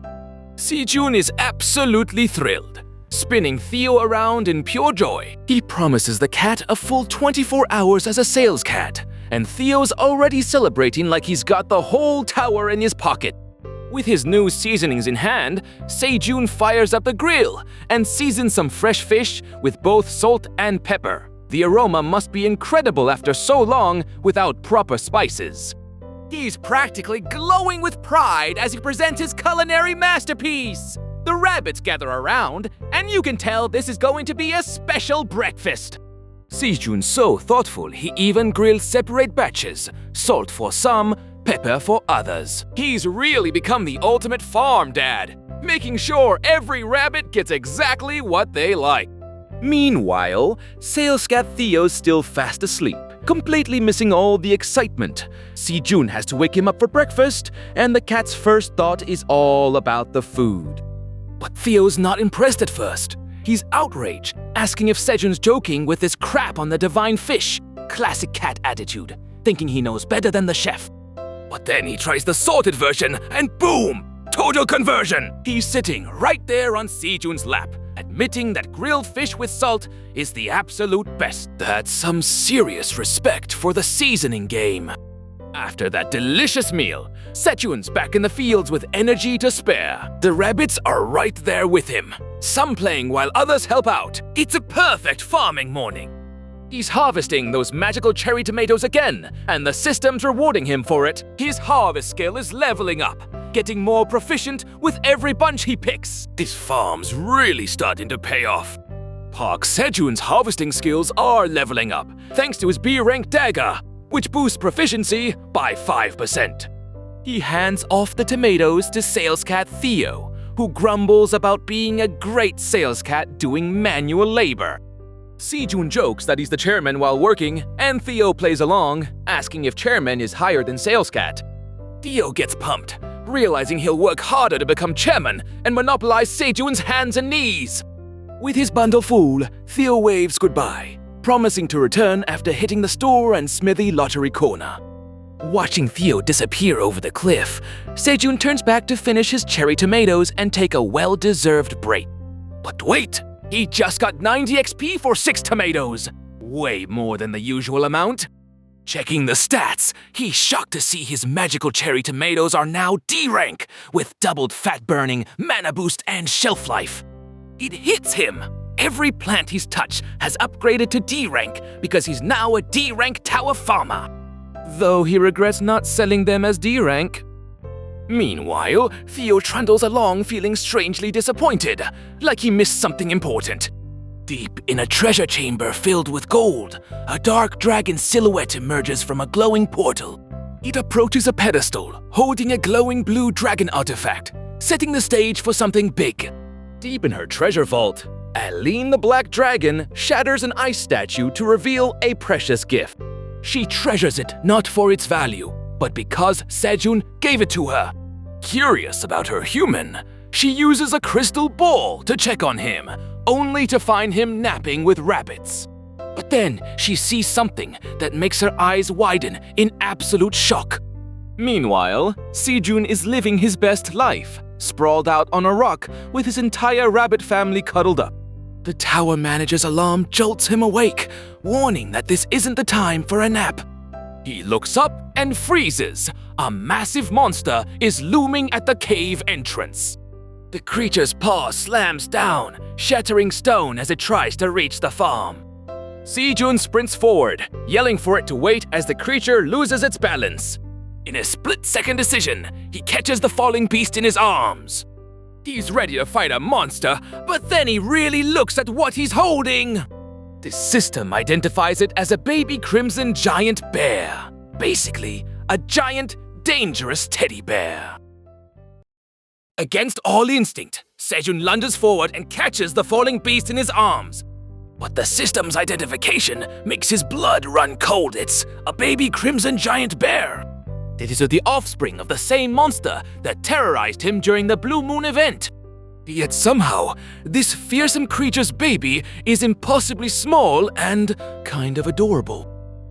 Sejun is absolutely thrilled. spinning Theo around in pure joy. He promises the cat a full 24 hours as a sales cat, and Theo's already celebrating like he's got the whole tower in his pocket. With his new seasonings in hand, Sejun fires up the grill and seasons some fresh fish with both salt and pepper. The aroma must be incredible after so long without proper spices. He's practically glowing with pride as he presents his culinary masterpiece. The rabbits gather around, and you can tell this is going to be a special breakfast. Sejun's so thoughtful, he even grills separate batches, salt for some, pepper for others. He's really become the ultimate farm dad, making sure every rabbit gets exactly what they like. Meanwhile, sales cat Theo's still fast asleep, completely missing all the excitement. Sejun has to wake him up for breakfast, and the cat's first thought is all about the food. But Theo's not impressed at first. He's outraged, asking if Sejun's joking with this crap on the divine fish. Classic cat attitude, thinking he knows better than the chef. But then he tries the salted version, and boom! Total conversion! He's sitting right there on Sejun's lap, admitting that grilled fish with salt is the absolute best. That's some serious respect for the seasoning game. After that delicious meal, Sejun's back in the fields with energy to spare. The rabbits are right there with him, some playing while others help out. It's a perfect farming morning. He's harvesting those magical cherry tomatoes again, and the system's rewarding him for it. His harvest skill is leveling up, getting more proficient with every bunch he picks. This farm's really starting to pay off. Park Sejun's harvesting skills are leveling up, thanks to his B-rank dagger, which boosts proficiency by 5%. He hands off the tomatoes to sales cat Theo, who grumbles about being a great sales cat doing manual labor. Sejun jokes that he's the chairman while working, and Theo plays along, asking if chairman is higher than sales cat. Theo gets pumped, realizing he'll work harder to become chairman and monopolize Sejun's hands and knees. With his bundle full, Theo waves goodbye, promising to return after hitting the store and smithy lottery corner. Watching Theo disappear over the cliff, Sejun turns back to finish his cherry tomatoes and take a well-deserved break. But wait! He just got 90 XP for 6 tomatoes! Way more than the usual amount. Checking the stats, he's shocked to see his magical cherry tomatoes are now D rank, with doubled fat burning, mana boost, and shelf life. It hits him! Every plant he's touched has upgraded to D rank because he's now a D rank tower farmer. Though he regrets not selling them as D rank. Meanwhile, Theo trundles along feeling strangely disappointed, like he missed something important. Deep in a treasure chamber filled with gold, a dark dragon silhouette emerges from a glowing portal. It approaches a pedestal, holding a glowing blue dragon artifact, setting the stage for something big. Deep in her treasure vault, Aline the Black Dragon shatters an ice statue to reveal a precious gift. She treasures it not for its value, but because Sejun gave it to her. Curious about her human, she uses a crystal ball to check on him, only to find him napping with rabbits. But then she sees something that makes her eyes widen in absolute shock. Meanwhile, Sejun is living his best life, sprawled out on a rock with his entire rabbit family cuddled up. The tower manager's alarm jolts him awake, warning that this isn't the time for a nap. He looks up and freezes. A massive monster is looming at the cave entrance. The creature's paw slams down, shattering stone as it tries to reach the farm. Sejun sprints forward, yelling for it to wait as the creature loses its balance. In a split-second decision, he catches the falling beast in his arms. He's ready to fight a monster, but then he really looks at what he's holding. This system identifies it as a baby crimson giant bear. Basically, a giant, dangerous teddy bear. Against all instinct, Sejun lunges forward and catches the falling beast in his arms. But the system's identification makes his blood run cold. It's a baby crimson giant bear. It is the offspring of the same monster that terrorized him during the Blue Moon event. Yet somehow, this fearsome creature's baby is impossibly small and kind of adorable.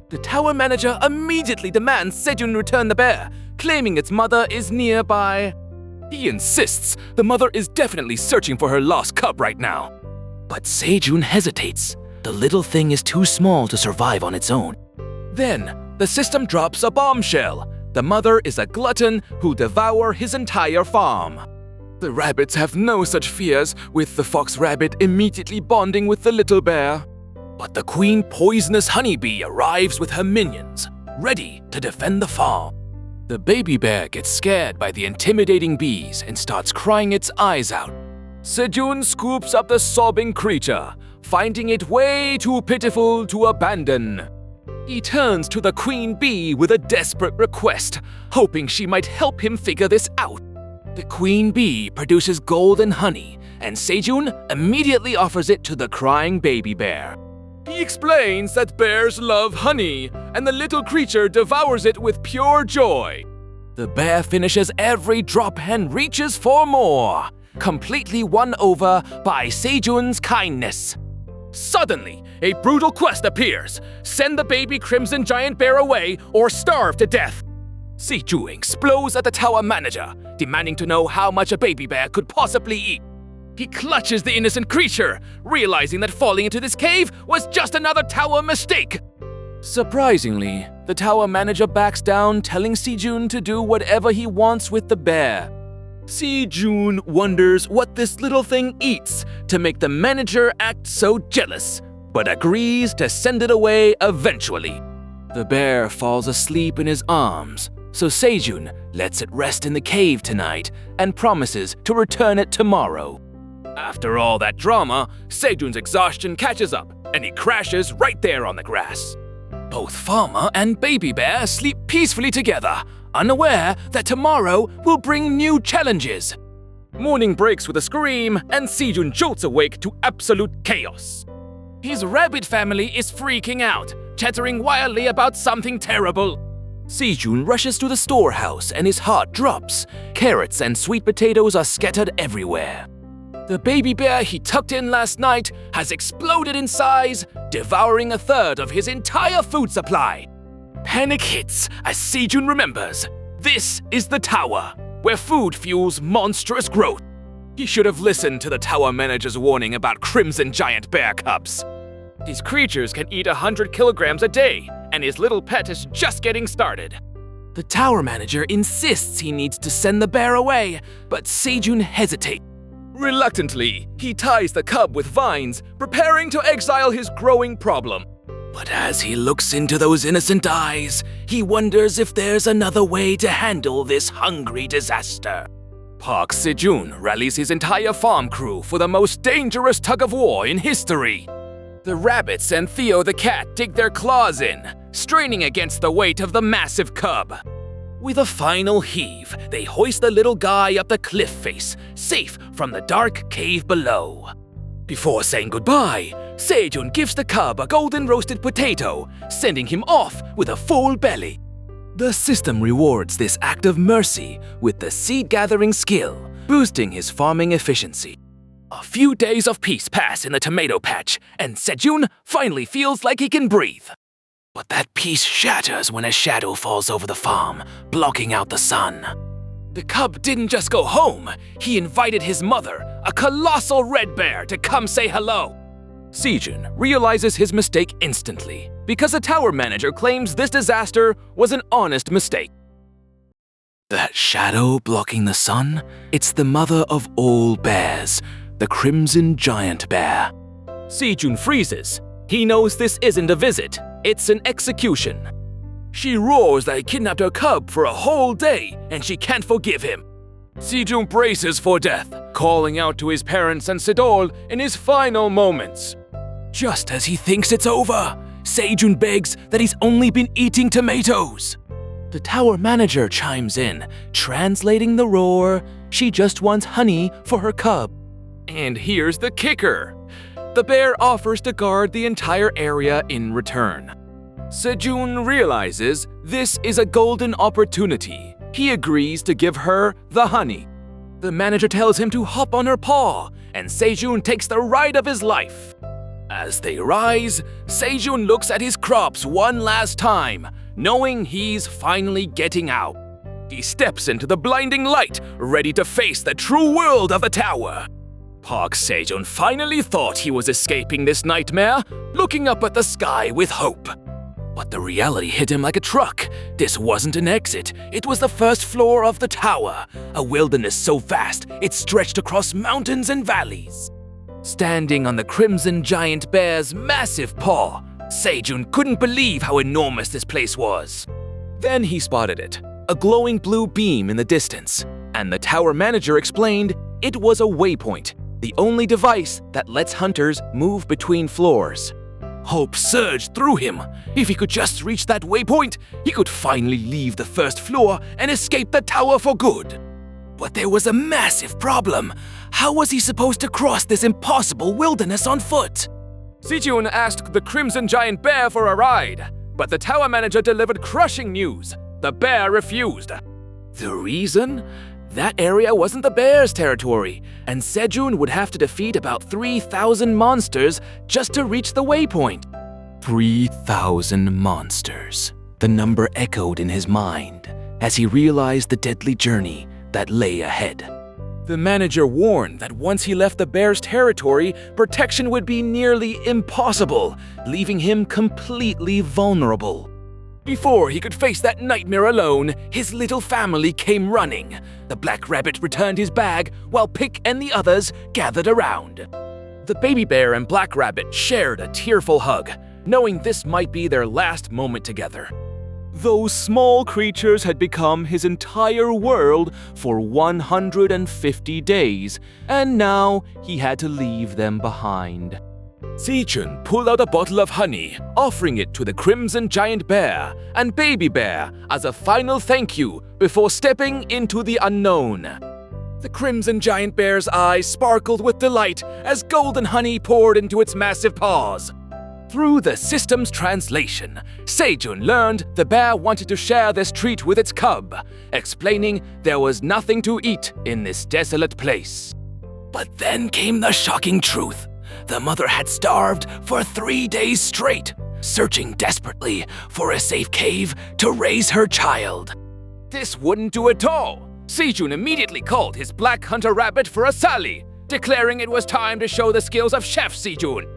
The tower manager immediately demands Sejun return the bear, claiming its mother is nearby. He insists the mother is definitely searching for her lost cub right now. But Sejun hesitates. The little thing is too small to survive on its own. Then, the system drops a bombshell. The mother is a glutton who'll devour his entire farm. The rabbits have no such fears, with the fox rabbit immediately bonding with the little bear. But the queen poisonous honeybee arrives with her minions, ready to defend the farm. The baby bear gets scared by the intimidating bees and starts crying its eyes out. Sejun scoops up the sobbing creature, finding it way too pitiful to abandon. He turns to the queen bee with a desperate request, hoping she might help him figure this out. The queen bee produces golden honey, and Sejun immediately offers it to the crying baby bear. He explains that bears love honey, and the little creature devours it with pure joy. The bear finishes every drop and reaches for more, completely won over by Sejun's kindness. Suddenly, a brutal quest appears. Send the baby crimson giant bear away or starve to death. Sejun explodes at the tower manager, demanding to know how much a baby bear could possibly eat. He clutches the innocent creature, realizing that falling into this cave was just another tower mistake. Surprisingly, the tower manager backs down, telling Sejun to do whatever he wants with the bear. Sejun wonders what this little thing eats to make the manager act so jealous, but agrees to send it away eventually. The bear falls asleep in his arms, so Sejun lets it rest in the cave tonight and promises to return it tomorrow. After all that drama, Sejun's exhaustion catches up, and he crashes right there on the grass. Both farmer and baby bear sleep peacefully together, unaware that tomorrow will bring new challenges. Morning breaks with a scream, and Sejun jolts awake to absolute chaos. His rabbit family is freaking out, chattering wildly about something terrible. Sejun rushes to the storehouse and his heart drops. Carrots and sweet potatoes are scattered everywhere. The baby bear he tucked in last night has exploded in size, devouring a third of his entire food supply. Panic hits as Sejun remembers. This is the tower, where food fuels monstrous growth. He should have listened to the tower manager's warning about crimson giant bear cubs. These creatures can eat 100 kilograms a day, and his little pet is just getting started. The tower manager insists he needs to send the bear away, but Sejun hesitates. Reluctantly, he ties the cub with vines, preparing to exile his growing problem. But as he looks into those innocent eyes, he wonders if there's another way to handle this hungry disaster. Park Sejun rallies his entire farm crew for the most dangerous tug-of-war in history. The rabbits and Theo the cat dig their claws in, straining against the weight of the massive cub. With a final heave, they hoist the little guy up the cliff face, safe from the dark cave below. Before saying goodbye, Sejun gives the cub a golden roasted potato, sending him off with a full belly. The system rewards this act of mercy with the seed-gathering skill, boosting his farming efficiency. A few days of peace pass in the tomato patch, and Sejun finally feels like he can breathe. But that peace shatters when a shadow falls over the farm, blocking out the sun. The cub didn't just go home, he invited his mother, a colossal red bear, to come say hello. Sejun realizes his mistake instantly, because the tower manager claims this disaster was an honest mistake. That shadow blocking the sun? It's the mother of all bears, the crimson giant bear. Sejun freezes. He knows this isn't a visit, it's an execution. She roars that he kidnapped her cub for a whole day, and she can't forgive him. Sejun braces for death, calling out to his parents and Sedol in his final moments. Just as he thinks it's over, Sejun begs that he's only been eating tomatoes. The tower manager chimes in, translating the roar. She just wants honey for her cub. And here's the kicker. The bear offers to guard the entire area in return. Sejun realizes this is a golden opportunity. He agrees to give her the honey. The manager tells him to hop on her paw, and Sejun takes the ride of his life. As they rise, Sejun looks at his crops one last time, knowing he's finally getting out. He steps into the blinding light, ready to face the true world of the tower. Park Sejun finally thought he was escaping this nightmare, looking up at the sky with hope. But the reality hit him like a truck. This wasn't an exit, it was the first floor of the tower, a wilderness so vast it stretched across mountains and valleys. Standing on the crimson giant bear's massive paw, Sejun couldn't believe how enormous this place was. Then he spotted it, a glowing blue beam in the distance, and the tower manager explained it was a waypoint, the only device that lets hunters move between floors. Hope surged through him. If he could just reach that waypoint, he could finally leave the first floor and escape the tower for good. But there was a massive problem. How was he supposed to cross this impossible wilderness on foot? Sejun asked the Crimson Giant Bear for a ride, but the tower manager delivered crushing news. The bear refused. The reason? That area wasn't the bear's territory, and Sejun would have to defeat about 3,000 monsters just to reach the waypoint. 3,000 monsters. The number echoed in his mind as he realized the deadly journey that lay ahead. The manager warned that once he left the bear's territory, protection would be nearly impossible, leaving him completely vulnerable. Before he could face that nightmare alone, his little family came running. The black rabbit returned his bag, while Pick and the others gathered around. The baby bear and black rabbit shared a tearful hug, knowing this might be their last moment together. Those small creatures had become his entire world for 150 days, and now he had to leave them behind. Sejun pulled out a bottle of honey, offering it to the Crimson Giant Bear and Baby Bear as a final thank you before stepping into the unknown. The Crimson Giant Bear's eyes sparkled with delight as golden honey poured into its massive paws. Through the system's translation, Sejun learned the bear wanted to share this treat with its cub, explaining there was nothing to eat in this desolate place. But then came the shocking truth. The mother had starved for 3 days straight, searching desperately for a safe cave to raise her child. This wouldn't do at all. Sejun immediately called his black hunter rabbit for a sally, declaring it was time to show the skills of Chef Sejun.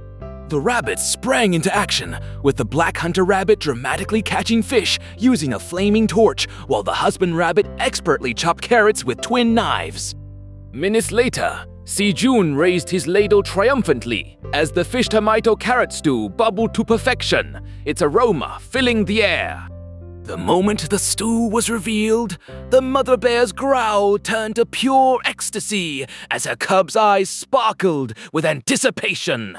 The rabbit sprang into action, with the black hunter rabbit dramatically catching fish using a flaming torch, while the husband rabbit expertly chopped carrots with twin knives. Minutes later, Sejun raised his ladle triumphantly as the fish tomato carrot stew bubbled to perfection, its aroma filling the air. The moment the stew was revealed, the mother bear's growl turned to pure ecstasy as her cub's eyes sparkled with anticipation.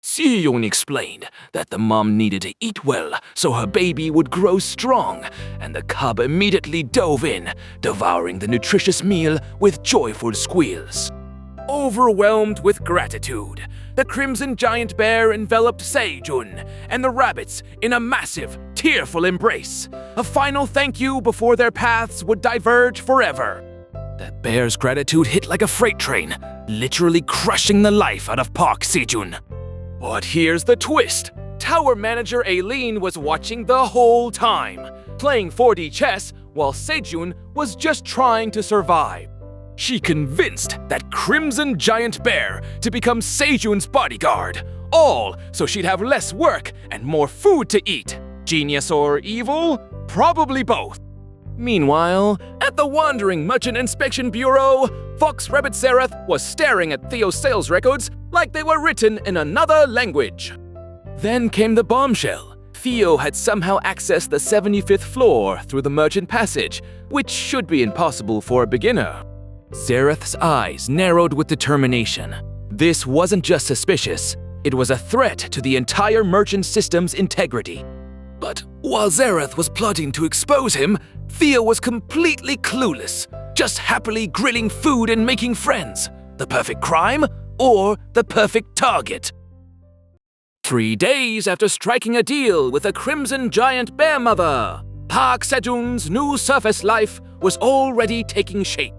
Sejun explained that the mom needed to eat well so her baby would grow strong, and the cub immediately dove in, devouring the nutritious meal with joyful squeals. Overwhelmed with gratitude, the Crimson Giant Bear enveloped Sejun and the rabbits in a massive, tearful embrace, a final thank you before their paths would diverge forever. That bear's gratitude hit like a freight train, literally crushing the life out of Park Sejun. But here's the twist. Tower manager Aileen was watching the whole time, playing 4D chess while Sejun was just trying to survive. She convinced that Crimson Giant Bear to become Sejun's bodyguard, all so she'd have less work and more food to eat. Genius or evil? Probably both. Meanwhile, at the Wandering Merchant Inspection Bureau, Fox Rabbit Zareth was staring at Theo's sales records like they were written in another language. Then came the bombshell. Theo had somehow accessed the 75th floor through the merchant passage, which should be impossible for a beginner. Zareth's eyes narrowed with determination. This wasn't just suspicious, it was a threat to the entire merchant system's integrity. But while Zareth was plotting to expose him, Theo was completely clueless, just happily grilling food and making friends. The perfect crime or the perfect target? 3 days after striking a deal with a Crimson Giant Bear mother, Park Sejun's new surface life was already taking shape.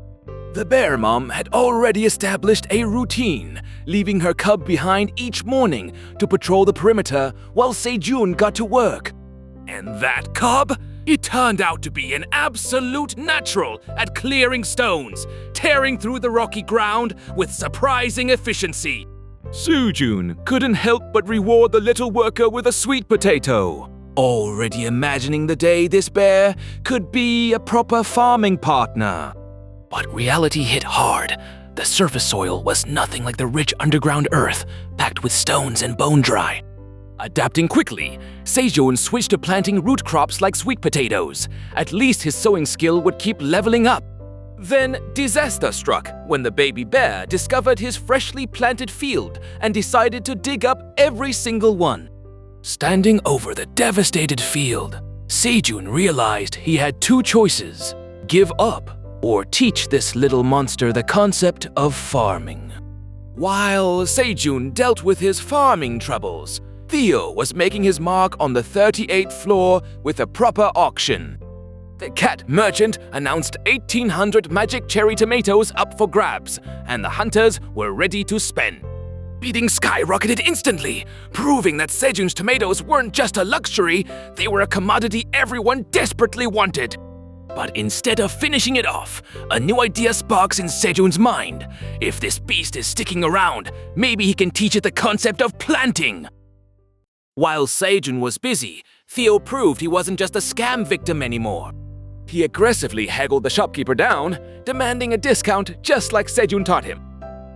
The bear mom had already established a routine, leaving her cub behind each morning to patrol the perimeter while Sejun got to work. And that cub? He turned out to be an absolute natural at clearing stones, tearing through the rocky ground with surprising efficiency. Sejun couldn't help but reward the little worker with a sweet potato, already imagining the day this bear could be a proper farming partner. But reality hit hard. The surface soil was nothing like the rich underground earth, packed with stones and bone dry. Adapting quickly, Sejun switched to planting root crops like sweet potatoes. At least his sowing skill would keep leveling up. Then disaster struck when the baby bear discovered his freshly planted field and decided to dig up every single one. Standing over the devastated field, Sejun realized he had two choices: give up or teach this little monster the concept of farming. While Sejun dealt with his farming troubles, Theo was making his mark on the 38th floor with a proper auction. The cat merchant announced 1,800 magic cherry tomatoes up for grabs, and the hunters were ready to spend. Bidding skyrocketed instantly, proving that Sejun's tomatoes weren't just a luxury, they were a commodity everyone desperately wanted. But instead of finishing it off, a new idea sparks in Sejun's mind. If this beast is sticking around, maybe he can teach it the concept of planting. While Sejun was busy, Theo proved he wasn't just a scam victim anymore. He aggressively haggled the shopkeeper down, demanding a discount just like Sejun taught him.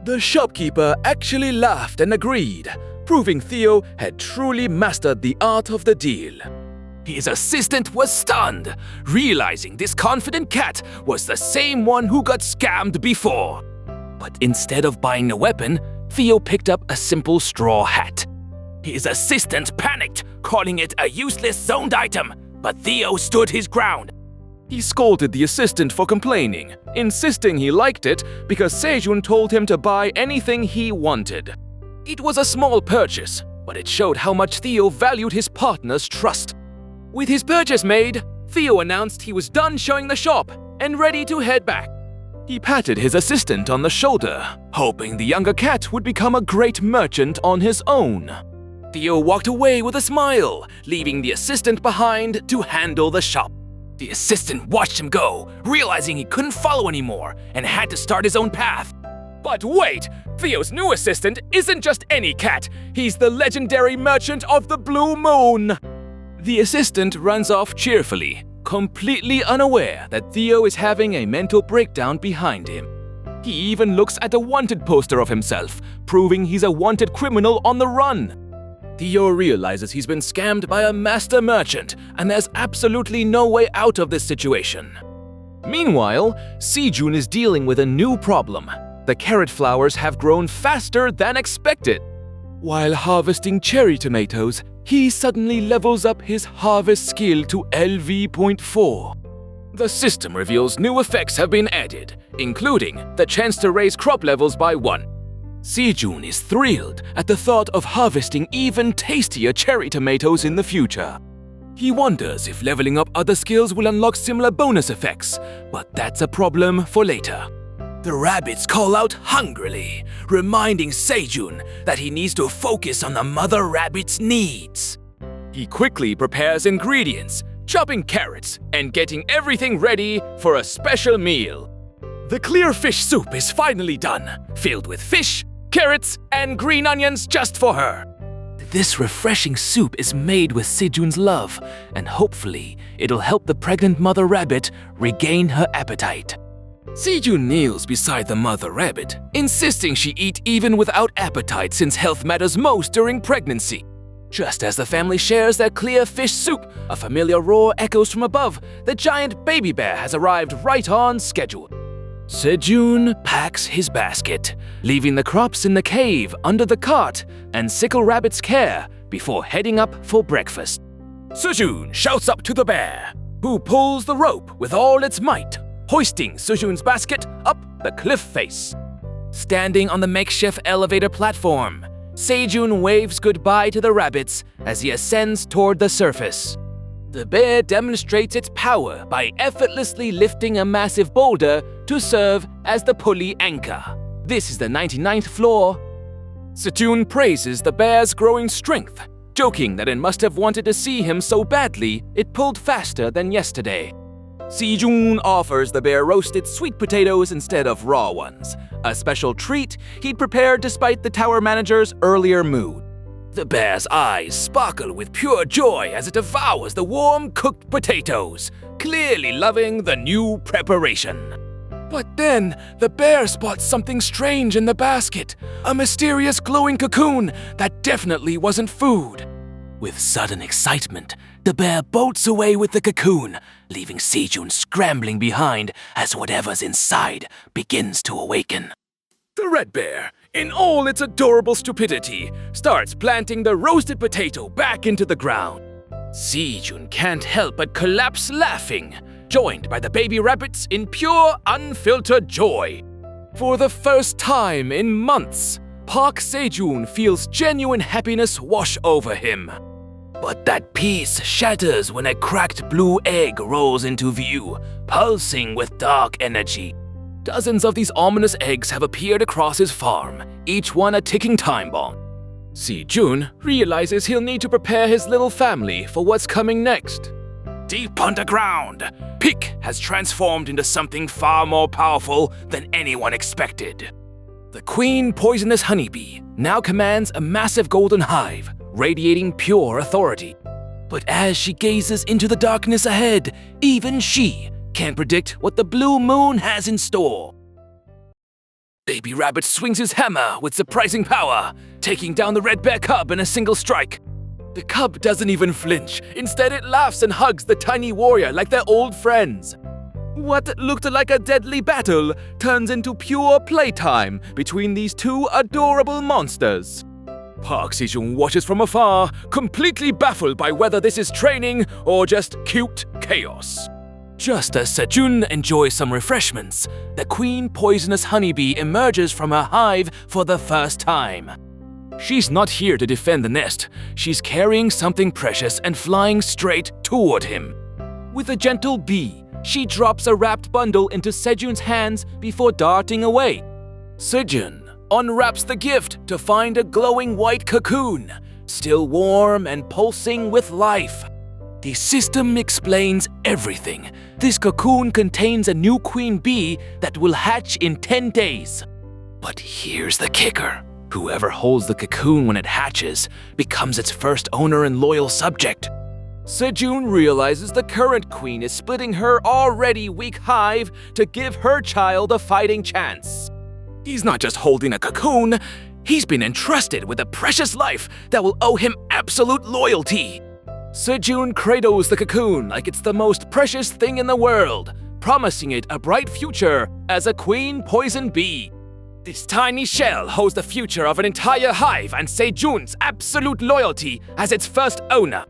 The shopkeeper actually laughed and agreed, proving Theo had truly mastered the art of the deal. His assistant was stunned, realizing this confident cat was the same one who got scammed before. But instead of buying a weapon, Theo picked up a simple straw hat. His assistant panicked, calling it a useless zoned item, but Theo stood his ground. He scolded the assistant for complaining, insisting he liked it because Sejun told him to buy anything he wanted. It was a small purchase, but it showed how much Theo valued his partner's trust. With his purchase made, Theo announced he was done showing the shop and ready to head back. He patted his assistant on the shoulder, hoping the younger cat would become a great merchant on his own. Theo walked away with a smile, leaving the assistant behind to handle the shop. The assistant watched him go, realizing he couldn't follow anymore and had to start his own path. But wait! Theo's new assistant isn't just any cat, he's the legendary merchant of the Blue Moon! The assistant runs off cheerfully, completely unaware that Theo is having a mental breakdown behind him. He even looks at a wanted poster of himself, proving he's a wanted criminal on the run. Theo realizes he's been scammed by a master merchant, and there's absolutely no way out of this situation. Meanwhile, Sejun is dealing with a new problem. The carrot flowers have grown faster than expected. While harvesting cherry tomatoes, he suddenly levels up his harvest skill to LV.4. The system reveals new effects have been added, including the chance to raise crop levels by 1. Sejun is thrilled at the thought of harvesting even tastier cherry tomatoes in the future. He wonders if leveling up other skills will unlock similar bonus effects, but that's a problem for later. The rabbits call out hungrily, reminding Sejun that he needs to focus on the mother rabbit's needs. He quickly prepares ingredients, chopping carrots and getting everything ready for a special meal. The clear fish soup is finally done, filled with fish, carrots, and green onions just for her. This refreshing soup is made with Sejun's love, and hopefully it'll help the pregnant mother rabbit regain her appetite. Sejun kneels beside the mother rabbit, insisting she eat even without appetite since health matters most during pregnancy. Just as the family shares their clear fish soup, a familiar roar echoes from above. The giant baby bear has arrived right on schedule. Sejun packs his basket, leaving the crops in the cave under the cart and Sickle Rabbit's care before heading up for breakfast. Sejun shouts up to the bear, who pulls the rope with all its might, hoisting Sejun's basket up the cliff face. Standing on the makeshift elevator platform, Sejun waves goodbye to the rabbits as he ascends toward the surface. The bear demonstrates its power by effortlessly lifting a massive boulder to serve as the pulley anchor. This is the 99th floor. Sejun praises the bear's growing strength, joking that it must have wanted to see him so badly it pulled faster than yesterday. Sejun offers the bear roasted sweet potatoes instead of raw ones, a special treat he'd prepared despite the tower manager's earlier mood. The bear's eyes sparkle with pure joy as it devours the warm cooked potatoes, clearly loving the new preparation. But then, the bear spots something strange in the basket, a mysterious glowing cocoon that definitely wasn't food. With sudden excitement, the bear bolts away with the cocoon, leaving Sejun scrambling behind as whatever's inside begins to awaken. The red bear, in all its adorable stupidity, starts planting the roasted potato back into the ground. Sejun can't help but collapse laughing, joined by the baby rabbits in pure, unfiltered joy. For the first time in months, Park Sejun feels genuine happiness wash over him. But that peace shatters when a cracked blue egg rolls into view, pulsing with dark energy. Dozens of these ominous eggs have appeared across his farm, each one a ticking time bomb. Sejun realizes he'll need to prepare his little family for what's coming next. Deep underground, Pick has transformed into something far more powerful than anyone expected. The queen poisonous honeybee now commands a massive golden hive, radiating pure authority. But as she gazes into the darkness ahead, even she can't predict what the blue moon has in store. Baby Rabbit swings his hammer with surprising power, taking down the red bear cub in a single strike. The cub doesn't even flinch. Instead, it laughs and hugs the tiny warrior like they're old friends. What looked like a deadly battle turns into pure playtime between these two adorable monsters. Park Sejun watches from afar, completely baffled by whether this is training or just cute chaos. Just as Sejun enjoys some refreshments, the queen poisonous honeybee emerges from her hive for the first time. She's not here to defend the nest. She's carrying something precious and flying straight toward him. With a gentle bee, she drops a wrapped bundle into Sejun's hands before darting away. Sejun unwraps the gift to find a glowing white cocoon, still warm and pulsing with life. The system explains everything. This cocoon contains a new queen bee that will hatch in 10 days. But here's the kicker. Whoever holds the cocoon when it hatches becomes its first owner and loyal subject. Sejun realizes the current queen is splitting her already weak hive to give her child a fighting chance. He's not just holding a cocoon, he's been entrusted with a precious life that will owe him absolute loyalty. Sejun cradles the cocoon like it's the most precious thing in the world, promising it a bright future as a queen poison bee. This tiny shell holds the future of an entire hive and Sejun's absolute loyalty as its first owner.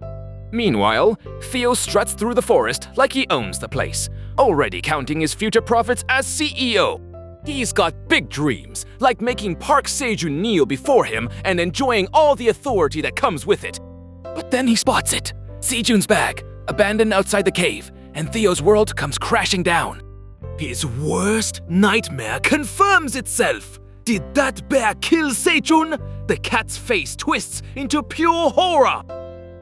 Meanwhile, Theo struts through the forest like he owns the place, already counting his future profits as CEO. He's got big dreams, like making Park Sejun kneel before him and enjoying all the authority that comes with it. But then he spots it, Sejun's bag, abandoned outside the cave, and Theo's world comes crashing down. His worst nightmare confirms itself. Did that bear kill Sejun? The cat's face twists into pure horror.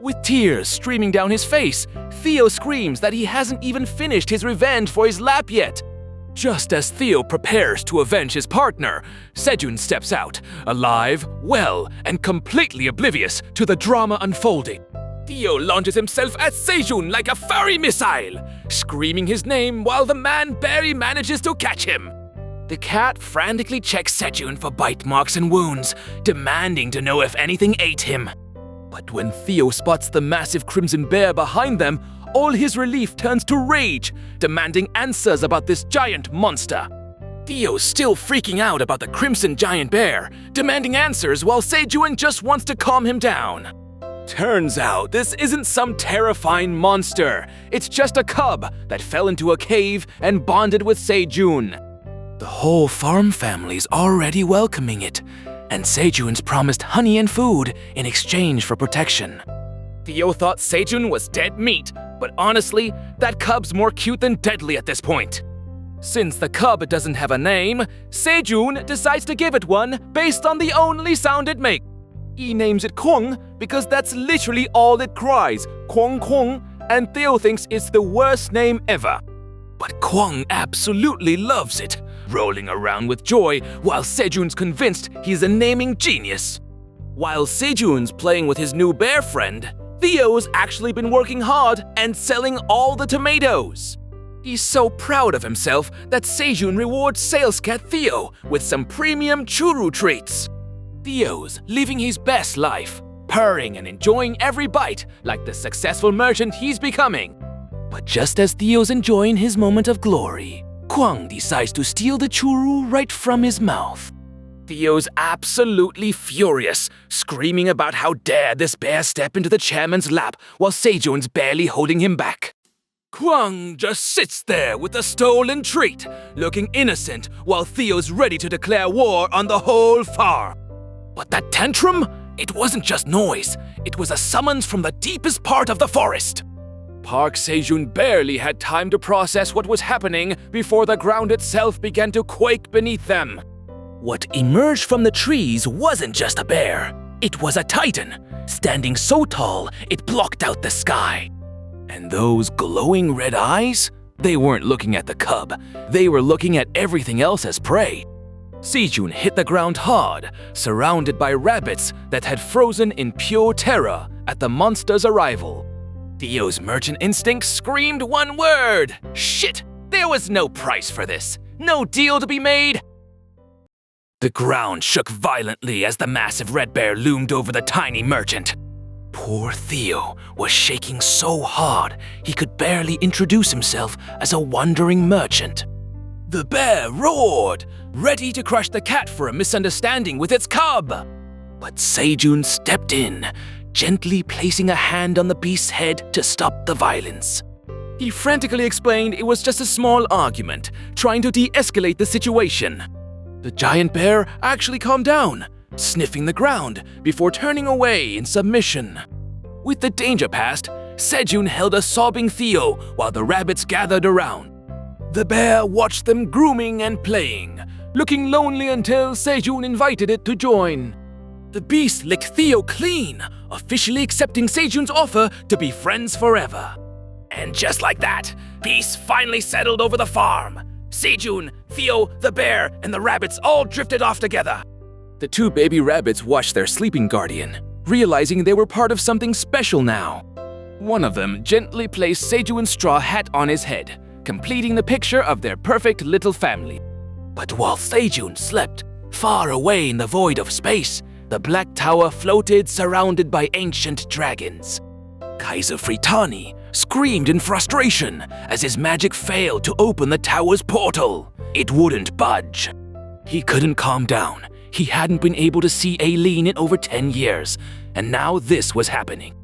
With tears streaming down his face, Theo screams that he hasn't even finished his revenge for his lap yet. Just as Theo prepares to avenge his partner, Sejun steps out, alive, well, and completely oblivious to the drama unfolding. Theo launches himself at Sejun like a furry missile, screaming his name while the man barely manages to catch him. The cat frantically checks Sejun for bite marks and wounds, demanding to know if anything ate him. But when Theo spots the massive crimson bear behind them, all his relief turns to rage, demanding answers about this giant monster. Theo's still freaking out about the crimson giant bear, demanding answers while Sejun just wants to calm him down. Turns out this isn't some terrifying monster. It's just a cub that fell into a cave and bonded with Sejun. The whole farm family's already welcoming it, and Sejun's promised honey and food in exchange for protection. Theo thought Sejun was dead meat, but honestly, that cub's more cute than deadly at this point. Since the cub doesn't have a name, Sejun decides to give it one based on the only sound it makes. He names it Kwang because that's literally all it cries, Kwang Kwang, and Theo thinks it's the worst name ever. But Kwang absolutely loves it, rolling around with joy while Sejun's convinced he's a naming genius. While Sejun's playing with his new bear friend, Theo's actually been working hard and selling all the tomatoes. He's so proud of himself that Sejun rewards sales cat Theo with some premium churu treats. Theo's living his best life, purring and enjoying every bite like the successful merchant he's becoming. But just as Theo's enjoying his moment of glory, Kwang decides to steal the churu right from his mouth. Theo's absolutely furious, screaming about how dare this bear step into the chairman's lap while Sejun's barely holding him back. Kwang just sits there with the stolen treat, looking innocent while Theo's ready to declare war on the whole farm. But that tantrum? It wasn't just noise, it was a summons from the deepest part of the forest. Park Sejun barely had time to process what was happening before the ground itself began to quake beneath them. What emerged from the trees wasn't just a bear, it was a titan, standing so tall it blocked out the sky. And those glowing red eyes? They weren't looking at the cub, they were looking at everything else as prey. Sejun hit the ground hard, surrounded by rabbits that had frozen in pure terror at the monster's arrival. Theo's merchant instinct screamed one word: shit! There was no price for this, no deal to be made. The ground shook violently as the massive red bear loomed over the tiny merchant. Poor Theo was shaking so hard he could barely introduce himself as a wandering merchant. The bear roared, ready to crush the cat for a misunderstanding with its cub. But Sejun stepped in, gently placing a hand on the beast's head to stop the violence. He frantically explained it was just a small argument, trying to de-escalate the situation. The giant bear actually calmed down, sniffing the ground before turning away in submission. With the danger past, Sejun held a sobbing Theo while the rabbits gathered around. The bear watched them grooming and playing, looking lonely until Sejun invited it to join. The beast licked Theo clean, officially accepting Sejun's offer to be friends forever. And just like that, peace finally settled over the farm. Sejun, Theo, the bear, and the rabbits all drifted off together. The two baby rabbits watched their sleeping guardian, realizing they were part of something special now. One of them gently placed Sejun's straw hat on his head, completing the picture of their perfect little family. But while Sejun slept, far away in the void of space, the black tower floated surrounded by ancient dragons. Kaiser Fritani screamed in frustration as his magic failed to open the tower's portal. It wouldn't budge. He couldn't calm down. He hadn't been able to see Aileen in over 10 years, and now this was happening.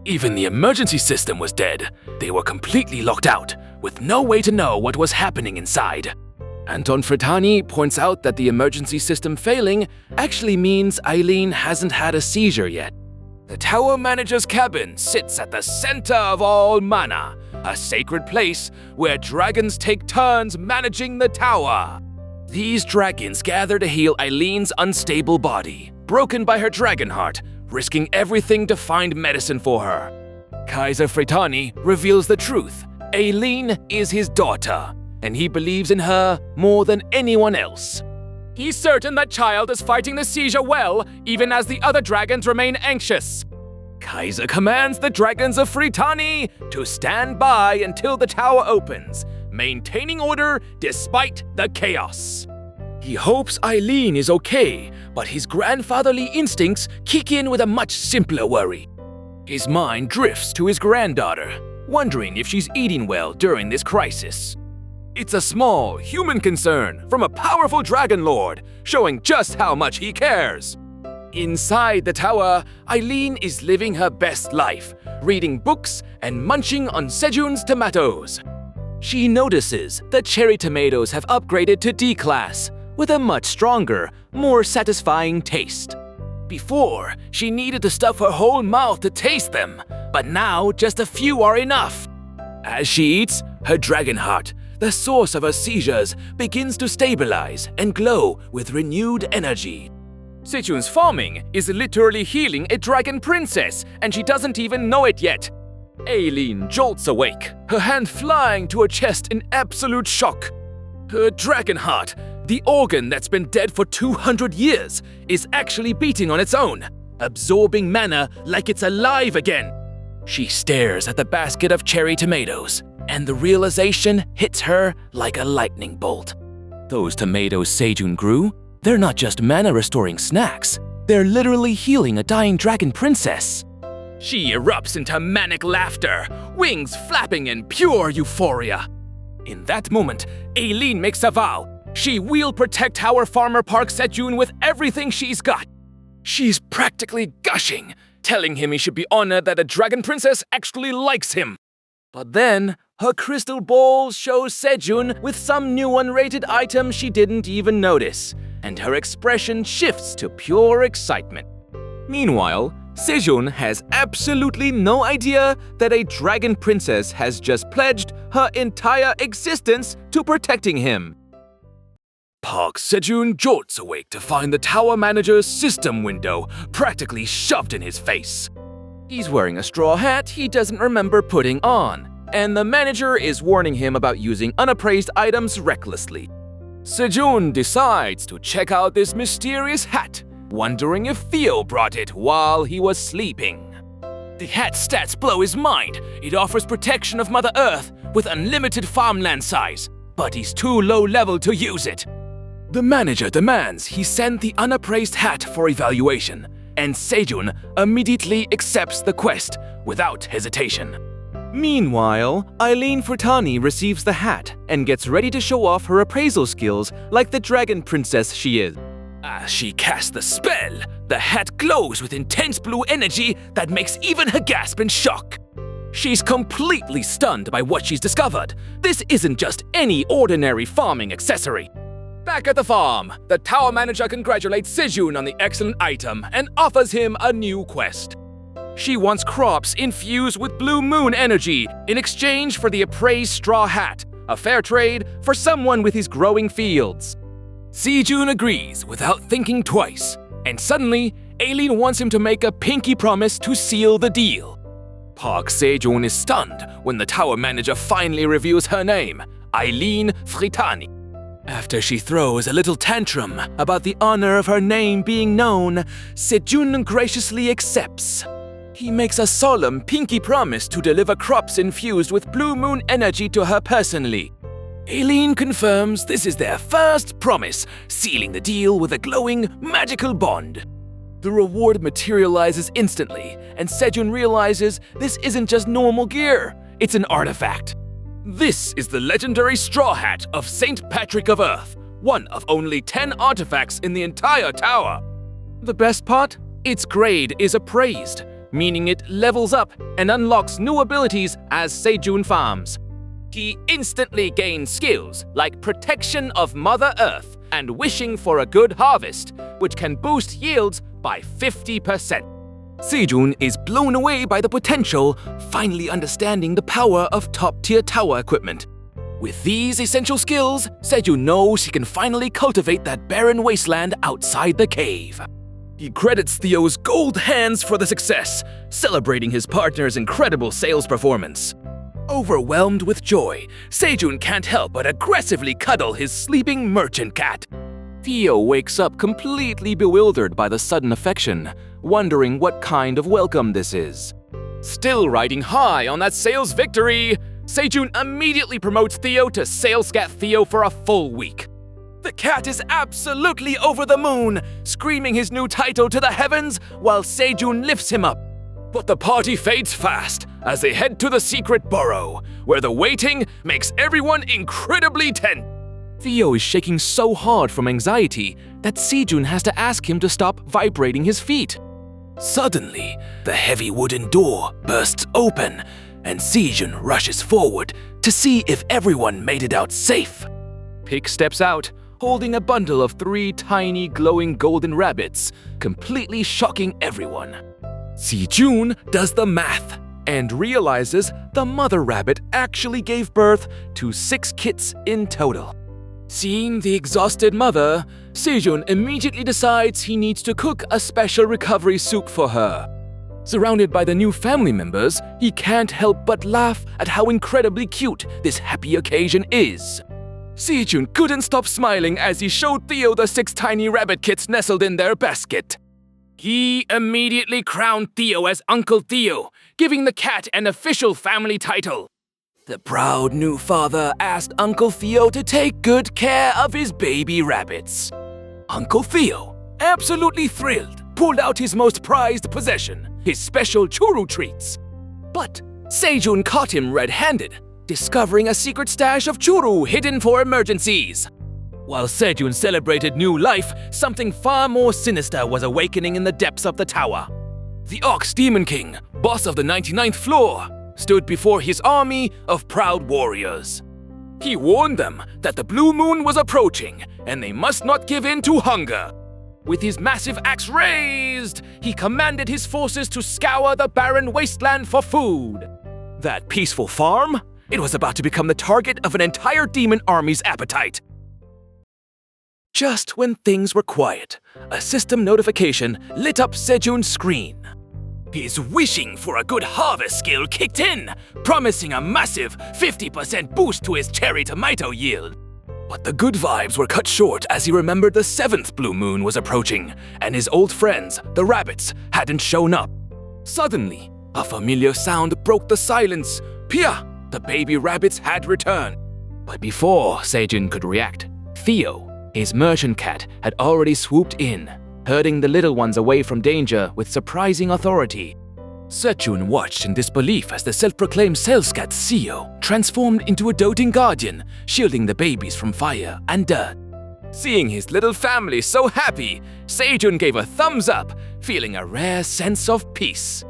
Even the emergency system was dead. They were completely locked out, with no way to know what was happening inside. Anton Fritani points out that the emergency system failing actually means Aileen hasn't had a seizure yet. The tower manager's cabin sits at the center of all mana, a sacred place where dragons take turns managing the tower. These dragons gather to heal Aileen's unstable body, broken by her dragon heart, risking everything to find medicine for her. Kaiser Fritani reveals the truth. Aileen is his daughter, and he believes in her more than anyone else. He's certain that child is fighting the seizure well, even as the other dragons remain anxious. Kaiser commands the dragons of Fritani to stand by until the tower opens, maintaining order despite the chaos. He hopes Aileen is okay, but his grandfatherly instincts kick in with a much simpler worry. His mind drifts to his granddaughter, wondering if she's eating well during this crisis. It's a small, human concern from a powerful dragon lord, showing just how much he cares. Inside the tower, Aileen is living her best life, reading books and munching on Sejun's tomatoes. She notices that cherry tomatoes have upgraded to D class, with a much stronger, more satisfying taste. Before, she needed to stuff her whole mouth to taste them, but now just a few are enough. As she eats, her dragon heart, the source of her seizures, begins to stabilize and glow with renewed energy. Sejun's farming is literally healing a dragon princess, and she doesn't even know it yet. Aileen jolts awake, her hand flying to her chest in absolute shock. Her dragon heart, the organ that's been dead for 200 years, is actually beating on its own, absorbing mana like it's alive again. She stares at the basket of cherry tomatoes, and the realization hits her like a lightning bolt. Those tomatoes Sejun grew, they're not just mana-restoring snacks, they're literally healing a dying dragon princess. She erupts into manic laughter, wings flapping in pure euphoria. In that moment, Aileen makes a vow. She will protect Tower Farmer Park Sejun with everything she's got. She's practically gushing, telling him he should be honored that a dragon princess actually likes him. But then, her crystal ball shows Sejun with some new unrated item she didn't even notice, and her expression shifts to pure excitement. Meanwhile, Sejun has absolutely no idea that a dragon princess has just pledged her entire existence to protecting him. Park Sejun jolts awake to find the tower manager's system window practically shoved in his face. He's wearing a straw hat he doesn't remember putting on, and the manager is warning him about using unappraised items recklessly. Sejun decides to check out this mysterious hat, wondering if Theo brought it while he was sleeping. The hat's stats blow his mind. It offers protection of Mother Earth with unlimited farmland size, but he's too low level to use it. The manager demands he send the unappraised hat for evaluation, and Sejun immediately accepts the quest without hesitation. Meanwhile, Aileen Furtani receives the hat and gets ready to show off her appraisal skills like the dragon princess she is. As she casts the spell, the hat glows with intense blue energy that makes even her gasp in shock. She's completely stunned by what she's discovered. This isn't just any ordinary farming accessory. Back at the farm, the tower manager congratulates Sejun on the excellent item and offers him a new quest. She wants crops infused with blue moon energy in exchange for the appraised straw hat, a fair trade for someone with his growing fields. Sejun agrees without thinking twice, and suddenly, Aileen wants him to make a pinky promise to seal the deal. Park Sejun is stunned when the tower manager finally reveals her name, Aileen Fritani. After she throws a little tantrum about the honor of her name being known, Sejun graciously accepts. He makes a solemn pinky promise to deliver crops infused with blue moon energy to her personally. Aileen confirms this is their first promise, sealing the deal with a glowing, magical bond. The reward materializes instantly, and Sejun realizes this isn't just normal gear, it's an artifact. This is the legendary straw hat of Saint Patrick of Earth, one of only 10 artifacts in the entire tower. The best part? Its grade is appraised, meaning it levels up and unlocks new abilities as Sejun farms. He instantly gains skills like Protection of Mother Earth and Wishing for a Good Harvest, which can boost yields by 50%. Sejun is blown away by the potential, finally understanding the power of top-tier tower equipment. With these essential skills, Sejun knows he can finally cultivate that barren wasteland outside the cave. He credits Theo's gold hands for the success, celebrating his partner's incredible sales performance. Overwhelmed with joy, Sejun can't help but aggressively cuddle his sleeping merchant cat. Theo wakes up completely bewildered by the sudden affection, wondering what kind of welcome this is. Still riding high on that sales victory, Sejun immediately promotes Theo to Sales Cat Theo for a full week. The cat is absolutely over the moon, screaming his new title to the heavens while Sejun lifts him up. But the party fades fast as they head to the secret burrow, where the waiting makes everyone incredibly tense. Theo is shaking so hard from anxiety that Sejun has to ask him to stop vibrating his feet. Suddenly, the heavy wooden door bursts open, and Sejun rushes forward to see if everyone made it out safe. Pig steps out, holding a bundle of 3 tiny glowing golden rabbits, completely shocking everyone. Sejun does the math and realizes the mother rabbit actually gave birth to 6 kits in total. Seeing the exhausted mother, Sejun immediately decides he needs to cook a special recovery soup for her. Surrounded by the new family members, he can't help but laugh at how incredibly cute this happy occasion is. Sejun couldn't stop smiling as he showed Theo the 6 tiny rabbit kits nestled in their basket. He immediately crowned Theo as Uncle Theo, giving the cat an official family title. The proud new father asked Uncle Theo to take good care of his baby rabbits. Uncle Theo, absolutely thrilled, pulled out his most prized possession, his special churu treats. But Sejun caught him red-handed, discovering a secret stash of churu hidden for emergencies. While Sejun celebrated new life, something far more sinister was awakening in the depths of the tower. The Ox Demon King, boss of the 99th floor, stood before his army of proud warriors. He warned them that the blue moon was approaching and they must not give in to hunger. With his massive axe raised, he commanded his forces to scour the barren wasteland for food. That peaceful farm? It was about to become the target of an entire demon army's appetite. Just when things were quiet, a system notification lit up Sejun's screen. His wishing for a good harvest skill kicked in, promising a massive 50% boost to his cherry tomato yield. But the good vibes were cut short as he remembered the 7th blue moon was approaching, and his old friends, the rabbits, hadn't shown up. Suddenly, a familiar sound broke the silence. Pia! The baby rabbits had returned. But before Sejun could react, Theo, his merchant cat, had already swooped in, herding the little ones away from danger with surprising authority. Sejun watched in disbelief as the self-proclaimed sales cat Theo transformed into a doting guardian, shielding the babies from fire and dirt. Seeing his little family so happy, Sejun gave a thumbs up, feeling a rare sense of peace.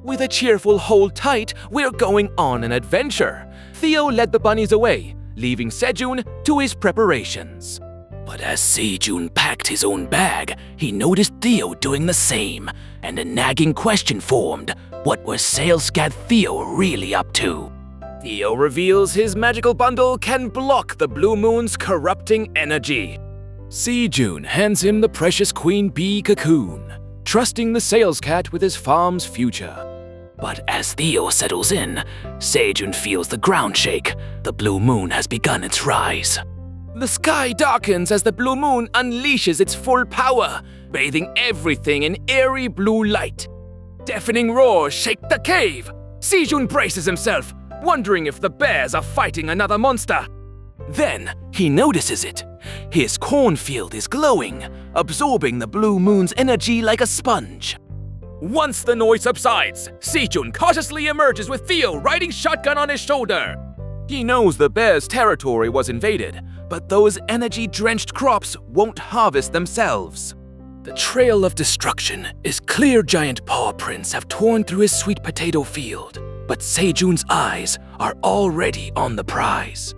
With a cheerful hold tight, we're going on an adventure. Theo led the bunnies away, leaving Sejun to his preparations. But as Sejun packed his own bag, he noticed Theo doing the same, and a nagging question formed. What was Sales Cat Theo really up to? Theo reveals his magical bundle can block the blue moon's corrupting energy. Sejun hands him the precious queen bee cocoon, trusting the sales cat with his farm's future. But as Theo settles in, Sejun feels the ground shake. The blue moon has begun its rise. The sky darkens as the blue moon unleashes its full power, bathing everything in airy blue light. Deafening roars shake the cave. Sejun braces himself, wondering if the bears are fighting another monster. Then he notices it. His cornfield is glowing, absorbing the blue moon's energy like a sponge. Once the noise subsides, Sejun cautiously emerges with Theo riding shotgun on his shoulder. He knows the bears' territory was invaded, but those energy-drenched crops won't harvest themselves. The trail of destruction is clear. Giant paw prints have torn through his sweet potato field, but Sejun's eyes are already on the prize.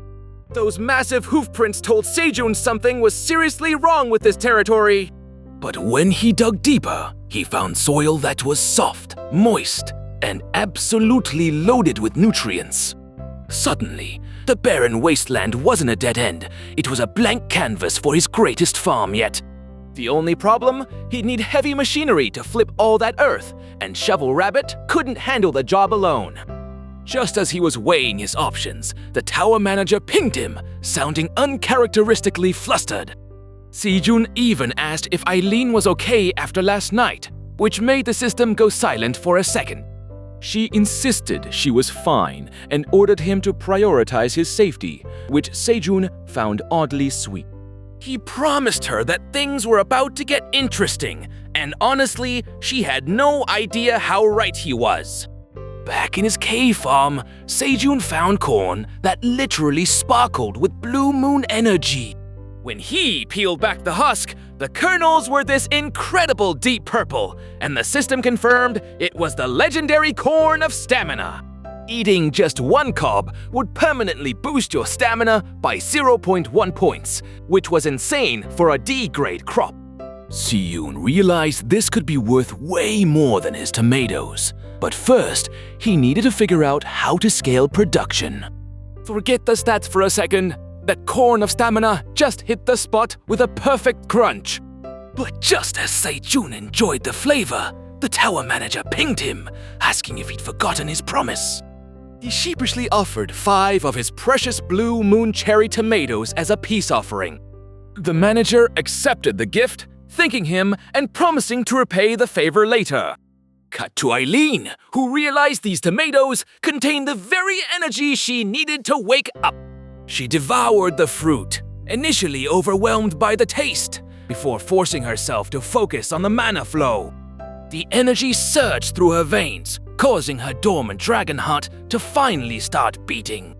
Those massive hoof prints told Sejun something was seriously wrong with this territory. But when he dug deeper, he found soil that was soft, moist, and absolutely loaded with nutrients. Suddenly, the barren wasteland wasn't a dead end. It was a blank canvas for his greatest farm yet. The only problem? He'd need heavy machinery to flip all that earth, and Shovel Rabbit couldn't handle the job alone. Just as he was weighing his options, the tower manager pinged him, sounding uncharacteristically flustered. Sejun even asked if Eileen was okay after last night, which made the system go silent for a second. She insisted she was fine and ordered him to prioritize his safety, which Sejun found oddly sweet. He promised her that things were about to get interesting, and honestly, she had no idea how right he was. Back in his cave farm, Sejun found corn that literally sparkled with blue moon energy. When he peeled back the husk, the kernels were this incredible deep purple, and the system confirmed it was the legendary corn of stamina. Eating just one cob would permanently boost your stamina by 0.1 points, which was insane for a D-grade crop. Sejun realized this could be worth way more than his tomatoes. But first, he needed to figure out how to scale production. Forget the stats for a second. That corn of stamina just hit the spot with a perfect crunch. But just as Sejun enjoyed the flavor, the tower manager pinged him, asking if he'd forgotten his promise. He sheepishly offered 5 of his precious blue moon cherry tomatoes as a peace offering. The manager accepted the gift, thanking him and promising to repay the favor later. Cut to Eileen, who realized these tomatoes contained the very energy she needed to wake up. She devoured the fruit, initially overwhelmed by the taste, before forcing herself to focus on the mana flow. The energy surged through her veins, causing her dormant dragon heart to finally start beating.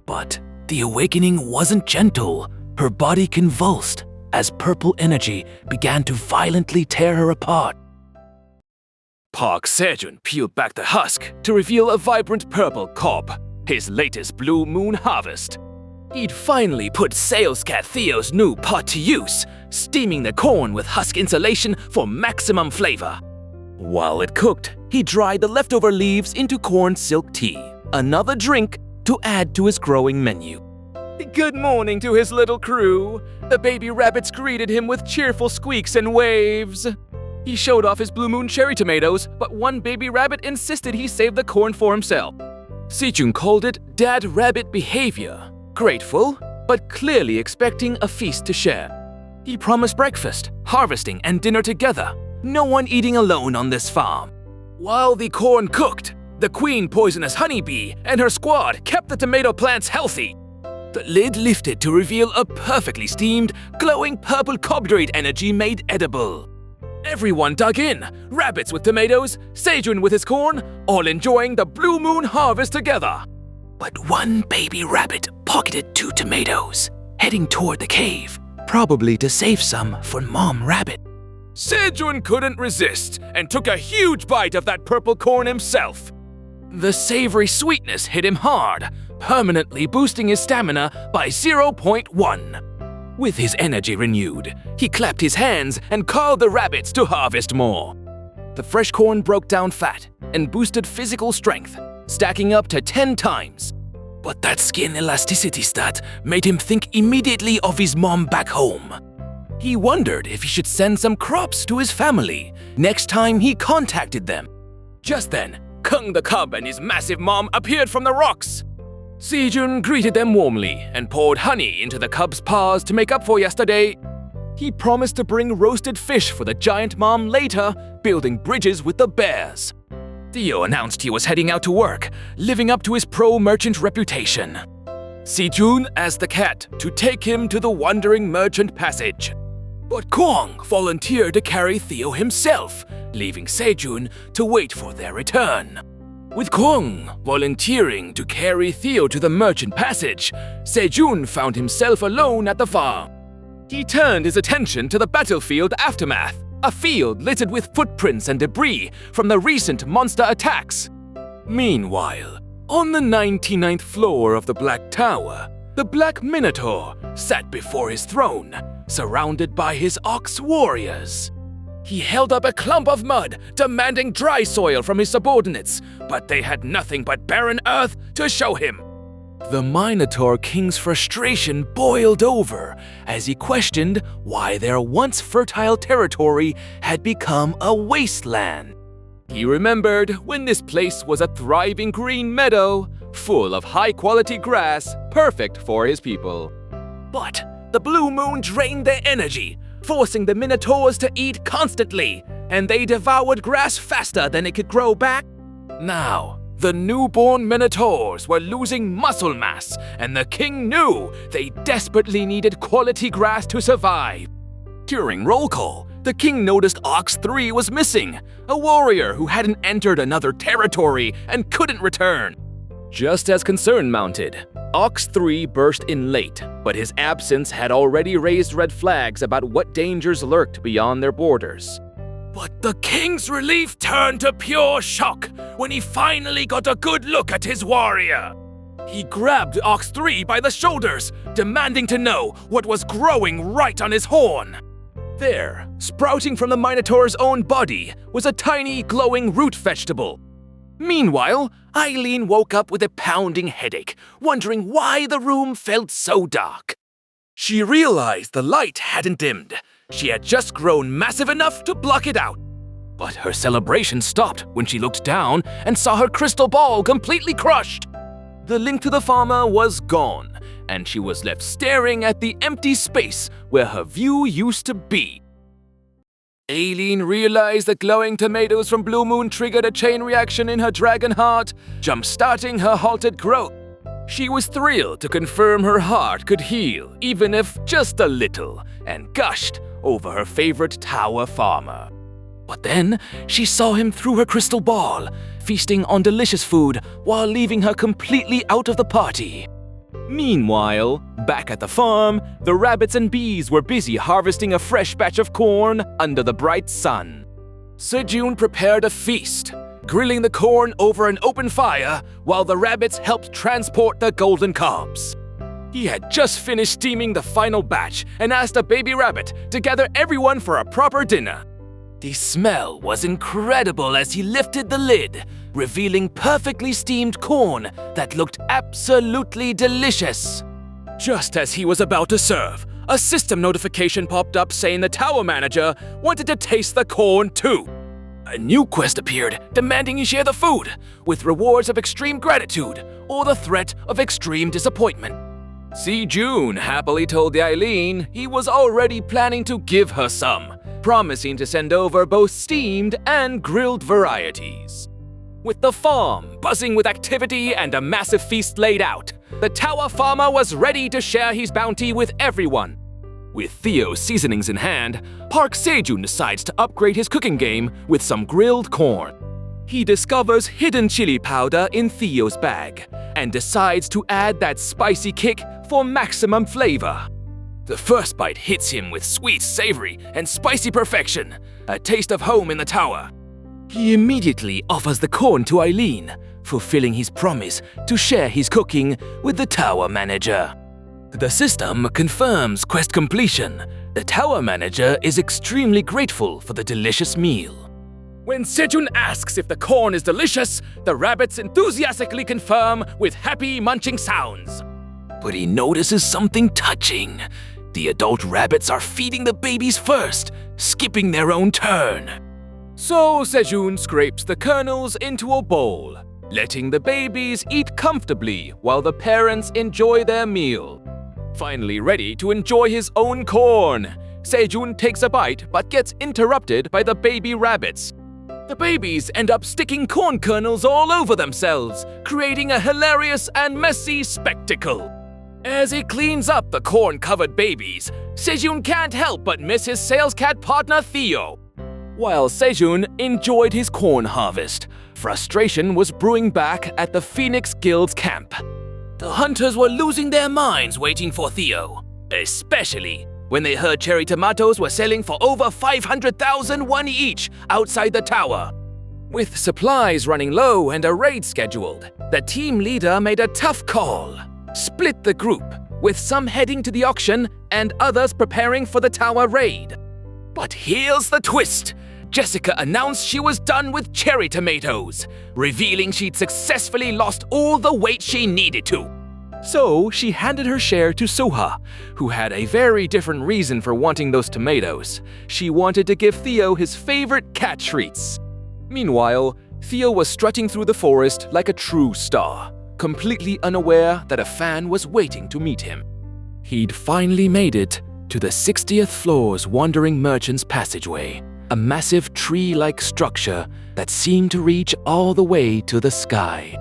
But the awakening wasn't gentle. Her body convulsed as purple energy began to violently tear her apart. Park Sejun peeled back the husk to reveal a vibrant purple cob, his latest blue moon harvest. He'd finally put sales cat Theo's new pot to use, steaming the corn with husk insulation for maximum flavor. While it cooked, he dried the leftover leaves into corn silk tea, another drink to add to his growing menu. Good morning to his little crew. The baby rabbits greeted him with cheerful squeaks and waves. He showed off his blue moon cherry tomatoes, but one baby rabbit insisted he save the corn for himself. Sejun called it dad rabbit behavior, grateful, but clearly expecting a feast to share. He promised breakfast, harvesting, and dinner together, no one eating alone on this farm. While the corn cooked, the queen poisonous honeybee and her squad kept the tomato plants healthy. The lid lifted to reveal a perfectly steamed, glowing purple carbohydrate energy made edible. Everyone dug in, rabbits with tomatoes, Sejun with his corn, all enjoying the blue moon harvest together. But one baby rabbit pocketed 2 tomatoes, heading toward the cave, probably to save some for Mom Rabbit. Sejun couldn't resist and took a huge bite of that purple corn himself. The savory sweetness hit him hard, permanently boosting his stamina by 0.1. With his energy renewed, he clapped his hands and called the rabbits to harvest more. The fresh corn broke down fat and boosted physical strength, stacking up to 10 times. But that skin elasticity stat made him think immediately of his mom back home. He wondered if he should send some crops to his family next time he contacted them. Just then, Kung the cub and his massive mom appeared from the rocks. Sejun greeted them warmly and poured honey into the cub's paws to make up for yesterday. He promised to bring roasted fish for the giant mom later, building bridges with the bears. Theo announced he was heading out to work, living up to his pro-merchant reputation. Sejun asked the cat to take him to the wandering merchant passage. But Kwong volunteered to carry Theo himself, leaving Sejun to wait for their return. With Kwong volunteering to carry Theo to the merchant passage, Sejun found himself alone at the farm. He turned his attention to the battlefield aftermath, a field littered with footprints and debris from the recent monster attacks. Meanwhile, on the 99th floor of the Black Tower, the Black Minotaur sat before his throne, surrounded by his ox warriors. He held up a clump of mud, demanding dry soil from his subordinates, but they had nothing but barren earth to show him. The Minotaur King's frustration boiled over as he questioned why their once fertile territory had become a wasteland. He remembered when this place was a thriving green meadow, full of high-quality grass, perfect for his people. But the blue moon drained their energy, forcing the Minotaurs to eat constantly, and they devoured grass faster than it could grow back. Now, the newborn Minotaurs were losing muscle mass, and the king knew they desperately needed quality grass to survive. During roll call, the king noticed Ox 3 was missing, a warrior who hadn't entered another territory and couldn't return. Just as concern mounted, Ox 3 burst in late, but his absence had already raised red flags about what dangers lurked beyond their borders. But the king's relief turned to pure shock when he finally got a good look at his warrior. He grabbed Ox 3 by the shoulders, demanding to know what was growing right on his horn. There, sprouting from the Minotaur's own body, was a tiny glowing root vegetable. Meanwhile, Eileen woke up with a pounding headache, wondering why the room felt so dark. She realized the light hadn't dimmed. She had just grown massive enough to block it out. But her celebration stopped when she looked down and saw her crystal ball completely crushed. The link to the farmer was gone, and she was left staring at the empty space where her view used to be. Aileen realized the glowing tomatoes from Blue Moon triggered a chain reaction in her dragon heart, jump-starting her halted growth. She was thrilled to confirm her heart could heal, even if just a little, and gushed over her favorite tower farmer. But then she saw him through her crystal ball, feasting on delicious food while leaving her completely out of the party. Meanwhile, back at the farm, the rabbits and bees were busy harvesting a fresh batch of corn under the bright sun. Sejun prepared a feast, grilling the corn over an open fire while the rabbits helped transport the golden cobs. He had just finished steaming the final batch and asked a baby rabbit to gather everyone for a proper dinner. The smell was incredible as he lifted the lid, revealing perfectly steamed corn that looked absolutely delicious. Just as he was about to serve, a system notification popped up saying the tower manager wanted to taste the corn too. A new quest appeared, demanding he share the food, with rewards of extreme gratitude or the threat of extreme disappointment. Sejun happily told Eileen he was already planning to give her some, promising to send over both steamed and grilled varieties. With the farm buzzing with activity and a massive feast laid out, the tower farmer was ready to share his bounty with everyone. With Theo's seasonings in hand, Park Sejun decides to upgrade his cooking game with some grilled corn. He discovers hidden chili powder in Theo's bag and decides to add that spicy kick for maximum flavor. The first bite hits him with sweet, savory, and spicy perfection, a taste of home in the tower. He immediately offers the corn to Eileen, fulfilling his promise to share his cooking with the tower manager. The system confirms quest completion. The tower manager is extremely grateful for the delicious meal. When Sejun asks if the corn is delicious, the rabbits enthusiastically confirm with happy munching sounds. But he notices something touching. The adult rabbits are feeding the babies first, skipping their own turn. So Sejun scrapes the kernels into a bowl, letting the babies eat comfortably while the parents enjoy their meal. Finally ready to enjoy his own corn, Sejun takes a bite but gets interrupted by the baby rabbits. The babies end up sticking corn kernels all over themselves, creating a hilarious and messy spectacle. As he cleans up the corn-covered babies, Sejun can't help but miss his sales cat partner Theo. While Sejun enjoyed his corn harvest, frustration was brewing back at the Phoenix Guild's camp. The hunters were losing their minds waiting for Theo, especially when they heard cherry tomatoes were selling for over 500,000 won each outside the tower. With supplies running low and a raid scheduled, the team leader made a tough call. Split the group, with some heading to the auction and others preparing for the tower raid. But here's the twist. Jessica announced she was done with cherry tomatoes, revealing she'd successfully lost all the weight she needed to. So she handed her share to Soha, who had a very different reason for wanting those tomatoes. She wanted to give Theo his favorite cat treats. Meanwhile, Theo was strutting through the forest like a true star, completely unaware that a fan was waiting to meet him. He'd finally made it to the 60th floor's Wandering Merchant's passageway, a massive tree-like structure that seemed to reach all the way to the sky.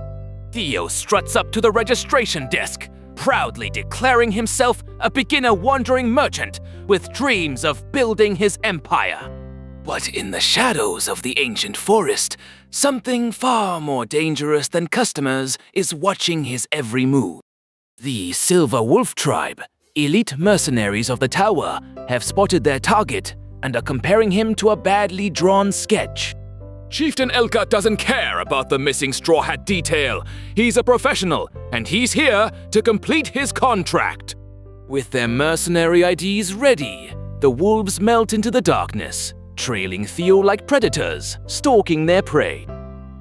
Theo struts up to the registration desk, proudly declaring himself a beginner wandering merchant with dreams of building his empire. But in the shadows of the ancient forest, something far more dangerous than customers is watching his every move. The Silver Wolf Tribe, elite mercenaries of the tower, have spotted their target and are comparing him to a badly drawn sketch. Chieftain Elka doesn't care about the missing straw hat detail. He's a professional, and he's here to complete his contract. With their mercenary IDs ready, the wolves melt into the darkness, trailing Theo like predators, stalking their prey.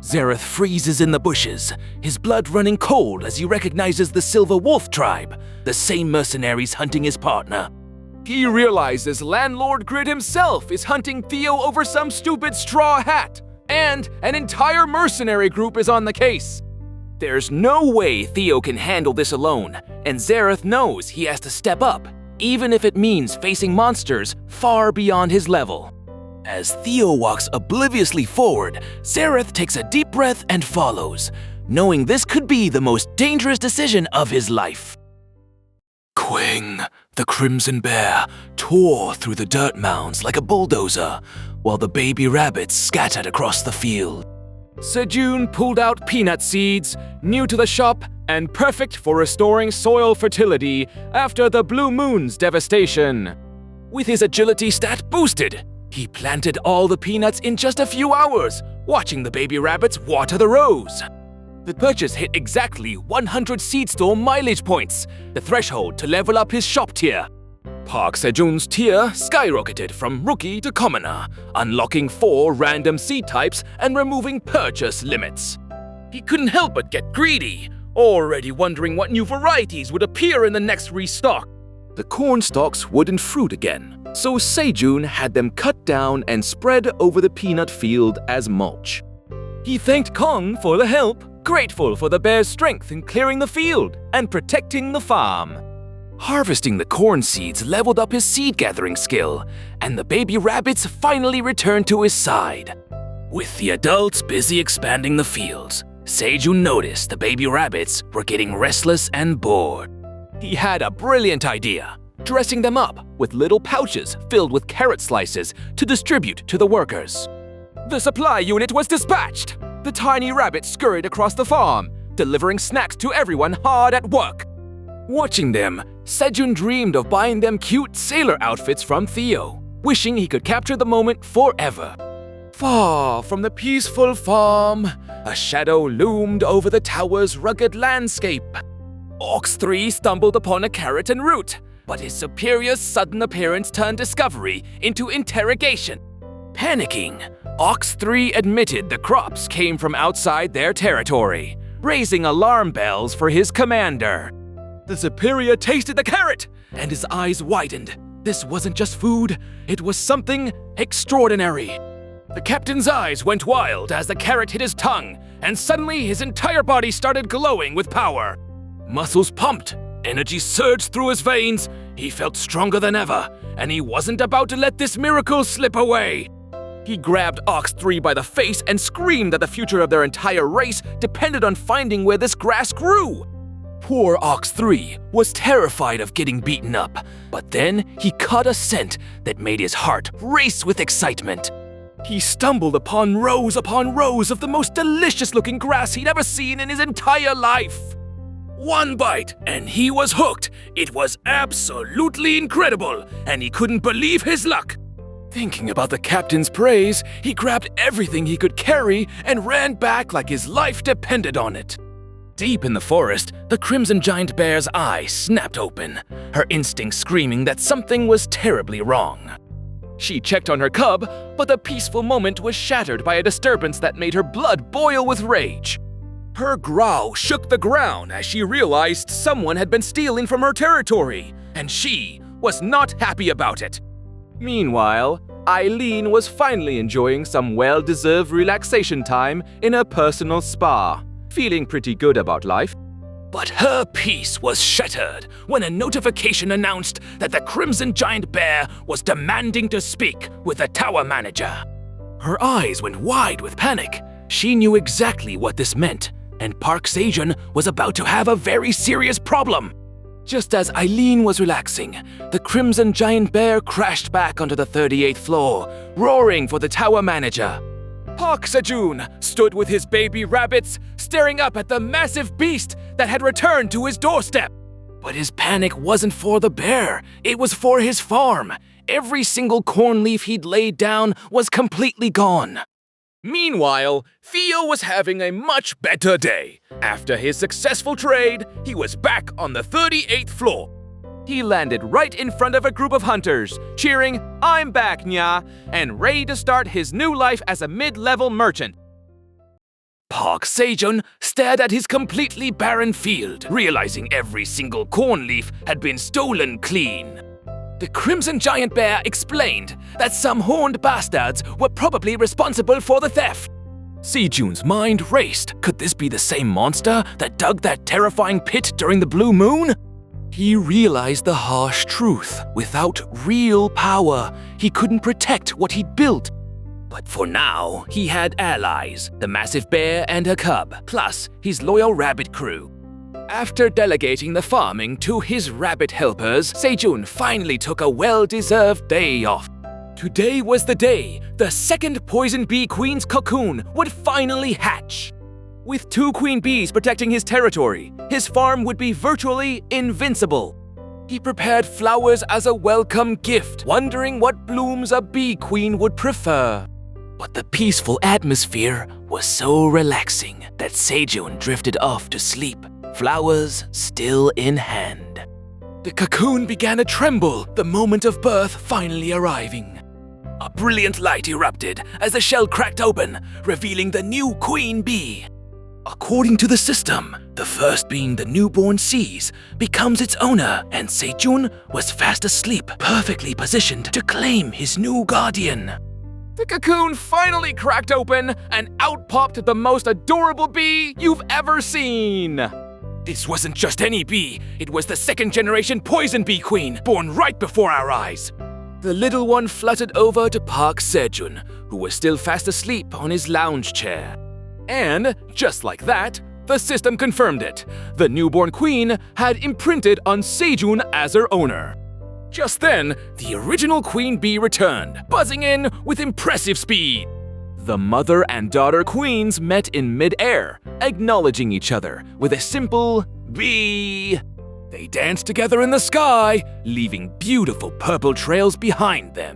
Zareth freezes in the bushes, his blood running cold as he recognizes the Silver Wolf tribe, the same mercenaries hunting his partner. He realizes Landlord Grid himself is hunting Theo over some stupid straw hat, and an entire mercenary group is on the case. There's no way Theo can handle this alone, and Zareth knows he has to step up, even if it means facing monsters far beyond his level. As Theo walks obliviously forward, Zareth takes a deep breath and follows, knowing this could be the most dangerous decision of his life. Quing, the crimson bear, tore through the dirt mounds like a bulldozer, while the baby rabbits scattered across the field. Sejun pulled out peanut seeds, new to the shop and perfect for restoring soil fertility after the Blue Moon's devastation. With his agility stat boosted, he planted all the peanuts in just a few hours, watching the baby rabbits water the rows. The purchase hit exactly 100 seed store mileage points, the threshold to level up his shop tier. Park Sejun's tier skyrocketed from rookie to commoner, unlocking 4 random seed types and removing purchase limits. He couldn't help but get greedy, already wondering what new varieties would appear in the next restock. The corn stalks wouldn't fruit again, so Sejun had them cut down and spread over the peanut field as mulch. He thanked Kong for the help, grateful for the bear's strength in clearing the field and protecting the farm. Harvesting the corn seeds leveled up his seed-gathering skill, and the baby rabbits finally returned to his side. With the adults busy expanding the fields, Sejun noticed the baby rabbits were getting restless and bored. He had a brilliant idea, dressing them up with little pouches filled with carrot slices to distribute to the workers. The supply unit was dispatched. The tiny rabbits scurried across the farm, delivering snacks to everyone hard at work. Watching them, Sejun dreamed of buying them cute sailor outfits from Theo, wishing he could capture the moment forever. Far from the peaceful farm, a shadow loomed over the tower's rugged landscape. Ox 3 stumbled upon a carrot en route, but his superior's sudden appearance turned discovery into interrogation. Panicking, Ox 3 admitted the crops came from outside their territory, raising alarm bells for his commander. The superior tasted the carrot, and his eyes widened. This wasn't just food, it was something extraordinary. The captain's eyes went wild as the carrot hit his tongue, and suddenly his entire body started glowing with power. Muscles pumped, energy surged through his veins, he felt stronger than ever, and he wasn't about to let this miracle slip away. He grabbed Ox 3 by the face and screamed that the future of their entire race depended on finding where this grass grew. Poor Ox 3 was terrified of getting beaten up, but then he caught a scent that made his heart race with excitement. He stumbled upon rows of the most delicious-looking grass he'd ever seen in his entire life. One bite, and he was hooked. It was absolutely incredible, and he couldn't believe his luck. Thinking about the captain's praise, he grabbed everything he could carry and ran back like his life depended on it. Deep in the forest, the crimson giant bear's eye snapped open, her instinct screaming that something was terribly wrong. She checked on her cub, but the peaceful moment was shattered by a disturbance that made her blood boil with rage. Her growl shook the ground as she realized someone had been stealing from her territory, and she was not happy about it. Meanwhile, Eileen was finally enjoying some well-deserved relaxation time in a personal spa, feeling pretty good about life. But her peace was shattered when a notification announced that the Crimson Giant Bear was demanding to speak with the tower manager. Her eyes went wide with panic. She knew exactly what this meant, and Park Sejun was about to have a very serious problem. Just as Eileen was relaxing, the Crimson Giant Bear crashed back onto the 38th floor, roaring for the tower manager. Park Sejun stood with his baby rabbits, staring up at the massive beast that had returned to his doorstep. But his panic wasn't for the bear, it was for his farm. Every single corn leaf he'd laid down was completely gone. Meanwhile, Theo was having a much better day. After his successful trade, he was back on the 38th floor. He landed right in front of a group of hunters, cheering, "I'm back, nya," and ready to start his new life as a mid-level merchant. Park Sejun stared at his completely barren field, realizing every single corn leaf had been stolen clean. The Crimson Giant Bear explained that some horned bastards were probably responsible for the theft. Sejun's mind raced. Could this be the same monster that dug that terrifying pit during the blue moon? He realized the harsh truth. Without real power, he couldn't protect what he'd built. But for now, he had allies, the massive bear and her cub, plus his loyal rabbit crew. After delegating the farming to his rabbit helpers, Sejun finally took a well-deserved day off. Today was the day the second poison bee queen's cocoon would finally hatch. With 2 queen bees protecting his territory, his farm would be virtually invincible. He prepared flowers as a welcome gift, wondering what blooms a bee queen would prefer. But the peaceful atmosphere was so relaxing that Sejun drifted off to sleep, flowers still in hand. The cocoon began to tremble, the moment of birth finally arriving. A brilliant light erupted as the shell cracked open, revealing the new queen bee. According to the system, the first being the newborn sees becomes its owner, and Sejun was fast asleep, perfectly positioned to claim his new guardian. The cocoon finally cracked open, and out popped the most adorable bee you've ever seen. This wasn't just any bee, it was the second-generation poison bee queen, born right before our eyes. The little one fluttered over to Park Sejun, who was still fast asleep on his lounge chair. And, just like that, the system confirmed it. The newborn queen had imprinted on Sejun as her owner. Just then, the original queen bee returned, buzzing in with impressive speed. The mother and daughter queens met in mid-air, acknowledging each other with a simple bee. They danced together in the sky, leaving beautiful purple trails behind them.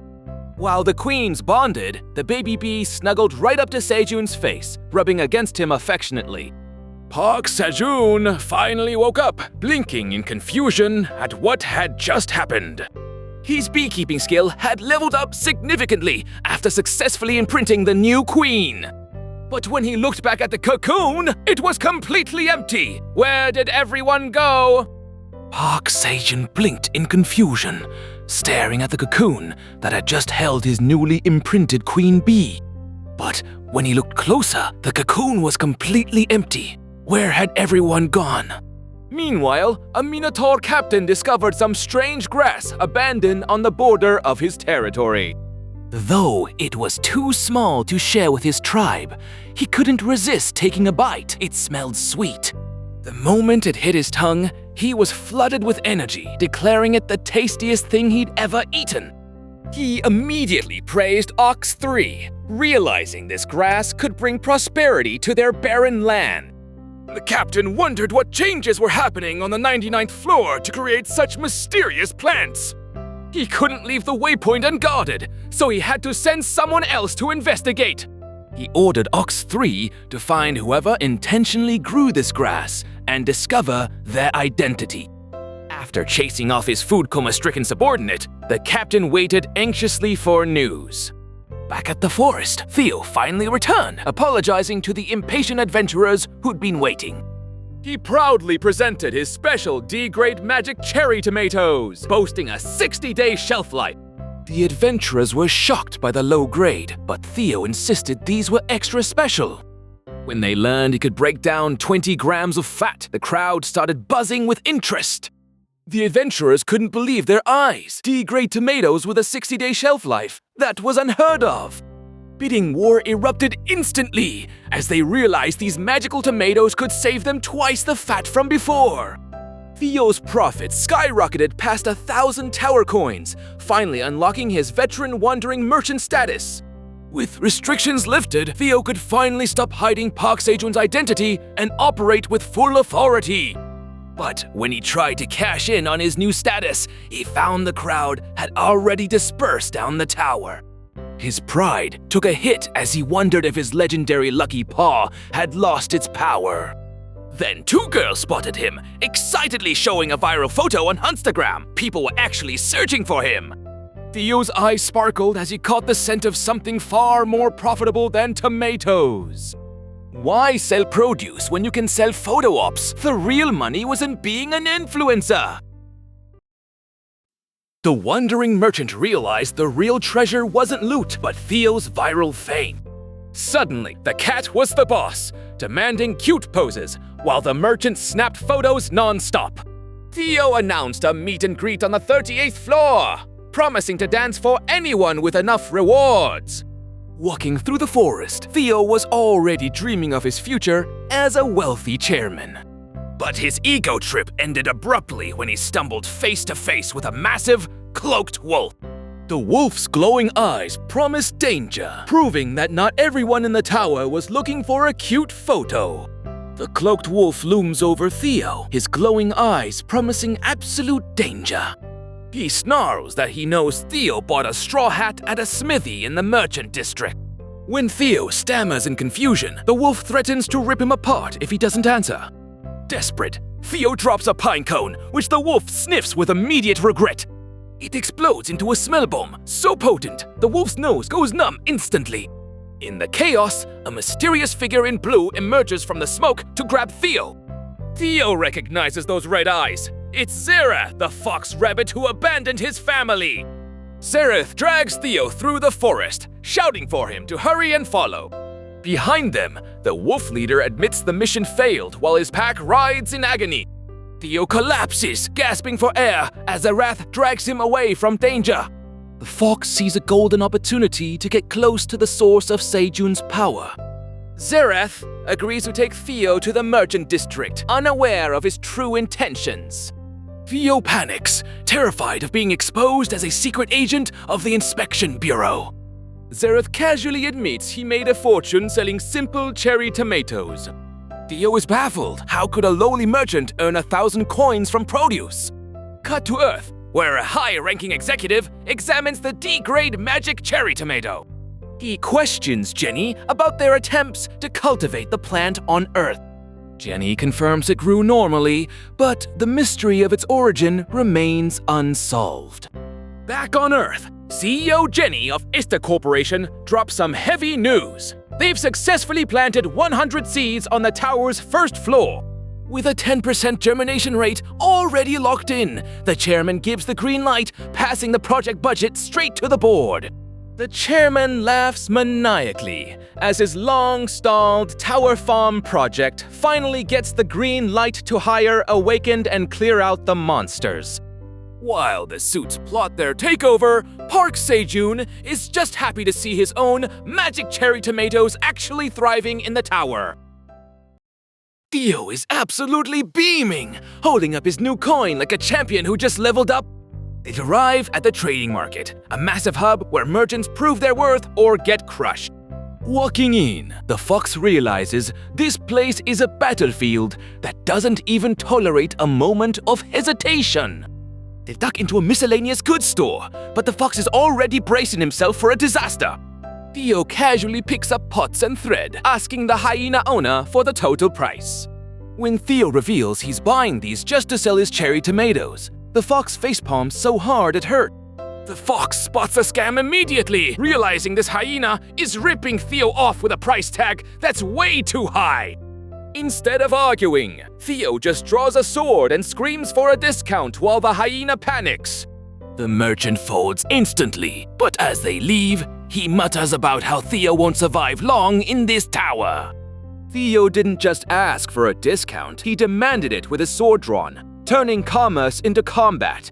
While the queens bonded, the baby bee snuggled right up to Sejun's face, rubbing against him affectionately. Park Sejun finally woke up, blinking in confusion at what had just happened. His beekeeping skill had leveled up significantly after successfully imprinting the new queen. But when he looked back at the cocoon, it was completely empty. Where did everyone go? Park Sejun blinked in confusion, staring at the cocoon that had just held his newly imprinted queen bee. But when he looked closer, the cocoon was completely empty. Where had everyone gone? Meanwhile, a Minotaur captain discovered some strange grass abandoned on the border of his territory. Though it was too small to share with his tribe, he couldn't resist taking a bite. It smelled sweet. The moment it hit his tongue, he was flooded with energy, declaring it the tastiest thing he'd ever eaten. He immediately praised Ox 3, realizing this grass could bring prosperity to their barren land. The captain wondered what changes were happening on the 99th floor to create such mysterious plants. He couldn't leave the waypoint unguarded, so he had to send someone else to investigate. He ordered Ox 3 to find whoever intentionally grew this grass and discover their identity. After chasing off his food coma-stricken subordinate, the captain waited anxiously for news. Back at the forest, Theo finally returned, apologizing to the impatient adventurers who'd been waiting. He proudly presented his special D-grade magic cherry tomatoes, boasting a 60-day shelf life. The adventurers were shocked by the low grade, but Theo insisted these were extra special. When they learned he could break down 20 grams of fat, the crowd started buzzing with interest. The adventurers couldn't believe their eyes. D-grade tomatoes with a 60-day shelf life. That was unheard of. Bidding war erupted instantly as they realized these magical tomatoes could save them twice the fat from before. Theo's profits skyrocketed past 1,000 tower coins, finally unlocking his veteran wandering merchant status. With restrictions lifted, Theo could finally stop hiding Park Sejun's identity and operate with full authority. But when he tried to cash in on his new status, he found the crowd had already dispersed down the tower. His pride took a hit as he wondered if his legendary lucky paw had lost its power. Then 2 girls spotted him, excitedly showing a viral photo on Instagram. People were actually searching for him. Theo's eyes sparkled as he caught the scent of something far more profitable than tomatoes. Why sell produce when you can sell photo ops? The real money was in being an influencer. The wandering merchant realized the real treasure wasn't loot, but Theo's viral fame. Suddenly, the cat was the boss, demanding cute poses, while the merchant snapped photos non-stop. Theo announced a meet and greet on the 38th floor, promising to dance for anyone with enough rewards. Walking through the forest, Theo was already dreaming of his future as a wealthy chairman. But his ego trip ended abruptly when he stumbled face to face with a massive, cloaked wolf. The wolf's glowing eyes promised danger, proving that not everyone in the tower was looking for a cute photo. The cloaked wolf looms over Theo, his glowing eyes promising absolute danger. He snarls that he knows Theo bought a straw hat at a smithy in the merchant district. When Theo stammers in confusion, the wolf threatens to rip him apart if he doesn't answer. Desperate, Theo drops a pine cone, which the wolf sniffs with immediate regret. It explodes into a smell bomb, so potent, the wolf's nose goes numb instantly. In the chaos, a mysterious figure in blue emerges from the smoke to grab Theo. Theo recognizes those red eyes. It's Zerath, the fox rabbit who abandoned his family. Zerath drags Theo through the forest, shouting for him to hurry and follow. Behind them, the wolf leader admits the mission failed while his pack rides in agony. Theo collapses, gasping for air as Zerath drags him away from danger. The fox sees a golden opportunity to get close to the source of Sejun's power. Zerath agrees to take Theo to the merchant district, unaware of his true intentions. Theo panics, terrified of being exposed as a secret agent of the Inspection Bureau. Zerath casually admits he made a fortune selling simple cherry tomatoes. Theo is baffled. How could a lowly merchant earn 1,000 coins from produce? Cut to Earth, where a high-ranking executive examines the D-grade magic cherry tomato. He questions Jenny about their attempts to cultivate the plant on Earth. Jenny confirms it grew normally, but the mystery of its origin remains unsolved. Back on Earth, CEO Jenny of Ista Corporation drops some heavy news. They've successfully planted 100 seeds on the tower's first floor. With a 10% germination rate already locked in, the chairman gives the green light, passing the project budget straight to the board. The chairman laughs maniacally as his long-stalled Tower Farm project finally gets the green light to hire Awakened and clear out the monsters. While the suits plot their takeover, Park Sejun is just happy to see his own magic cherry tomatoes actually thriving in the tower. Theo is absolutely beaming, holding up his new coin like a champion who just leveled up. They arrive at the trading market, a massive hub where merchants prove their worth or get crushed. Walking in, the fox realizes this place is a battlefield that doesn't even tolerate a moment of hesitation. They duck into a miscellaneous goods store, but the fox is already bracing himself for a disaster. Theo casually picks up pots and thread, asking the hyena owner for the total price. When Theo reveals he's buying these just to sell his cherry tomatoes, the fox facepalms so hard it hurt. The fox spots the scam immediately, realizing this hyena is ripping Theo off with a price tag that's way too high. Instead of arguing, Theo just draws a sword and screams for a discount while the hyena panics. The merchant folds instantly, but as they leave, he mutters about how Theo won't survive long in this tower. Theo didn't just ask for a discount, he demanded it with his sword drawn, turning commerce into combat.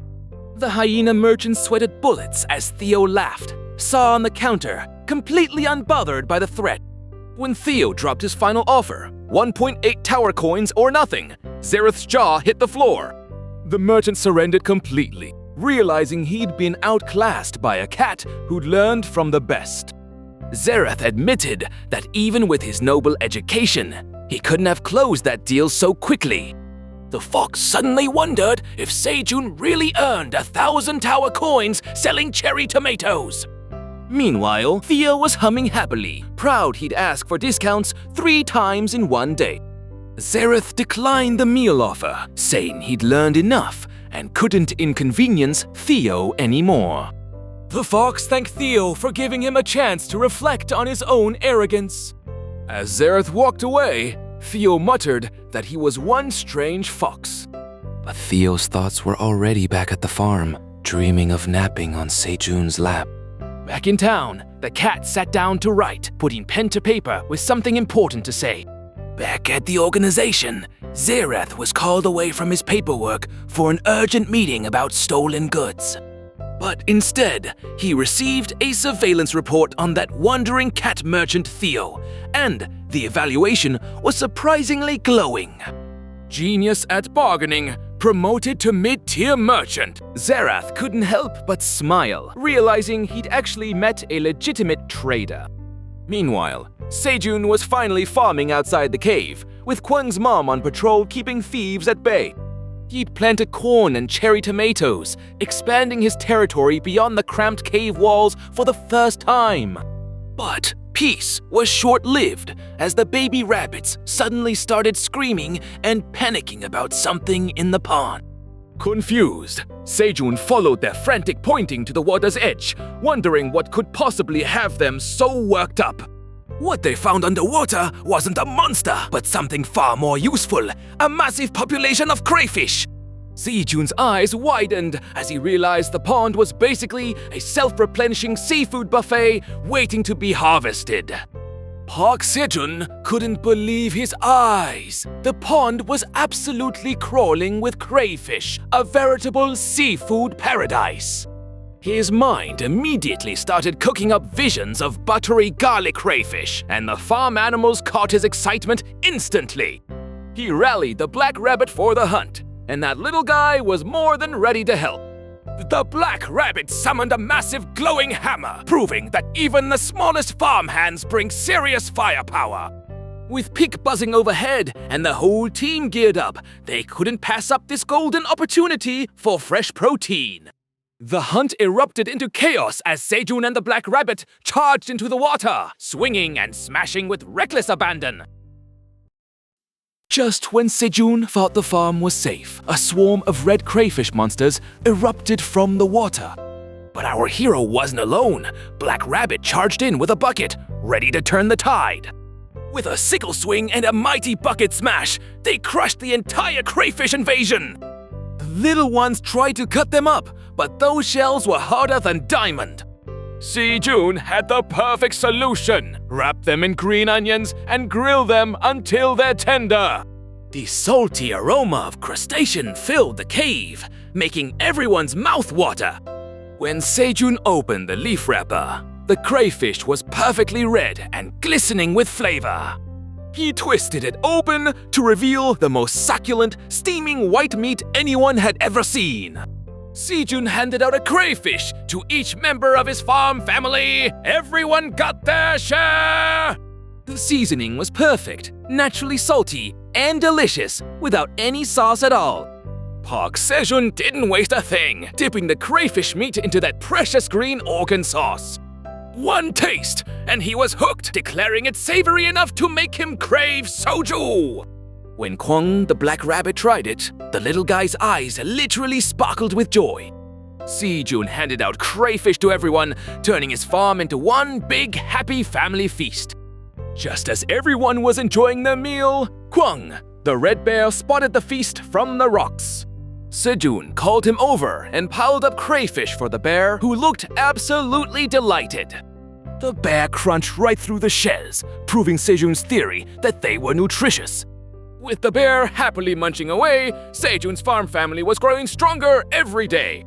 The hyena merchant sweated bullets as Theo laughed, saw on the counter, completely unbothered by the threat. When Theo dropped his final offer, 1.8 tower coins or nothing, Zerath's jaw hit the floor. The merchant surrendered completely, realizing he'd been outclassed by a cat who'd learned from the best. Zerath admitted that even with his noble education, he couldn't have closed that deal so quickly. The fox suddenly wondered if Sejun really earned 1,000 tower coins selling cherry tomatoes. Meanwhile, Theo was humming happily, proud he'd asked for discounts 3 times in one day. Zerath declined the meal offer, saying he'd learned enough and couldn't inconvenience Theo anymore. The fox thanked Theo for giving him a chance to reflect on his own arrogance. As Zerath walked away, Theo muttered that he was one strange fox. But Theo's thoughts were already back at the farm, dreaming of napping on Sejun's lap. Back in town, the cat sat down to write, putting pen to paper with something important to say. Back at the organization, Zerath was called away from his paperwork for an urgent meeting about stolen goods. But instead, he received a surveillance report on that wandering cat merchant Theo, and the evaluation was surprisingly glowing. Genius at bargaining, promoted to mid-tier merchant. Zerath couldn't help but smile, realizing he'd actually met a legitimate trader. Meanwhile, Sejun was finally farming outside the cave, with Kwang's mom on patrol keeping thieves at bay. He'd planted corn and cherry tomatoes, expanding his territory beyond the cramped cave walls for the first time. But peace was short-lived as the baby rabbits suddenly started screaming and panicking about something in the pond. Confused, Sejun followed their frantic pointing to the water's edge, wondering what could possibly have them so worked up. What they found underwater wasn't a monster, but something far more useful, a massive population of crayfish. Sejun's eyes widened as he realized the pond was basically a self-replenishing seafood buffet waiting to be harvested. Park Sejun couldn't believe his eyes. The pond was absolutely crawling with crayfish, a veritable seafood paradise. His mind immediately started cooking up visions of buttery garlic crayfish, and the farm animals caught his excitement instantly. He rallied the black rabbit for the hunt, and that little guy was more than ready to help. The black rabbit summoned a massive glowing hammer, proving that even the smallest farmhands bring serious firepower. With Pick buzzing overhead and the whole team geared up, they couldn't pass up this golden opportunity for fresh protein. The hunt erupted into chaos as Sejun and the black rabbit charged into the water, swinging and smashing with reckless abandon. Just when Sejun thought the farm was safe, a swarm of red crayfish monsters erupted from the water. But our hero wasn't alone. Black Rabbit charged in with a bucket, ready to turn the tide. With a sickle swing and a mighty bucket smash, they crushed the entire crayfish invasion. The little ones tried to cut them up, but those shells were harder than diamond. Sejun had the perfect solution. Wrap them in green onions and grill them until they're tender. The salty aroma of crustacean filled the cave, making everyone's mouth water. When Sejun opened the leaf wrapper, the crayfish was perfectly red and glistening with flavor. He twisted it open to reveal the most succulent, steaming white meat anyone had ever seen. Sejun handed out a crayfish to each member of his farm family. Everyone got their share! The seasoning was perfect, naturally salty, and delicious, without any sauce at all. Park Sejun didn't waste a thing, dipping the crayfish meat into that precious green organ sauce. One taste, and he was hooked, declaring it savory enough to make him crave soju. When Kwang the black rabbit tried it, the little guy's eyes literally sparkled with joy. Sejun handed out crayfish to everyone, turning his farm into one big happy family feast. Just as everyone was enjoying their meal, Kwang, the red bear, spotted the feast from the rocks. Sejun called him over and piled up crayfish for the bear, who looked absolutely delighted. The bear crunched right through the shells, proving Sejun's theory that they were nutritious. With the bear happily munching away, Sejun's farm family was growing stronger every day.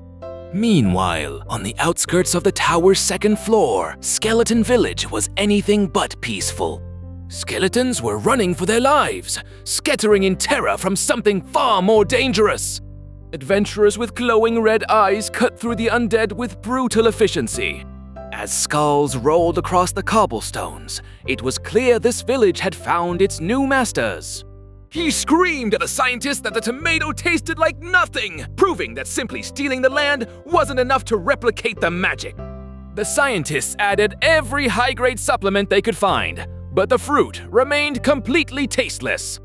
Meanwhile, on the outskirts of the tower's second floor, Skeleton Village was anything but peaceful. Skeletons were running for their lives, scattering in terror from something far more dangerous. Adventurers with glowing red eyes cut through the undead with brutal efficiency. As skulls rolled across the cobblestones, it was clear this village had found its new masters. He screamed at the scientist that the tomato tasted like nothing, proving that simply stealing the land wasn't enough to replicate the magic. The scientists added every high-grade supplement they could find, but the fruit remained completely tasteless.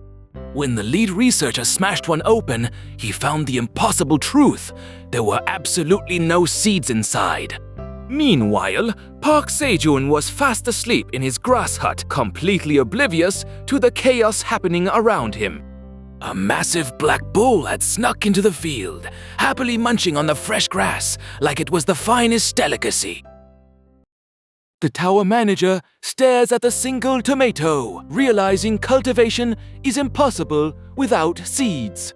When the lead researcher smashed one open, he found the impossible truth. There were absolutely no seeds inside. Meanwhile, Park Sejun was fast asleep in his grass hut, completely oblivious to the chaos happening around him. A massive black bull had snuck into the field, happily munching on the fresh grass like it was the finest delicacy. The tower manager stares at the single tomato, realizing cultivation is impossible without seeds.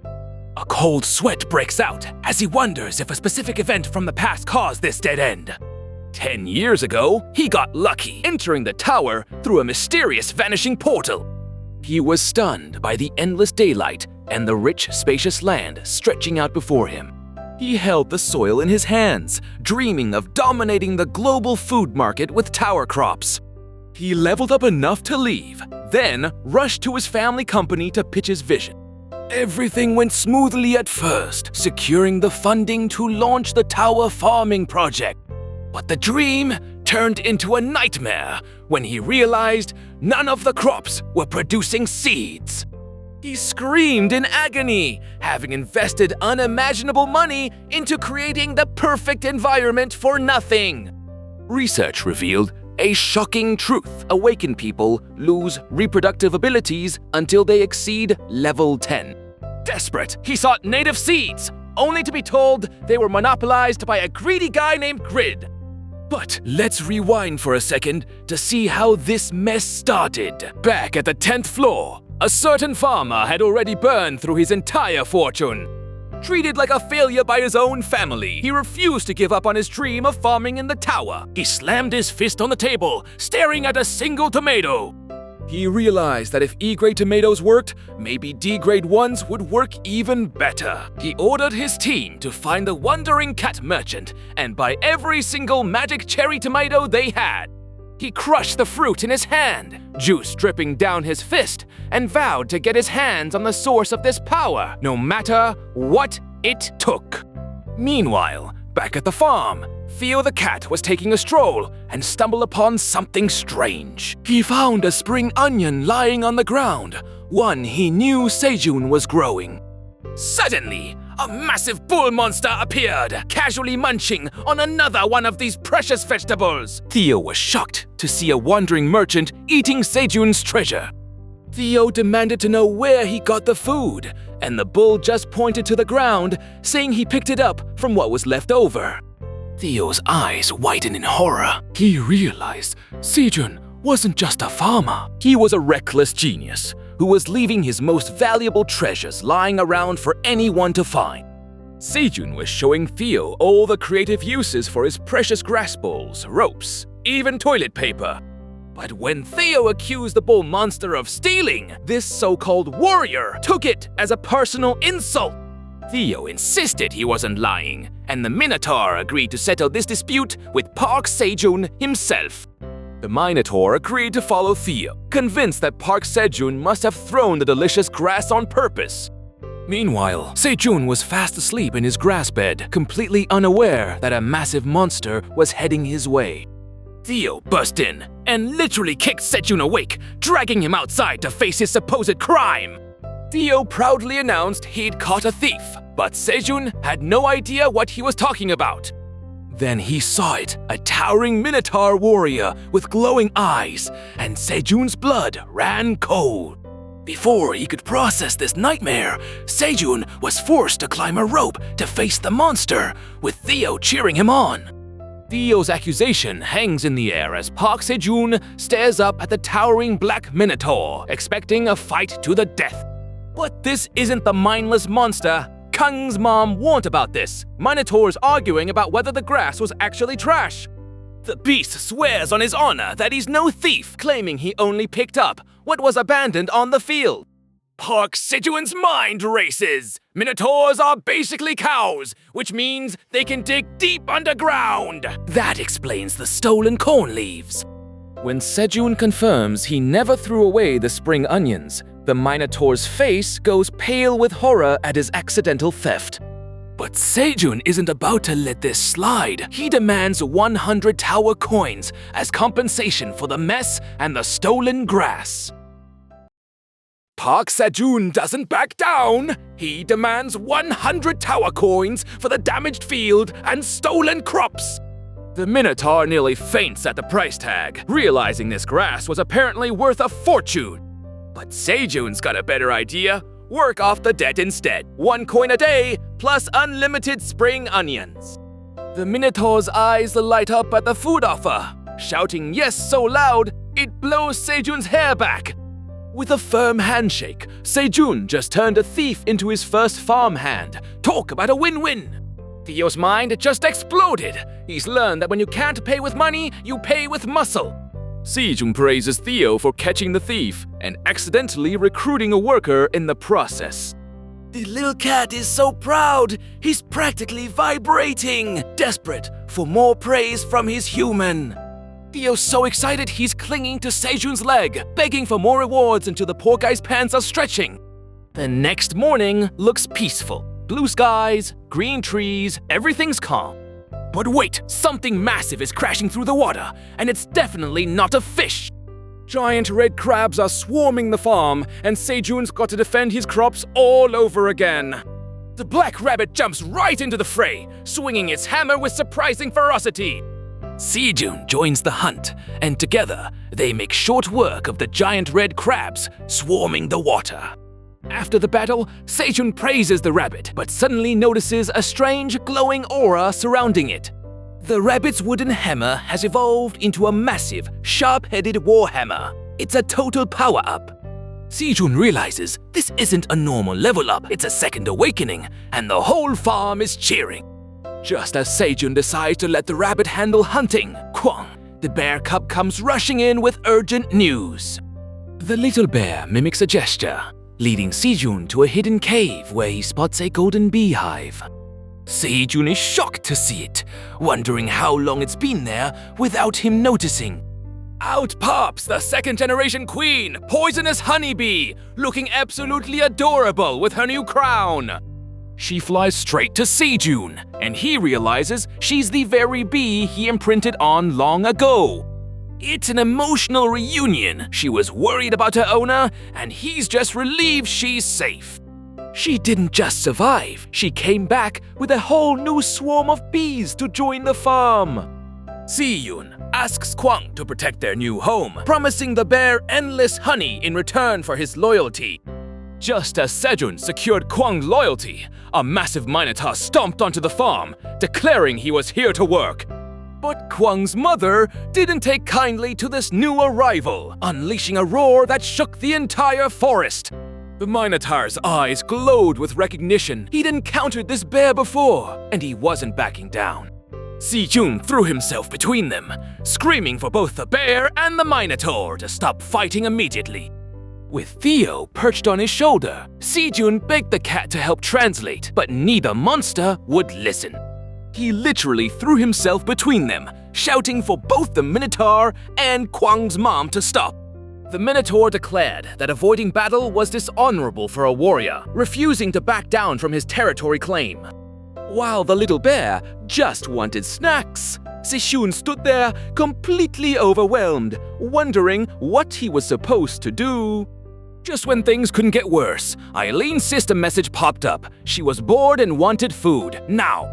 A cold sweat breaks out as he wonders if a specific event from the past caused this dead end. 10 years ago, he got lucky, entering the tower through a mysterious vanishing portal. He was stunned by the endless daylight and the rich, spacious land stretching out before him. He held the soil in his hands, dreaming of dominating the global food market with tower crops. He leveled up enough to leave, then rushed to his family company to pitch his vision. Everything went smoothly at first, securing the funding to launch the tower farming project. But the dream turned into a nightmare when he realized none of the crops were producing seeds. He screamed in agony, having invested unimaginable money into creating the perfect environment for nothing. Research revealed a shocking truth: awakened people lose reproductive abilities until they exceed level 10. Desperate, he sought native seeds, only to be told they were monopolized by a greedy guy named Grid. But let's rewind for a second to see how this mess started. Back at the 10th floor, a certain farmer had already burned through his entire fortune. Treated like a failure by his own family, he refused to give up on his dream of farming in the tower. He slammed his fist on the table, staring at a single tomato. He realized that if E-grade tomatoes worked, maybe D-grade ones would work even better. He ordered his team to find the wandering cat merchant and buy every single magic cherry tomato they had. He crushed the fruit in his hand, juice dripping down his fist, and vowed to get his hands on the source of this power, no matter what it took. Meanwhile, back at the farm, Theo the cat was taking a stroll and stumbled upon something strange. He found a spring onion lying on the ground, one he knew Sejun was growing. Suddenly, a massive bull monster appeared, casually munching on another one of these precious vegetables. Theo was shocked to see a wandering merchant eating Sejun's treasure. Theo demanded to know where he got the food, and the bull just pointed to the ground, saying he picked it up from what was left over. Theo's eyes widened in horror. He realized Sejun wasn't just a farmer. He was a reckless genius who was leaving his most valuable treasures lying around for anyone to find. Sejun was showing Theo all the creative uses for his precious grass balls, ropes, even toilet paper. But when Theo accused the bull monster of stealing, this so-called warrior took it as a personal insult. Theo insisted he wasn't lying, and the Minotaur agreed to settle this dispute with Park Sejun himself. The Minotaur agreed to follow Theo, convinced that Park Sejun must have thrown the delicious grass on purpose. Meanwhile, Sejun was fast asleep in his grass bed, completely unaware that a massive monster was heading his way. Theo burst in and literally kicked Sejun awake, dragging him outside to face his supposed crime. Theo proudly announced he'd caught a thief, but Sejun had no idea what he was talking about. Then he saw it, a towering Minotaur warrior with glowing eyes, and Sejun's blood ran cold. Before he could process this nightmare, Sejun was forced to climb a rope to face the monster, with Theo cheering him on. Theo's accusation hangs in the air as Park Sejun stares up at the towering black Minotaur, expecting a fight to the death. But this isn't the mindless monster. Kang's mom warned about this. Minotaur's arguing about whether the grass was actually trash. The beast swears on his honor that he's no thief, claiming he only picked up what was abandoned on the field. Park Sejun's mind races. Minotaurs are basically cows, which means they can dig deep underground. That explains the stolen corn leaves. When Sejun confirms he never threw away the spring onions, the Minotaur's face goes pale with horror at his accidental theft. But Sejun isn't about to let this slide. He demands 100 tower coins as compensation for the mess and the stolen grass. Park Sejun doesn't back down. He demands 100 tower coins for the damaged field and stolen crops. The Minotaur nearly faints at the price tag, realizing this grass was apparently worth a fortune. But Sejun's got a better idea. Work off the debt instead. 1 coin a day, plus unlimited spring onions. The Minotaur's eyes light up at the food offer, shouting yes so loud, it blows Sejun's hair back. With a firm handshake, Sejun just turned a thief into his first farmhand. Talk about a win-win. Theo's mind just exploded. He's learned that when you can't pay with money, you pay with muscle. Sejun praises Theo for catching the thief and accidentally recruiting a worker in the process. The little cat is so proud, he's practically vibrating, desperate for more praise from his human. Theo's so excited he's clinging to Sejun's leg, begging for more rewards until the poor guy's pants are stretching. The next morning looks peaceful. Blue skies, green trees, everything's calm. But wait, something massive is crashing through the water, and it's definitely not a fish. Giant red crabs are swarming the farm, and Sejun's got to defend his crops all over again. The black rabbit jumps right into the fray, swinging its hammer with surprising ferocity. Sejun joins the hunt, and together they make short work of the giant red crabs swarming the water. After the battle, Sejun praises the rabbit, but suddenly notices a strange glowing aura surrounding it. The rabbit's wooden hammer has evolved into a massive, sharp-headed warhammer. It's a total power-up. Sejun realizes this isn't a normal level-up, it's a second awakening, and the whole farm is cheering. Just as Sejun decides to let the rabbit handle hunting, Kwang, the bear cub, comes rushing in with urgent news. The little bear mimics a gesture, leading Sejun to a hidden cave where he spots a golden beehive. Sejun is shocked to see it, wondering how long it's been there without him noticing. Out pops the second-generation queen, Poisonous Honeybee, looking absolutely adorable with her new crown. She flies straight to Sejun, and he realizes she's the very bee he imprinted on long ago. It's an emotional reunion. She was worried about her owner, and he's just relieved she's safe. She didn't just survive, she came back with a whole new swarm of bees to join the farm. Sejun asks Kwang to protect their new home, promising the bear endless honey in return for his loyalty. Just as Sejun secured Kwang's loyalty, a massive minotaur stomped onto the farm, declaring he was here to work. But Kwang's mother didn't take kindly to this new arrival, unleashing a roar that shook the entire forest. The Minotaur's eyes glowed with recognition. He'd encountered this bear before, and he wasn't backing down. Sejun threw himself between them, screaming for both the bear and the Minotaur to stop fighting immediately. With Theo perched on his shoulder, Sejun begged the cat to help translate, but neither monster would listen. He literally threw himself between them, shouting for both the Minotaur and Kwang's mom to stop. The Minotaur declared that avoiding battle was dishonorable for a warrior, refusing to back down from his territory claim. While the little bear just wanted snacks, Sejun stood there completely overwhelmed, wondering what he was supposed to do. Just when things couldn't get worse, Eileen's system message popped up. She was bored and wanted food, now.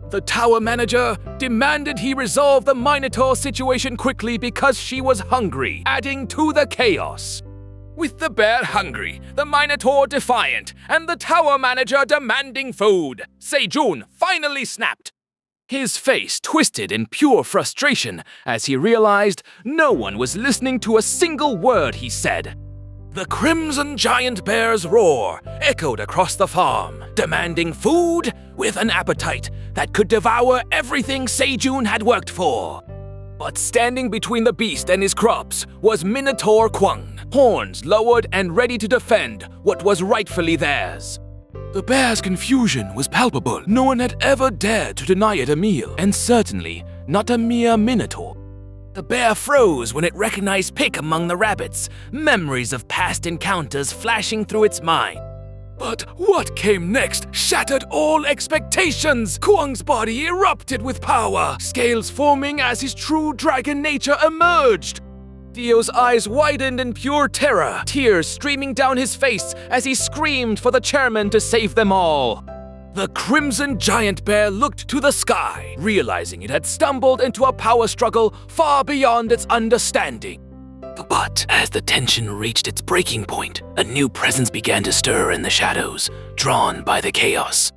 The tower manager demanded he resolve the Minotaur situation quickly because she was hungry, adding to the chaos. With the bear hungry, the Minotaur defiant, and the tower manager demanding food, Sejun finally snapped. His face twisted in pure frustration as he realized no one was listening to a single word he said. The crimson giant bear's roar echoed across the farm, demanding food with an appetite that could devour everything Sejun had worked for. But standing between the beast and his crops was Minotaur Kwang, horns lowered and ready to defend what was rightfully theirs. The bear's confusion was palpable. No one had ever dared to deny it a meal, and certainly not a mere Minotaur. The bear froze when it recognized Pick among the rabbits, memories of past encounters flashing through its mind. But what came next shattered all expectations. Kwang's body erupted with power, scales forming as his true dragon nature emerged. Theo's eyes widened in pure terror, tears streaming down his face as he screamed for the chairman to save them all. The crimson giant bear looked to the sky, realizing it had stumbled into a power struggle far beyond its understanding. But as the tension reached its breaking point, a new presence began to stir in the shadows, drawn by the chaos.